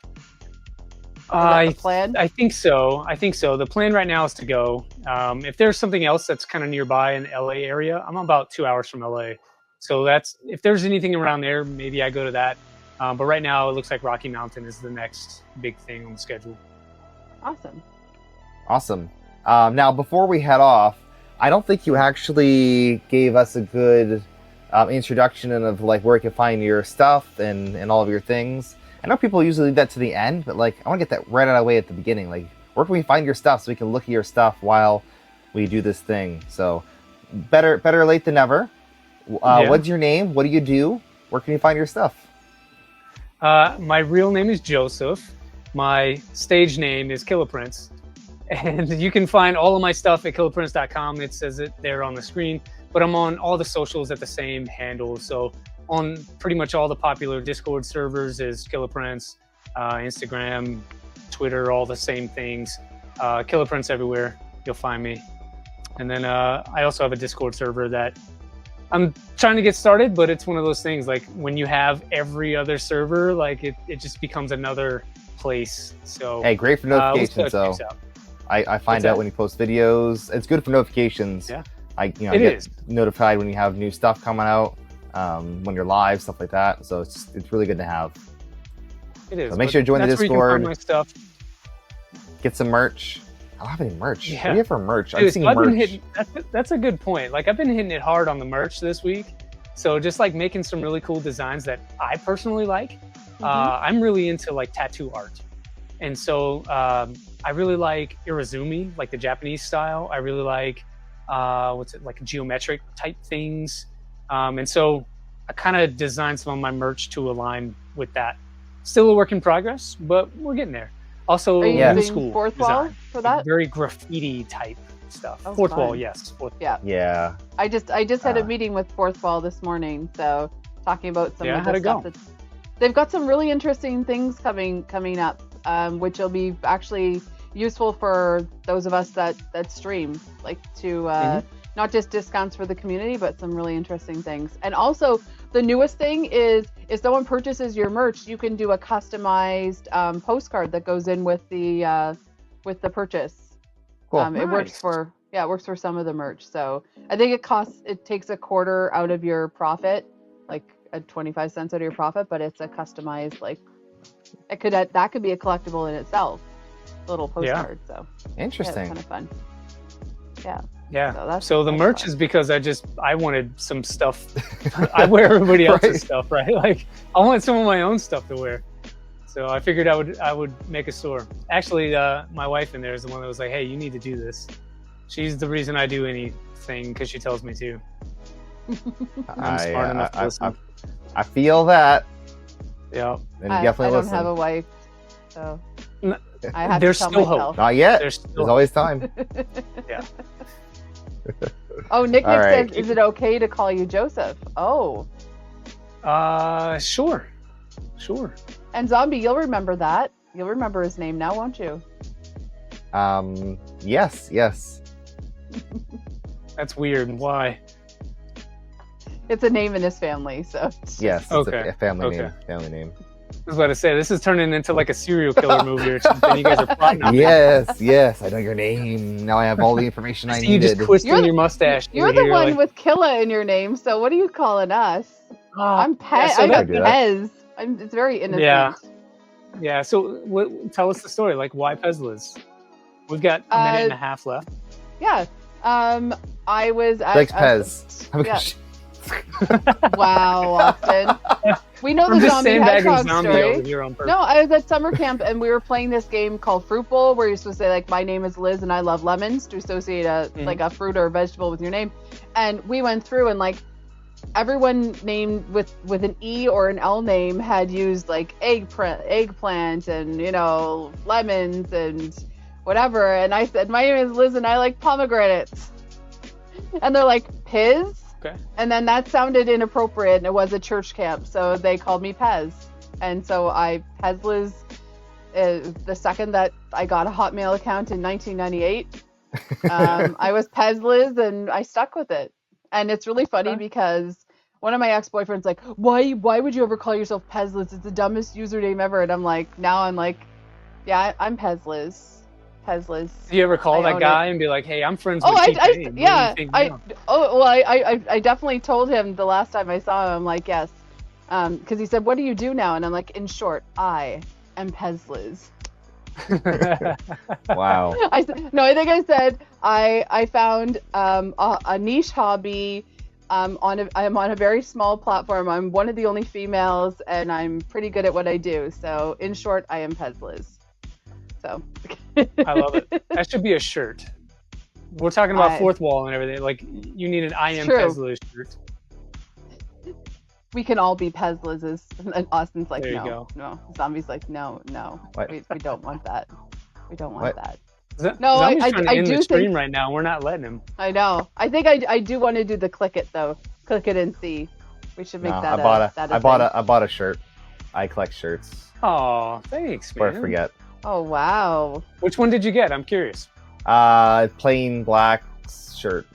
I think so. The plan right now is to go. If there's something else that's kind of nearby in LA area, I'm about 2 hours from LA. So if there's anything around there, maybe I go to that. But right now it looks like Rocky Mountain is the next big thing on the schedule. Awesome. Now, before we head off, I don't think you actually gave us a good introduction of like where you can find your stuff and all of your things. I know people usually leave that to the end, but like I want to get that right out of the way at the beginning. Like, where can we find your stuff so we can look at your stuff while we do this thing? So, better late than never. What's your name? What do you do? Where can you find your stuff? My real name is Joseph. My stage name is Killa Prints. And you can find all of my stuff at killaprints.com. It says it there on the screen. But I'm on all the socials at the same handle. So on pretty much all the popular Discord servers is Killa Prints, Instagram, Twitter, all the same things. Killa Prints everywhere. You'll find me. And then I also have a Discord server that I'm trying to get started, but it's one of those things like when you have every other server, like it just becomes another place. So hey, great for notifications though. I find out when you post videos. It's good for notifications. Yeah. I get notified when you have new stuff coming out, when you're live, stuff like that. So it's really good to have. It is. So make sure to join the Discord. Where you can find my stuff. Get some merch. I don't have any merch. Yeah. What do you have for merch? Dude, that's a good point. Like I've been hitting it hard on the merch this week. So just like making some really cool designs that I personally like. I'm really into like tattoo art. And so I really like Irizumi, like the Japanese style. I really like like geometric type things. And so I kind of designed some of my merch to align with that. Still a work in progress, but we're getting there. Also, new school fourth design, wall for that? very graffiti type stuff. Oh, fourth fun. wall, yes. Yeah. I just had a meeting with Fourth Wall this morning, so talking about some of the stuff. They've got some really interesting things coming up, which will be actually useful for those of us that stream, like to not just discounts for the community, but some really interesting things. And also, the newest thing is if someone purchases your merch, you can do a customized postcard that goes in with the purchase. Cool. It works for some of the merch. So I think it takes a quarter out of your profit, like 25 cents out of your profit, but it's a customized, like that could be a collectible in itself, a little postcard. So interesting. Yeah, it's kind of fun. Yeah. Yeah. So the merch is because I wanted some stuff. I wear everybody else's stuff, right? Like I want some of my own stuff to wear. So I figured I would make a store. Actually, my wife in there is the one that was like, "Hey, you need to do this." She's the reason I do anything because she tells me to. I'm smart enough to listen. I feel that. Yeah. And I definitely don't listen. have a wife, so I have There's to tell still myself. hope. Not yet. There's always time. Yeah. Oh, Nick right. says, is it okay to call you Joseph? Oh. Sure. And Zombie, you'll remember that. You'll remember his name now, won't you? Yes. That's weird. Why? It's a name in his family, so. Yes. It's Okay. a family Okay. name. Family name. I was about to say, this is turning into like a serial killer movie or something. You guys are plotting on Yes. I know your name. Now I have all the information I You needed. just twisting your mustache. You're the one with Killa in your name, so what are you calling us? I'm Pez. so I'm that- Pez. It's very innocent. Yeah. So tell us the story. Like, why PEZLIZ? We've got a minute and a half left. Yeah. I was at Likes Pez. Yeah. Wow, Austin. We know I'm the just zombie sandbagging hedgehog zombie story. over here on purpose. No, I was at summer camp and we were playing this game called Fruit Bowl, where you're supposed to say like, "My name is Liz and I love lemons," to associate like a fruit or a vegetable with your name. And we went through and like everyone named with an E or an L name had used like eggplant and lemons and whatever. And I said, "My name is Liz and I like pomegranates." And they're like, "Piz?" Okay. And then that sounded inappropriate, and it was a church camp, so they called me Pez. And so PEZLIZ, the second that I got a Hotmail account in 1998, I was PEZLIZ, and I stuck with it. And it's really funny because one of my ex-boyfriends like, why would you ever call yourself PEZLIZ? It's the dumbest username ever. And I'm like, yeah, I'm PEZLIZ. PEZLIZ. Do you ever call that guy and be like, "Hey, I'm friends with T-Pain"? I definitely told him the last time I saw him. I'm like, yes, because he said, "What do you do now?" And I'm like, "In short, I am PEZLIZ." Wow. I think I said I found a niche hobby. I'm on a very small platform. I'm one of the only females, and I'm pretty good at what I do. So, in short, I am PEZLIZ. So. I love it. That should be a shirt. We're talking about fourth wall and everything. Like, you need an I am PEZLIZ shirt. We can all be PEZLIZs. And Austin's like, there you go. No. Zombie's like, no. We don't want that. We don't want that. No, I trying to end do the stream think, right now. We're not letting him. I know. I think I do want to do the click it though. Click it and see. We should make that. I bought a shirt. I collect shirts. Oh, thanks, man. Before I forget. Oh wow. Which one did you get? I'm curious. Plain black shirt.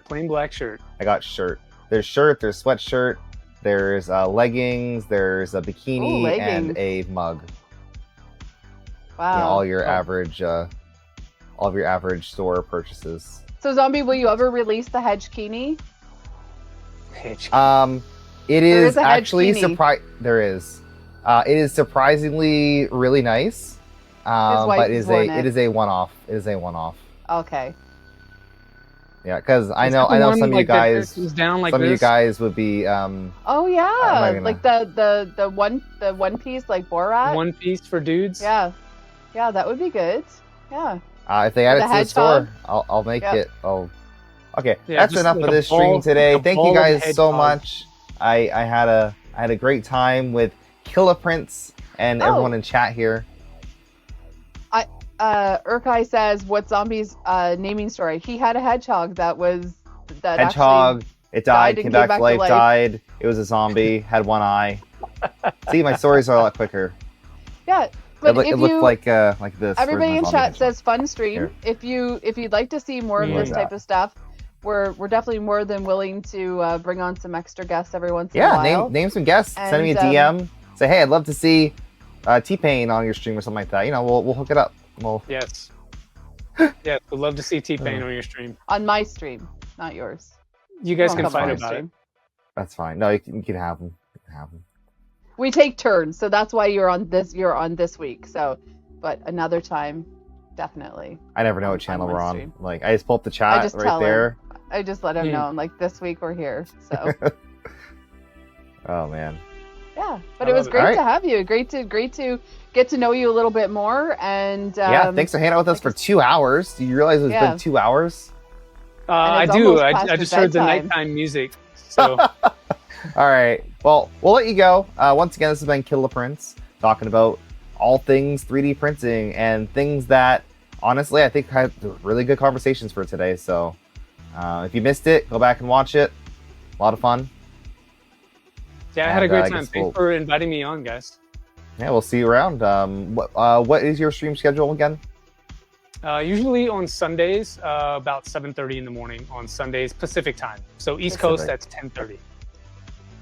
Plain black shirt. I got shirt. There's shirt. There's sweatshirt. There's leggings. There's a bikini and a mug. Wow. All of your average store purchases. So Zombie, will you ever release the Hedgekini? It is actually there is. It is surprisingly really nice. But it is a one-off. It is a one-off. Okay. Yeah, because I know some of you guys. Some of you guys would be. Oh yeah, like the one piece like Borat. One piece for dudes. Yeah, that would be good. Yeah. If they add it to the store, I'll make it. Okay, that's enough of this stream today. Thank you guys so much. I had a great time with Killa Prints and everyone in chat here. Urkai says, "What Zombie's naming story? He had a hedgehog that Hedgehog. It died, came back to life, died. It was a zombie, had one eye. See, my stories are a lot quicker. Yeah, But it looked like this. Everybody in chat Hedgehog. says fun stream. Here. If you'd like to see more of this type of stuff, we're definitely more than willing to bring on some extra guests every once in a while. Yeah, name some guests. And, send me a DM. Say, hey, I'd love to see T-Pain on your stream or something like that. You know, we'll hook it up. Yes. Yeah, we'd love to see T-Pain on your stream. On my stream, not yours. You guys Oh, can come fight on, about stream. it. That's fine. No, you can have them. You can have them. We take turns, so that's why you're on this week. So, but another time, definitely. I never know what channel we're on. stream. Like, I just pull up the chat right there. I just let him know. I'm like, this week we're here. So. Oh man. Yeah, but it was great to have you. Great to get to know you a little bit more. And yeah, thanks for hanging out with us for 2 hours. Do you realize it's been 2 hours? I do. I just heard the nighttime music. So. All right. Well, we'll let you go. Once again, this has been Killa Prints, talking about all things 3D printing and things that, honestly, I think had really good conversations for today. So if you missed it, go back and watch it. A lot of fun. Yeah, I had a great time. Thanks for inviting me on, guys. Yeah, we'll see you around. What is your stream schedule again? Usually on Sundays, about 7:30 in the morning on Sundays Pacific time. So East Coast, that's 10:30.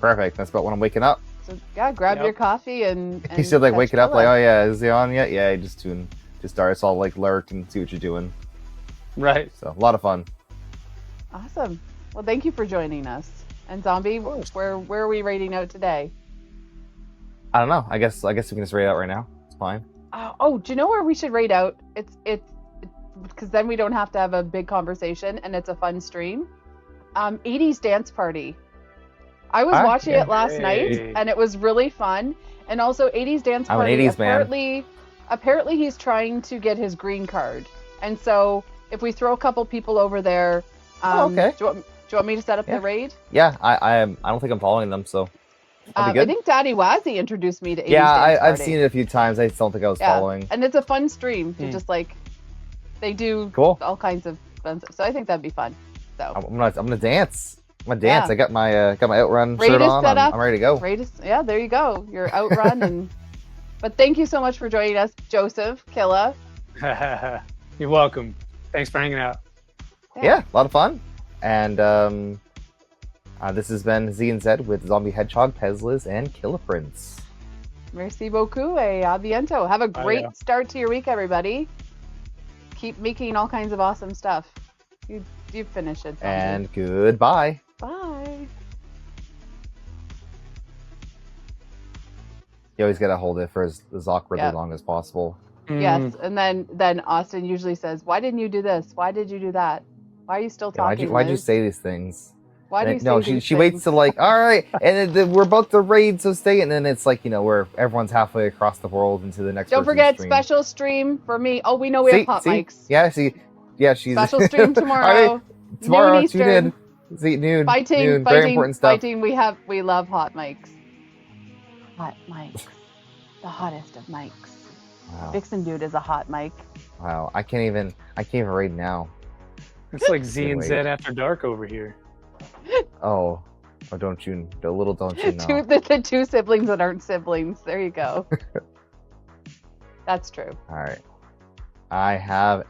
Perfect. That's about when I'm waking up. So yeah, grab your coffee and you said like waking up like, oh yeah, is he on yet? Yeah, just start. It's all like lurk and see what you're doing. Right. So a lot of fun. Awesome. Well, thank you for joining us. And Zombie, where are we rating out today? I don't know. I guess we can just rate out right now. It's fine. Oh, do you know where we should rate out? It's because then we don't have to have a big conversation and it's a fun stream. 80s Dance Party. I was watching it last night and it was really fun. And also 80s Dance Party. I'm an 80s man. Apparently he's trying to get his green card. And so if we throw a couple people over there, okay. Do you want me to set up the raid? Yeah, I don't think I'm following them, so that'd be good. I think Daddy Wazzy introduced me to 80s Yeah, Dance Party. I've seen it a few times. I just don't think I was following. And it's a fun stream to just like they do all kinds of fun stuff. So I think that'd be fun. So I'm gonna dance. I'm gonna dance. I got my Outrun shirt on. I'm ready to go. Yeah, there you go. Your Outrun But thank you so much for joining us, Joseph, Killa. You're welcome. Thanks for hanging out. Yeah, a lot of fun. And this has been Zee and Zed with Zombie Hedgehog, PEZLIZ, and Killa Prints. Merci beaucoup et à bientôt. Have a great start to your week, everybody. Keep making all kinds of awesome stuff. You finish it. And goodbye. Bye. You always gotta hold it for as awkwardly long as possible. Yes, and then Austin usually says, "Why didn't you do this? Why did you do that? Why are you still talking? Why'd you say these things?" Why do you say these she waits to like, all right, and then we're about to raid, so stay. And then it's like, where everyone's halfway across the world into the next. Don't forget special stream for me. Oh, we know we have hot mics. Yeah, she's special stream tomorrow. Tomorrow, tune in. Noon. Fighting, very important stuff. Fighting. We love hot mics. Hot mics, the hottest of mics. Wow. Vixen Dude is a hot mic. Wow, I can't even raid now. It's like Z and Zed after dark over here. Oh, don't you know? The two siblings that aren't siblings. There you go. That's true. All right. I have